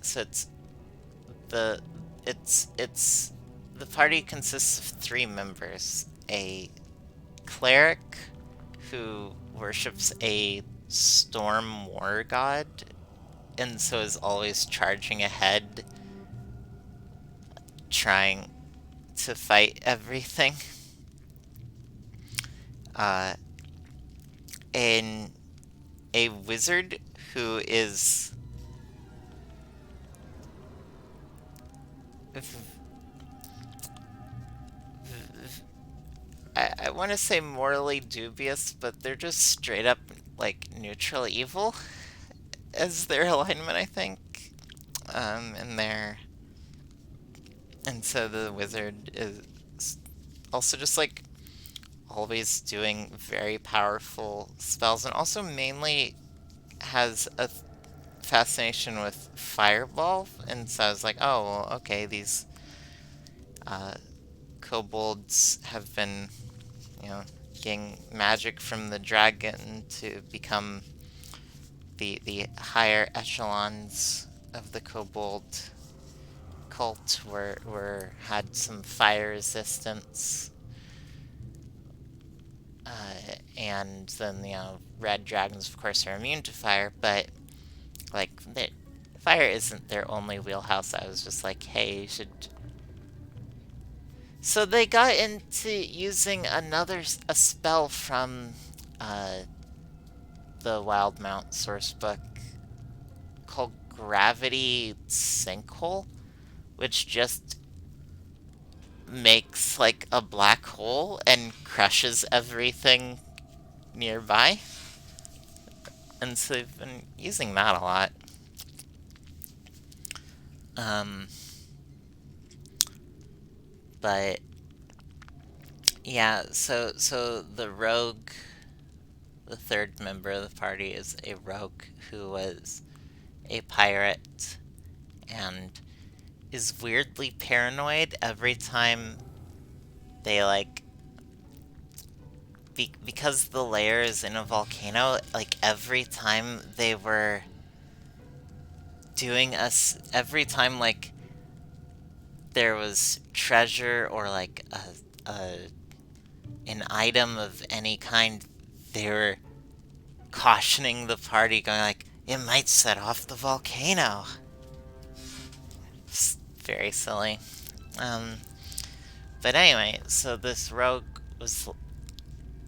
so the it's the party consists of three members: a cleric who worships a storm war god, and so is always charging ahead, trying to fight everything. Uh, and a wizard who is I want to say morally dubious, but they're just straight up like neutral evil as their alignment, I think. And their and so the wizard is also just like always doing very powerful spells, and also mainly has a fascination with fireball. And so I was like, oh, well, okay, these uh, kobolds have been, you know, getting magic from the dragon to become the higher echelons of the kobold cult were had some fire resistance. And then, you know, red dragons, of course, are immune to fire, but, like, fire isn't their only wheelhouse. I was just like, hey, you should... So they got into using a spell from the Wildmount sourcebook called Gravity Sinkhole, which just makes, like, a black hole and crushes everything nearby. And so they've been using that a lot. But yeah, so the rogue, the third member of the party, is a rogue who was a pirate and is weirdly paranoid every time they like because the lair is in a volcano. Like every time they were doing us, every time like there was treasure or like an item of any kind, they were cautioning the party, going like, it might set off the volcano. It's very silly. But anyway, so this rogue was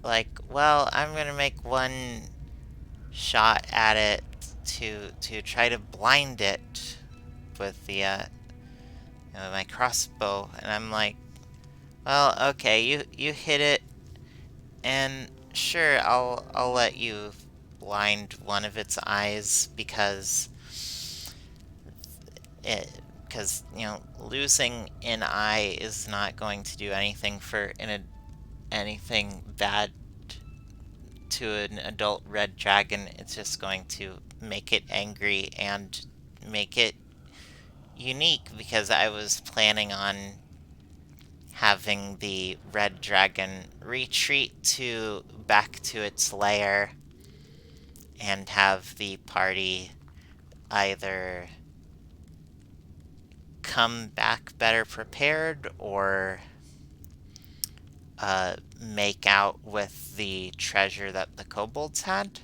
like, well, I'm gonna make one shot at it to try to blind it with the my crossbow. And I'm like, well, okay, you hit it, and sure, I'll let you blind one of its eyes because you know, losing an eye is not going to do anything for anything bad to an adult red dragon. It's just going to make it angry and make it unique, because I was planning on having the red dragon retreat back to its lair and have the party either come back better prepared or make out with the treasure that the kobolds had,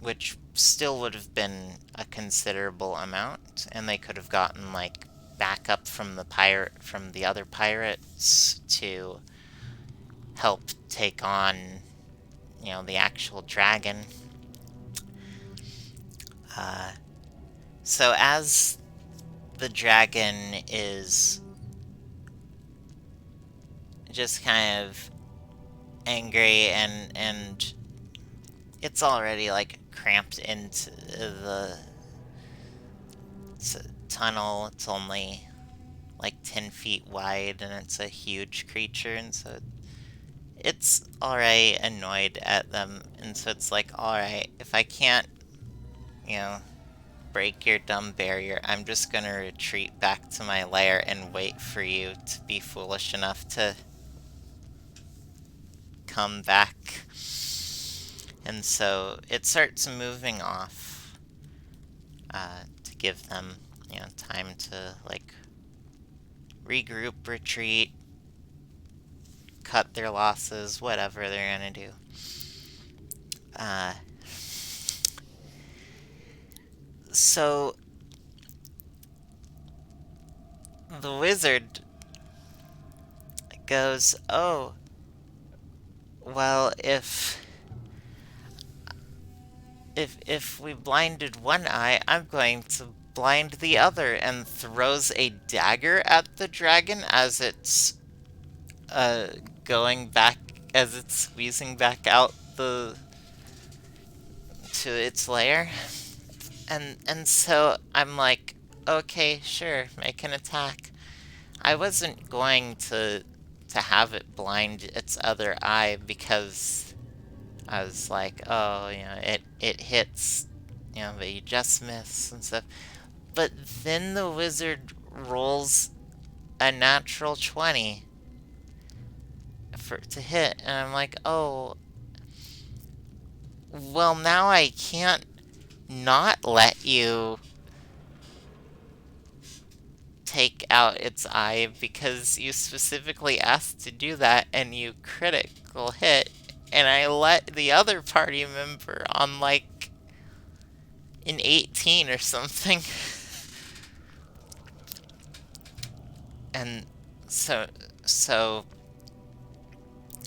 which still would have been a considerable amount, and they could have gotten like backup from the other pirates to help take on, you know, the actual dragon. So as the dragon is just kind of angry, and it's already like cramped into the tunnel. It's only like 10 feet wide, and it's a huge creature, and so it's already annoyed at them, and so it's like, alright, if I can't, you know, break your dumb barrier, I'm just gonna retreat back to my lair and wait for you to be foolish enough to come back. And so it starts moving off to give them, you know, time to like regroup, retreat, cut their losses, whatever they're gonna do. So the wizard goes, oh, well, if we blinded one eye, I'm going to blind the other, and throws a dagger at the dragon as it's uh going back, as it's squeezing back out the to its lair. And so I'm like, okay, sure, make an attack. I wasn't going to have it blind its other eye because I was like, oh, you know, it hits, you know, but you just miss and stuff. But then the wizard rolls a natural 20 to hit, and I'm like, oh, well, now I can't not let you take out its eye because you specifically asked to do that and you critical hit, and I let the other party member on like an 18 or something. And so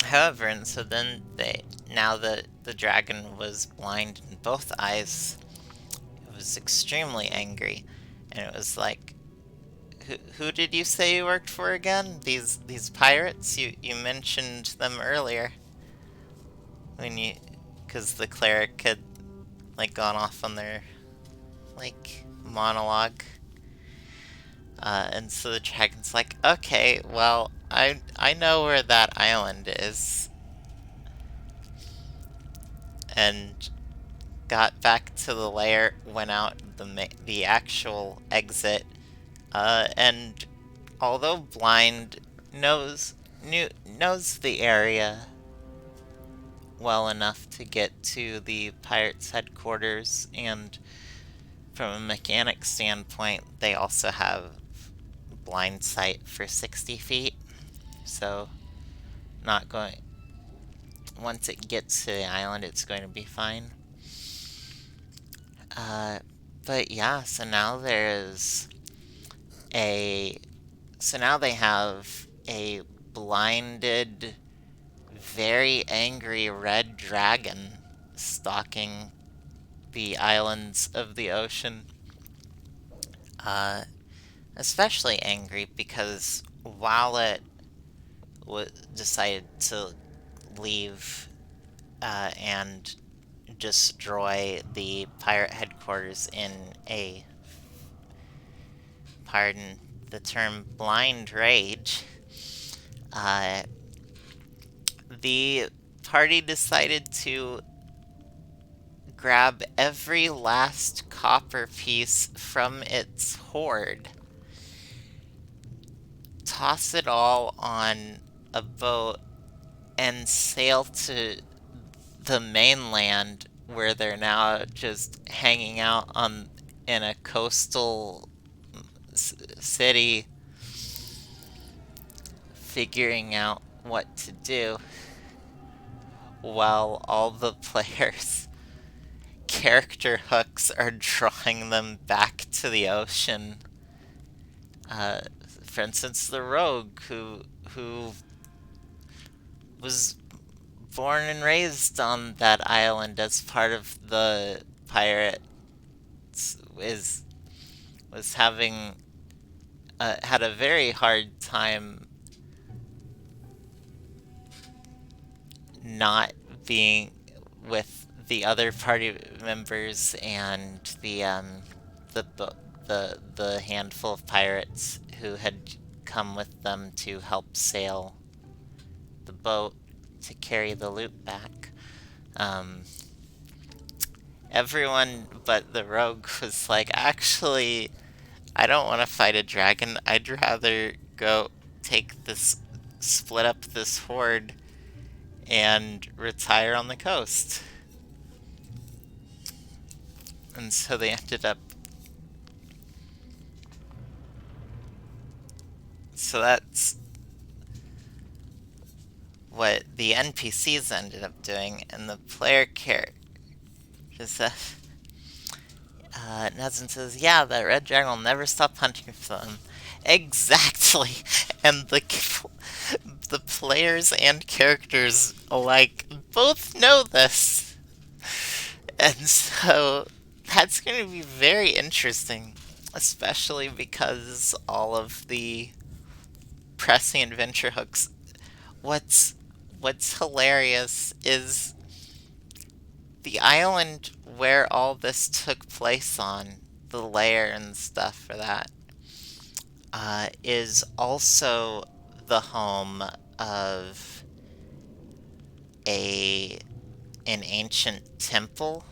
however, and so then now the dragon was blind in both eyes. It was extremely angry, and it was like, who did you say you worked for again? These pirates? You mentioned them earlier when you, because the cleric had like gone off on their like monologue. And so the dragon's like, okay, well, I know where that island is, and got back to the lair, went out the actual exit, and although blind, knows the area well enough to get to the pirates' headquarters, and from a mechanic standpoint, they also have blind sight for 60 feet, so not going. Once it gets to the island, it's going to be fine. But yeah, so now there's a. So now they have a blinded, very angry red dragon stalking the islands of the ocean. Uh, Especially angry because while it decided to leave and destroy the pirate headquarters in a, pardon the term, blind rage, uh, the party decided to grab every last copper piece from its hoard, toss it all on a boat, and sail to the mainland, where they're now just hanging out on in a coastal city, figuring out what to do, while all the players' character hooks are drawing them back to the ocean. Uh, for instance, the rogue who was born and raised on that island as part of the pirates is was having had a very hard time not being with the other party members and the the handful of pirates who had come with them to help sail the boat to carry the loot back. Um, Everyone but the rogue was like, actually, I don't want to fight a dragon. I'd rather go take this, split up this horde and retire on the coast. And so they ended up. So that's what the NPCs ended up doing, and the player character. Nazin says, yeah, that red dragon will never stop hunting for them. Exactly. And the players and characters alike both know this. And so that's going to be very interesting, especially because all of the pressing adventure hooks. What's hilarious is the island where all this took place on, the lair and stuff for that, is also the home of an ancient temple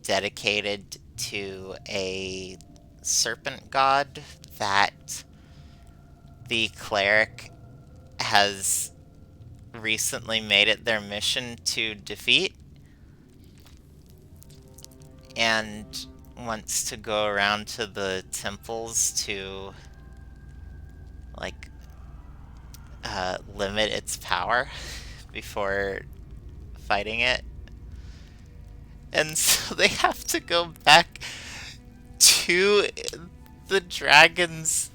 dedicated to a serpent god that the cleric has recently made it their mission to defeat, and wants to go around to the temples to like limit its power before fighting it. And so they have to go back to the dragon's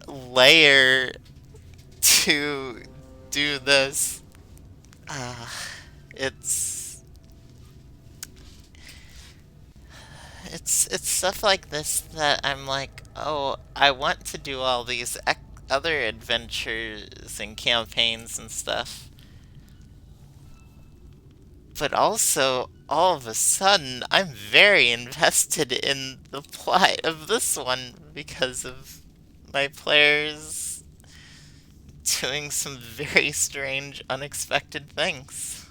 lair to do this. It's it's stuff like this that I'm like, oh, I want to do all these other adventures and campaigns and stuff. But also, all of a sudden, I'm very invested in the plot of this one because of my players doing some very strange, unexpected things.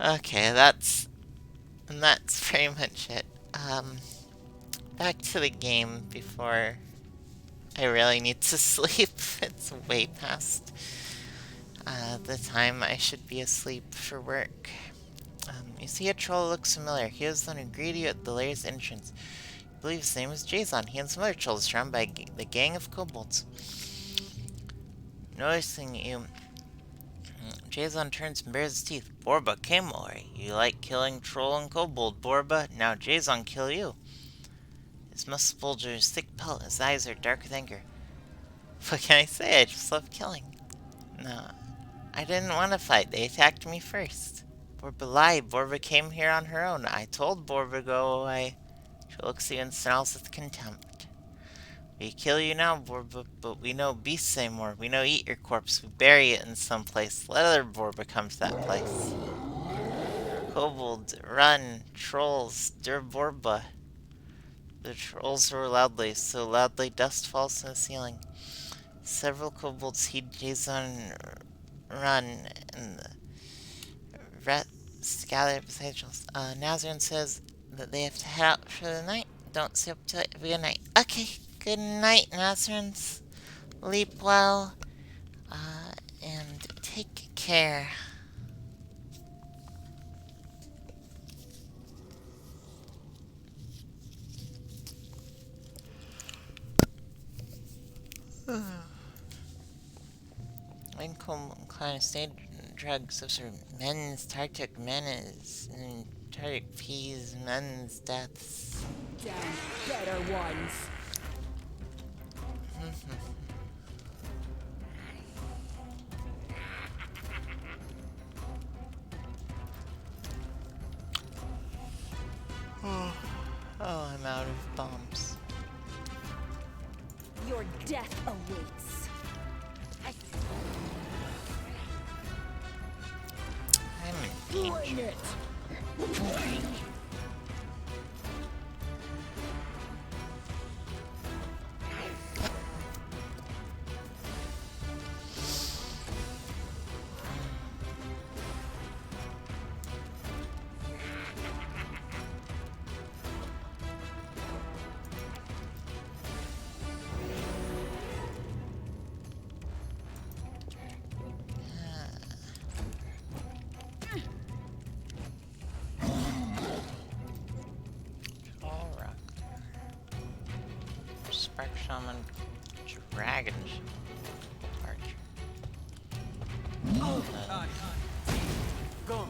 Okay, that's pretty much it. Back to the game before I really need to sleep. It's way past the time I should be asleep for work. You see a troll looks familiar. He was the one who greeted you at the lair's entrance. I believe his name is Jason. He and some other trolls surrounded by the gang of kobolds. Noticing you, Jason turns and bares his teeth. Borba Kmori. You like killing troll and kobold, Borba. Now Jason kill you. His muscles bulge in his thick pelt. His eyes are dark with anger. What can I say? I just love killing. No, I didn't want to fight. They attacked me first. Borba lied. Borba came here on her own. I told Borba go away. She looks at you and snarls with contempt. We kill you now, Borba, but we know beasts anymore. We know eat your corpse. We bury it in some place. Let other Borba come to that place. Kobold, run. Trolls, dear Borba. The trolls roar loudly, so loudly dust falls from the ceiling. Several kobolds heed Jason run, and the rest gather beside the trolls. Nazarene says that they have to head out for the night. Don't stay up till it. Have a good night. Okay, good night, Nazarene. Sleep well, and take care. Wincombe kind of stayed drugs of sort of men's Tartic menace and Tartic peas, men's deaths. Damn better ones. I'm out of bombs. Your death awaits. I'm in Bring danger. it! Alright. Spark Shaman Dragon Archer. Go.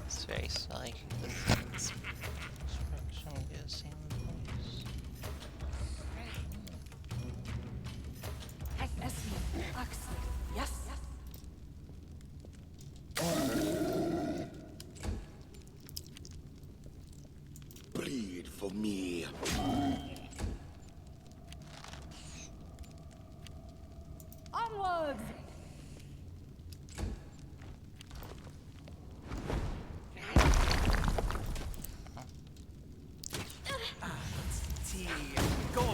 It's very like Spark Shaman get the same place. Yes? Bleed for me. Onwards! Go.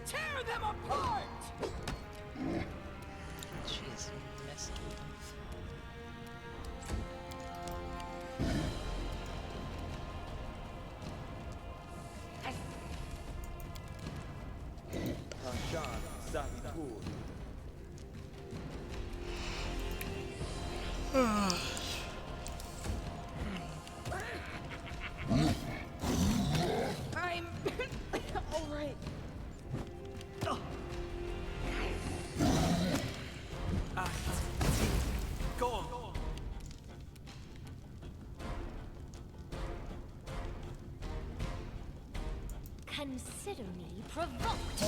Tear them apart! Jeez, missed. I'm alright. Go. Consider me provoked.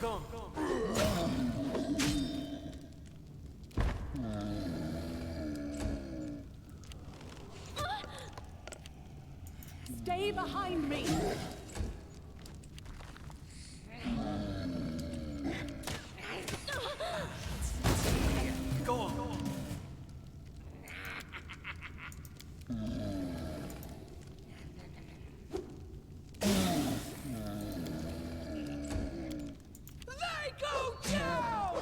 Go. Stay behind me! Go. They go down!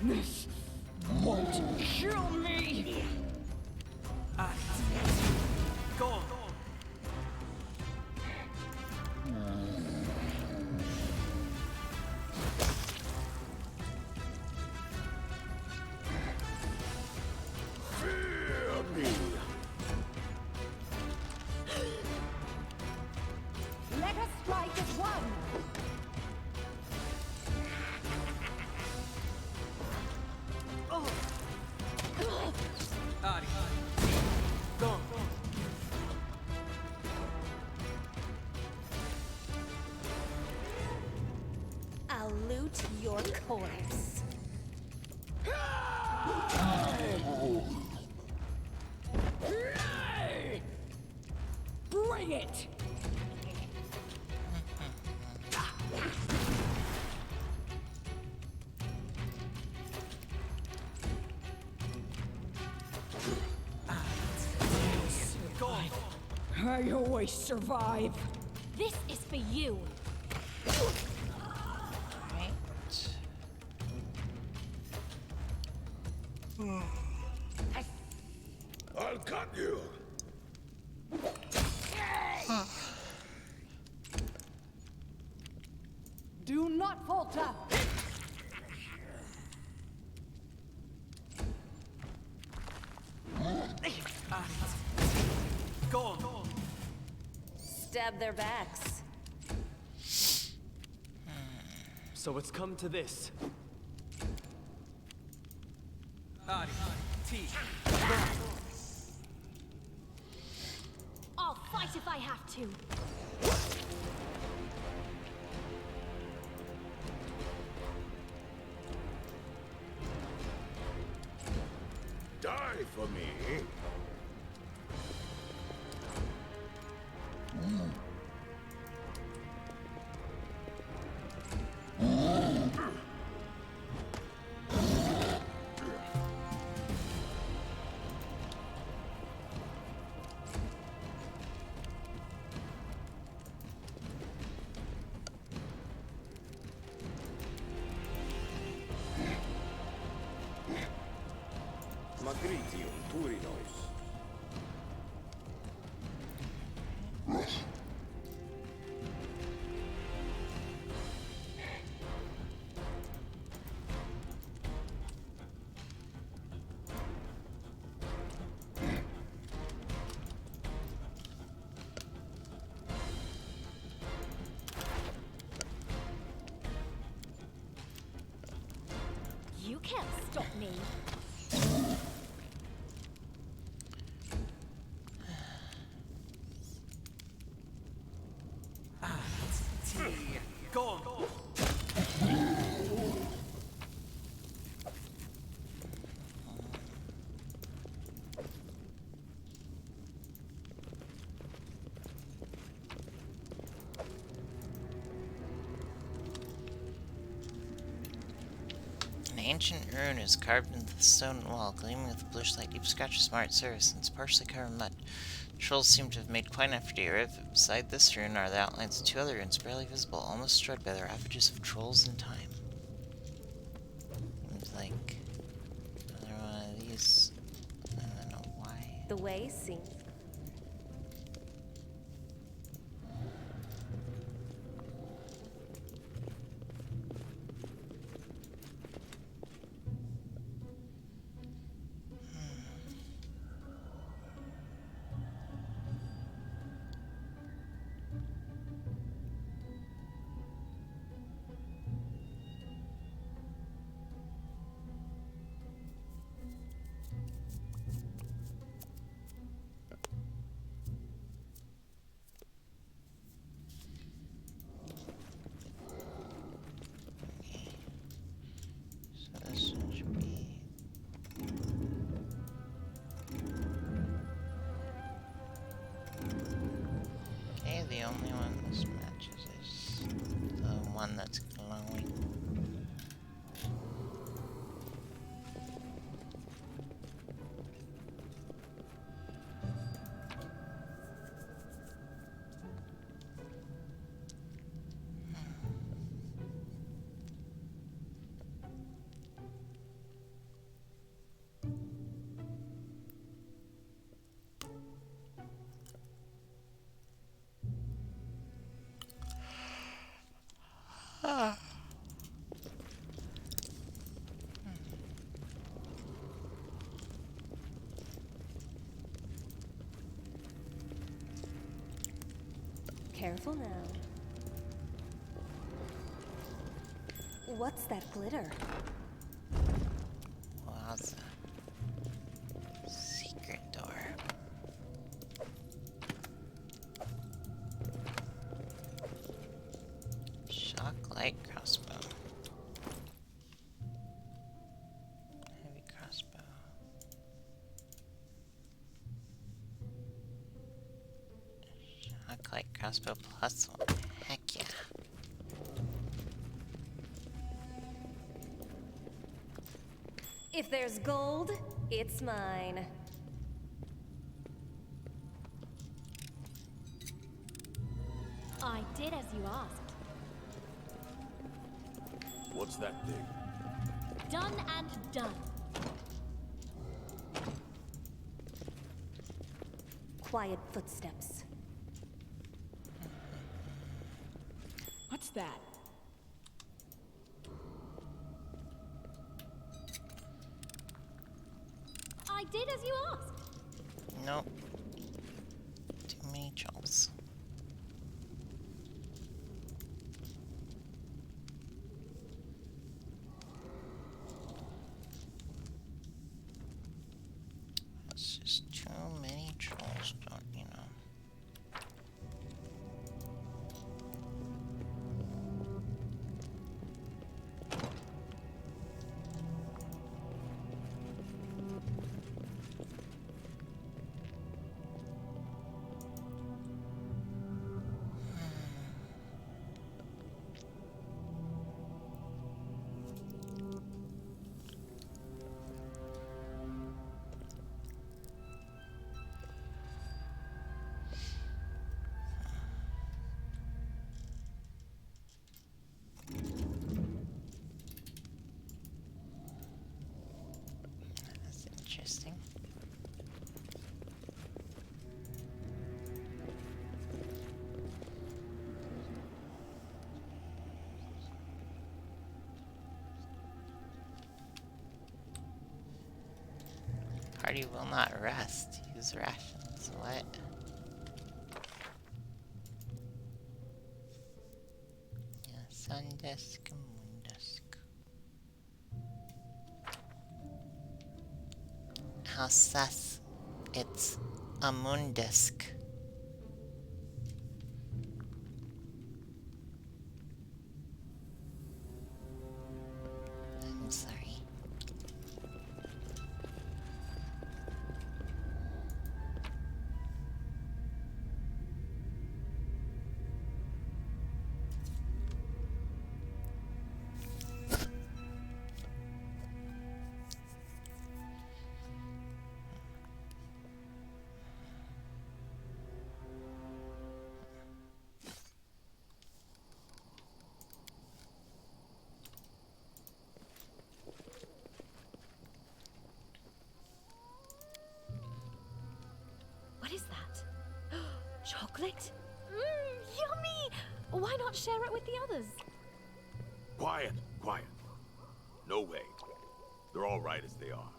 This won't kill me! Go. Fear me. Let us strike as one! Go. I'll loot your corpse. Bring it! Go. I always survive. This is for you. Right. I'll cut you. water! Go on. Stab their backs. So it's come to this. I'll fight if I have to. Die for me. Magritium turinois. You can't stop me. Go on. An ancient rune is carved into the stone wall, gleaming with a bluish light. Deep scratch of smart surface, and it's partially covered in mud. Trolls seem to have made quite an effort to get rid of it. Beside this rune are the outlines of two other runes, barely visible, almost destroyed by the ravages of trolls in time. Seems like another one of these. I don't know why. The way seems. So this one should be. Okay, the only one this matches is the one that's glowing. Careful now. What's that glitter? Well, that's a secret door. Shock light crossbow. Heavy crossbow. Shock light crossbow +1. Heck yeah. If there's gold, it's mine. I did as you asked. What's that thing? Done and done. Quiet footsteps. What's that? I did as you asked. Nope. Too many trolls. That's just too many trolls, don't you know? That's interesting. Party will not rest. Use rations. What? Yeah, sun disk, moon disk. How sus. It's a moon disk. I'm sorry. What is that? Chocolate? Yummy! Why not share it with the others? Quiet, quiet. No way. They're all right as they are.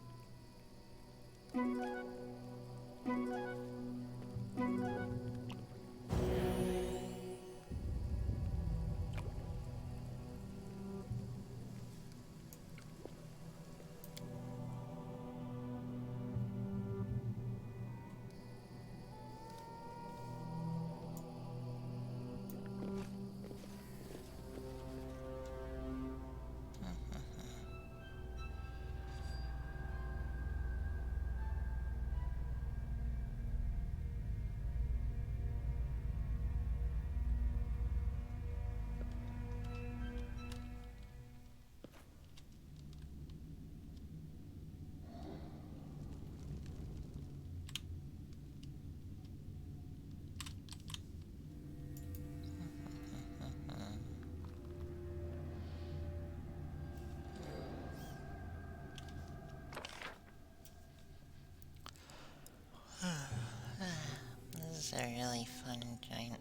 This is a really fun giant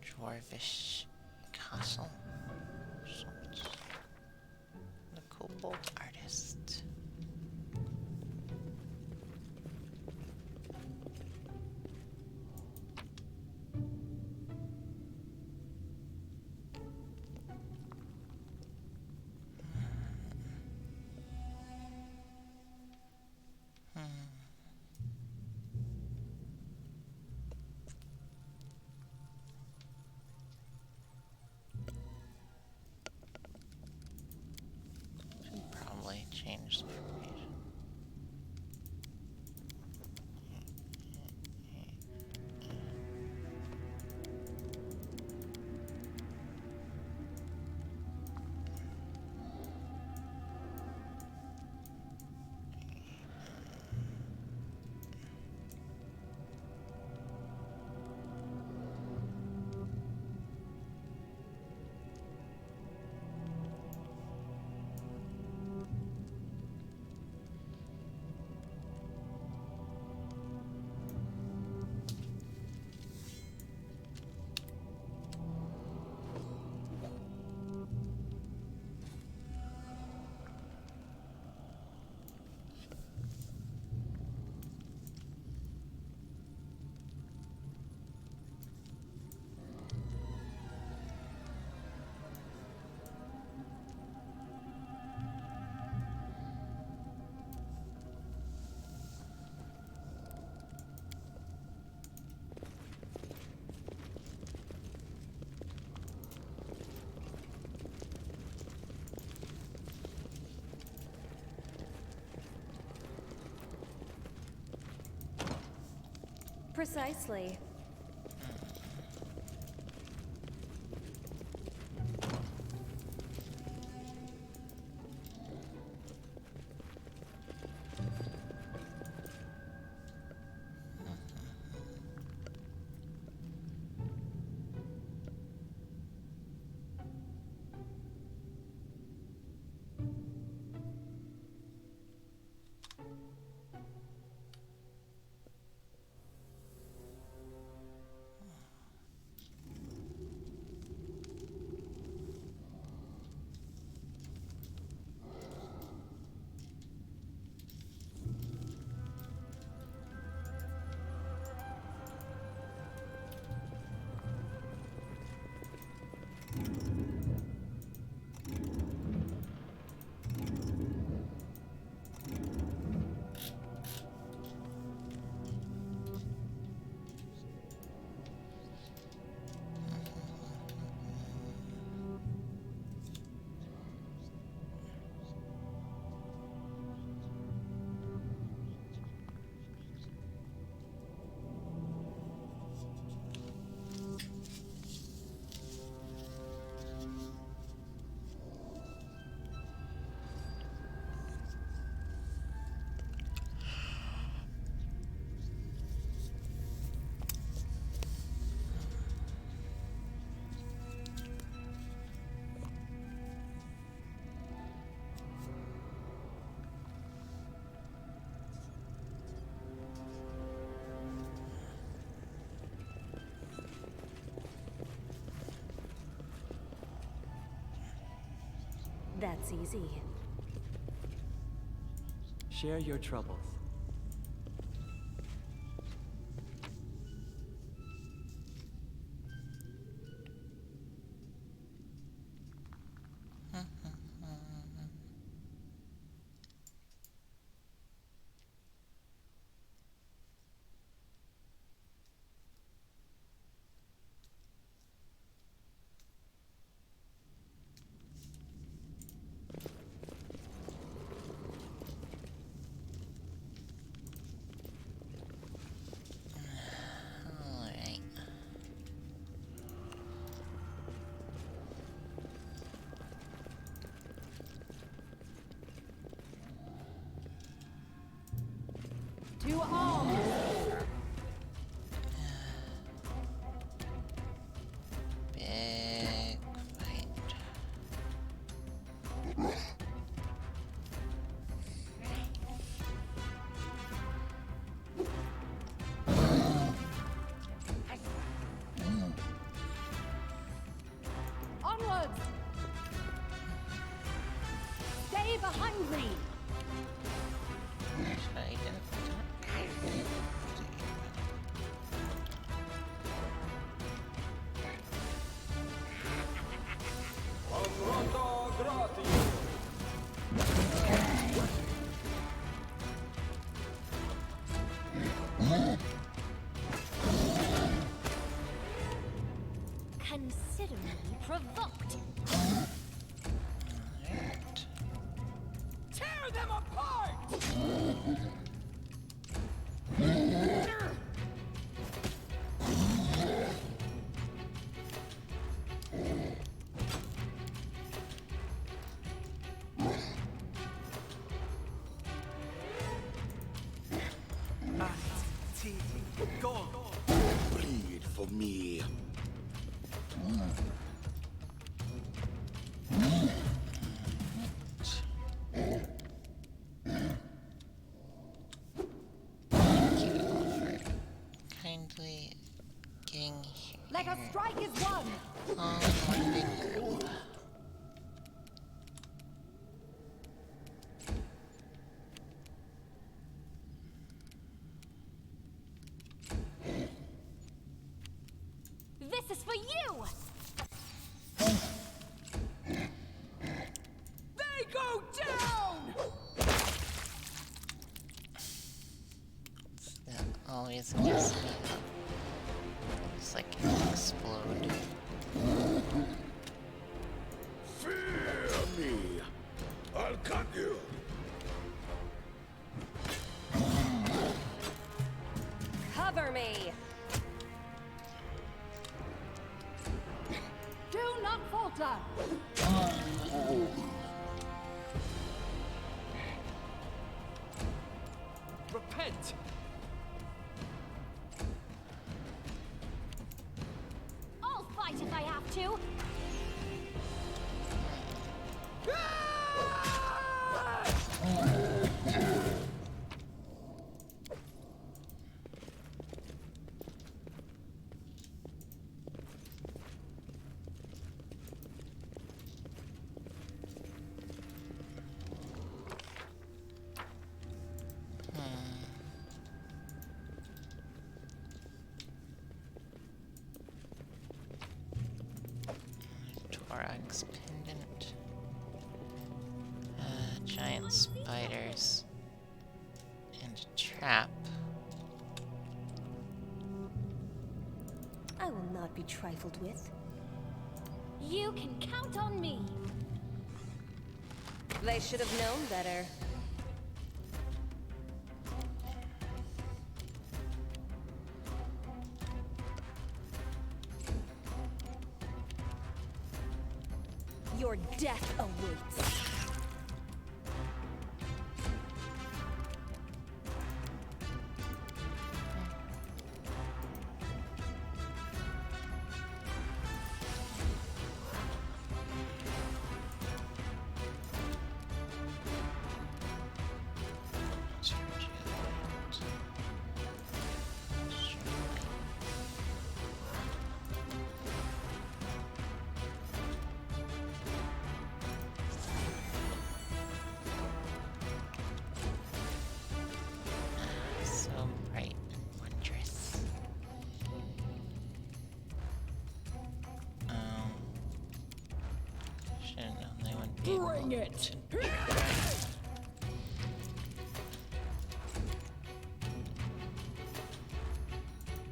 dwarvish castle. Sorts. The kobold artist. Should probably change the information. Precisely. That's easy. Share your troubles. Alright. To arms! Big fight. Onwards! Stay behind me! Try Pronto gratis. Consider me provoked. Tear them apart! Go! Bleed for me. kindly getting here. Let us strike as one! All one big group. This is for you! They go down! That always gives me up. It's like it explode. Fear me. I'll cut you. Cover me! falter! Repent! I'll fight if I have to. Torag's pendant. Giant spiders. And a trap. I will not be trifled with. You can count on me. They should have known better. Your death awaits. So bright and wondrous. Should have known they wouldn't be Bring able it! to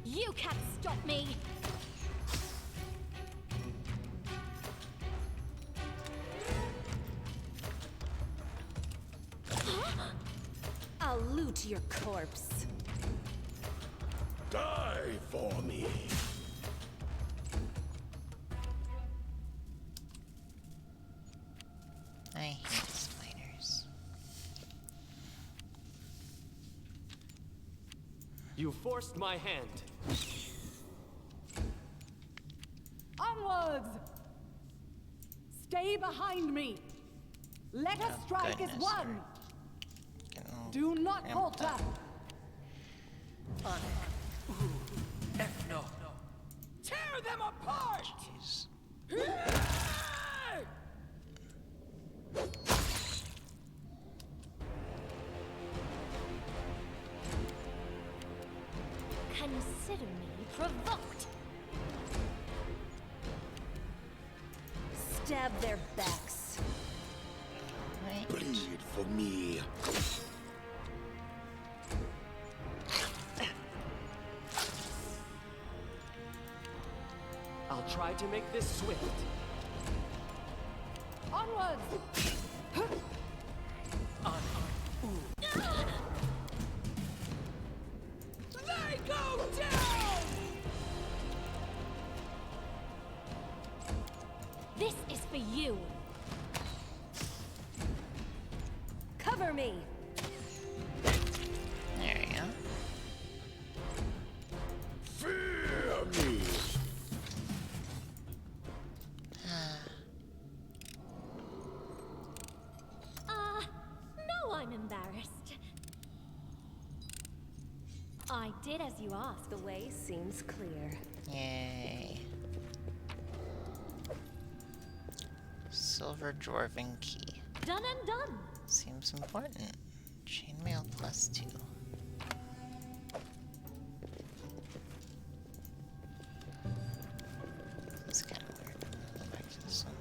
You can't stop me. I'll loot your corpse. Die for me. I hate spiders. You forced my hand. Onwards! Stay behind me! Let us strike as goodness, one! Getting all Do not cramped falter! up. No. Tear them apart! Jeez. Consider me provoked. Stab their backs. Right. Bleed for me. I'll try to make this swift. Onwards! They go down! This is for you. Cover me. There we go. Fear me. No, I'm embarrassed. I did as you asked. The way seems clear. Yay. Silver dwarven key. Done and done. Seems important. Chainmail +2. It's kind of weird. Go back to this one.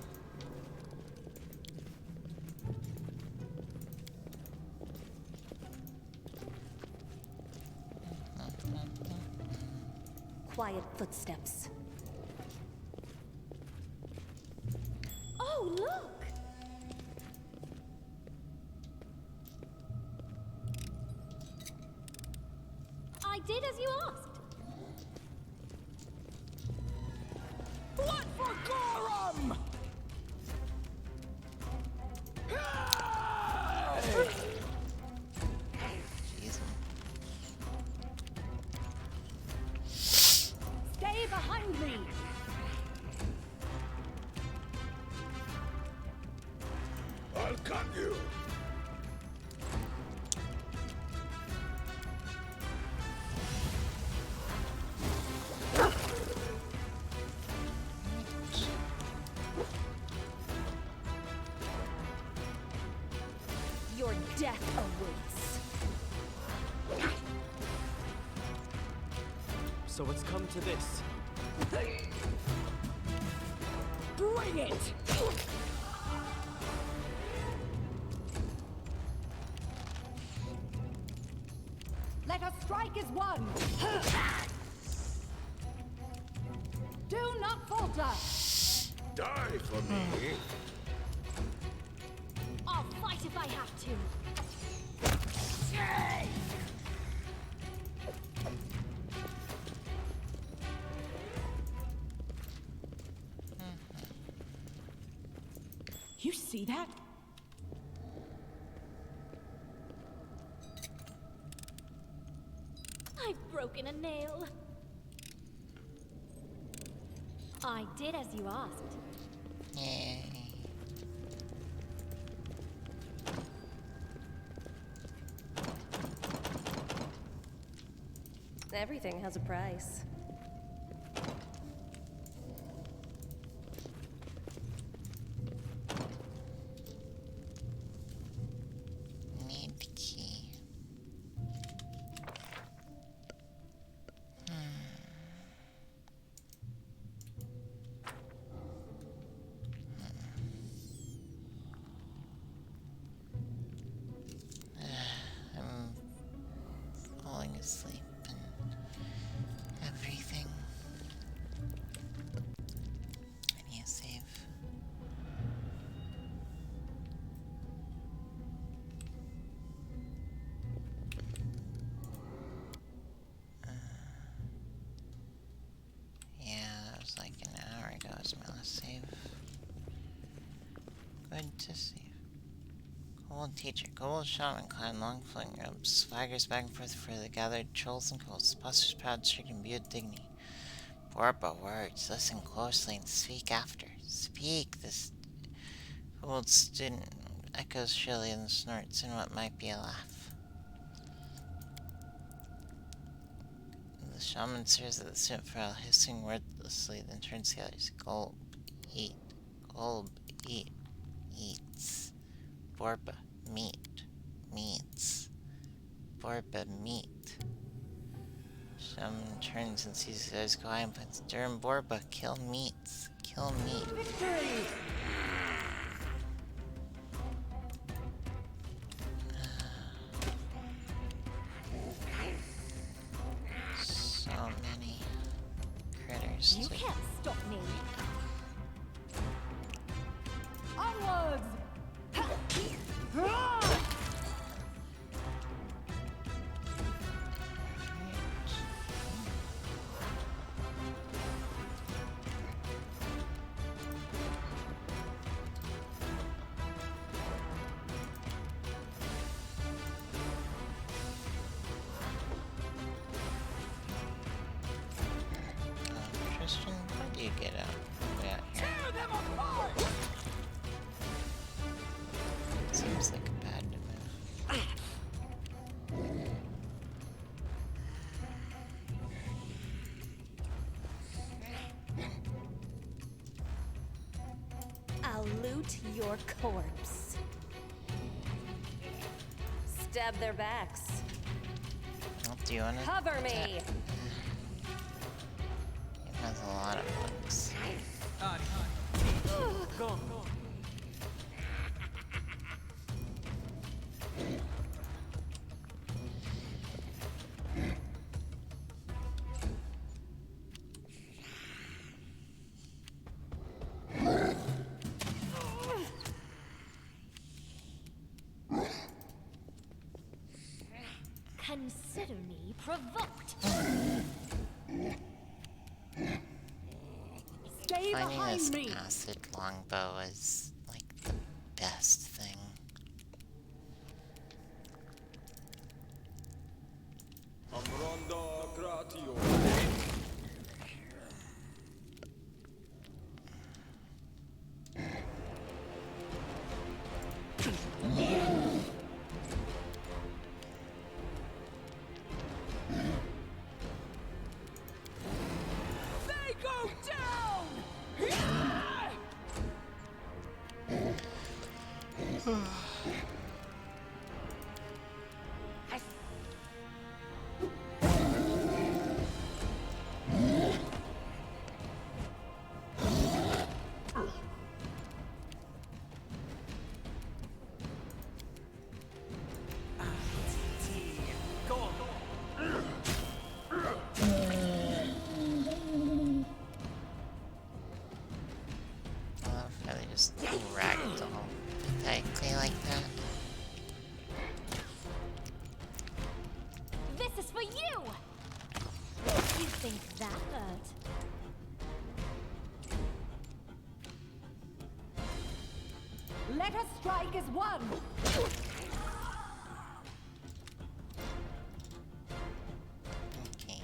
Quiet footsteps. Oh, look! I did as you asked. What for Gorum? cut you! Your death awaits. So it's come to this. Bring it! Let us strike as one! Do not falter! Die for me! I'll fight if I have to. You see that? I've broken a nail. I did as you asked. Yay. Everything has a price. Need key. I'm falling asleep and everything. I need to save. Yeah, that was like an hour ago. Was my last save. Good to see. Kobold teacher, kobold shaman, climb long flowing robes, swaggers back and forth for the gathered trolls and kobolds, postures proud, stricken, imbued dignity. Borba words, listen closely and speak after. Speak, this kobold student echoes shrilly and snorts in what might be a laugh. The shaman stares at the student for a while, hissing wordlessly, then turns to the others. Gulp, eat, gulp, eat, eats. Borba, meat, meats. Borba, meat. Shaman turns and sees his eyes go high and points. Durham Borba, kill meats. Kill meat. Victory! So many critters You to can't stop me. Onwards! Tristan, how do you get out? Way out here. Tear them apart! Seems like a bad move. I'll loot your corpse. Stab their backs. Well, do you want to Cover me! It has a lot of bugs. Go. Consider me provoked. Stay Finding behind this me! acid longbow is like the best thing. Amronda Gratio. Let us strike as one! Okay.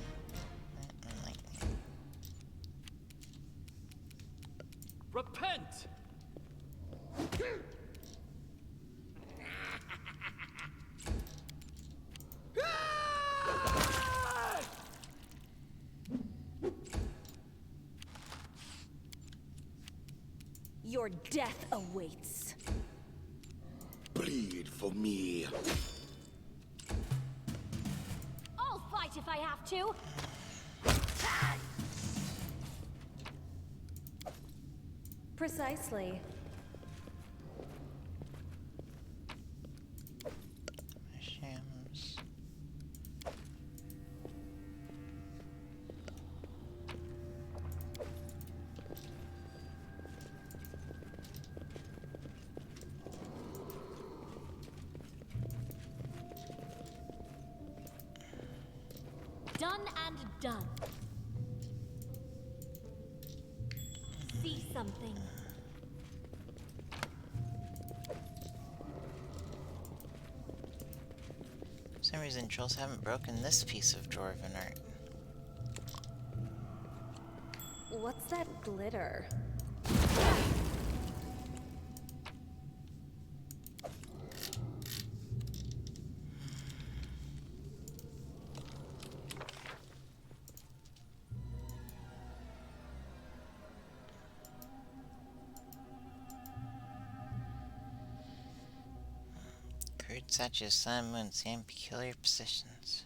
Repent! Your death awaits. Bleed for me. I'll fight if I have to. Precisely. Shams. Done and done. See something. For some reason, trolls haven't broken this piece of dwarven art. What's that glitter? Crude such as sun, moon, sand, peculiar positions.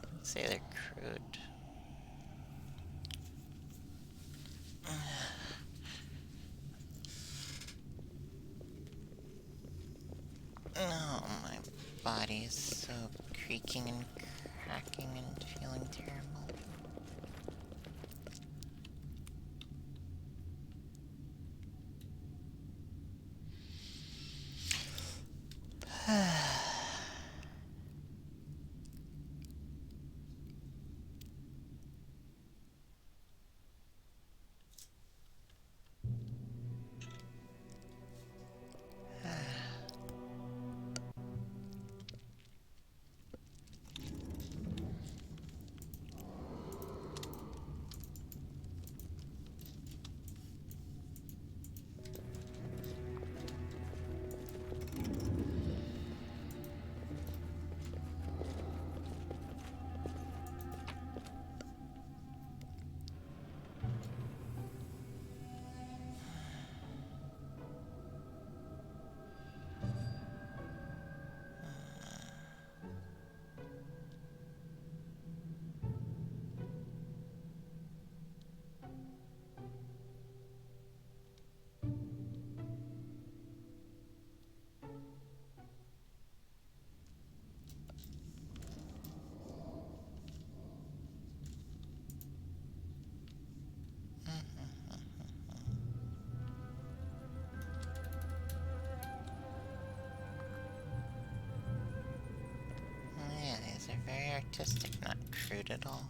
I'd say they're crude. Oh, my body is so creaking and cracking and feeling terrible. Yeah, these are very artistic, not crude at all.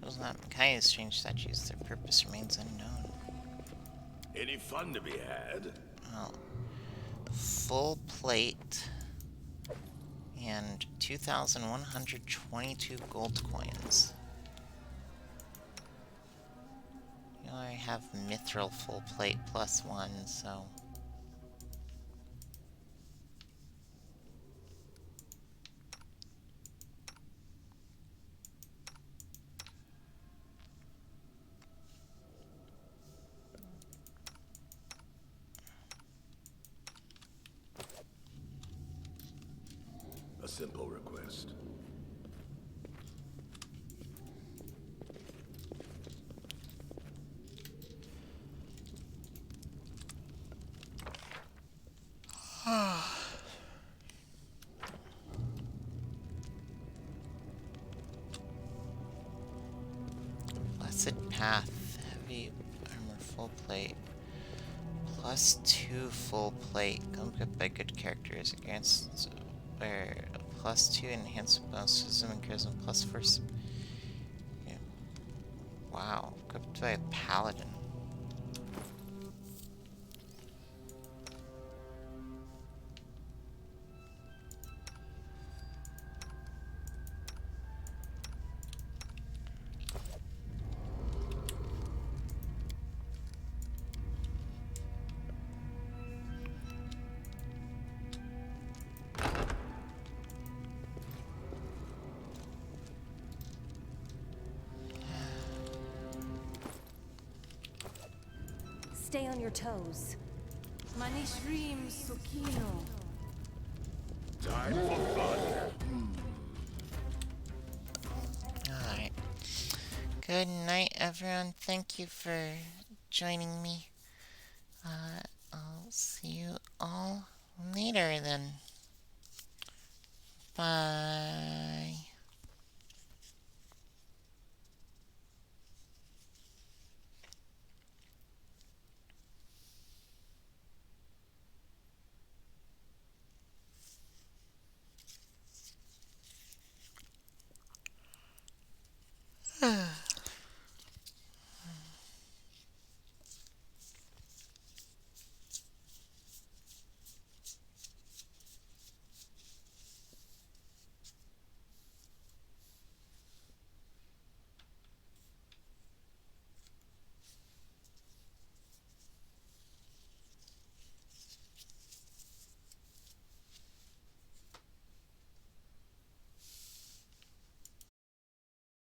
Those not Micaiah's strange statues, their purpose remains unknown. Any fun to be had? Well, full plate and 2,122 gold coins. You already have mithril full plate plus one, so... A simple request. Acid Path, heavy armor, full plate. +2 full plate. Come equipped by good characters against where +2 enhancement bonus wisdom and charisma +4. Yeah. Wow, equipped by a paladin. Stay on your toes. Manishrim Sukino. Time for fun. Alright. Good night, everyone. Thank you for joining me. I'll see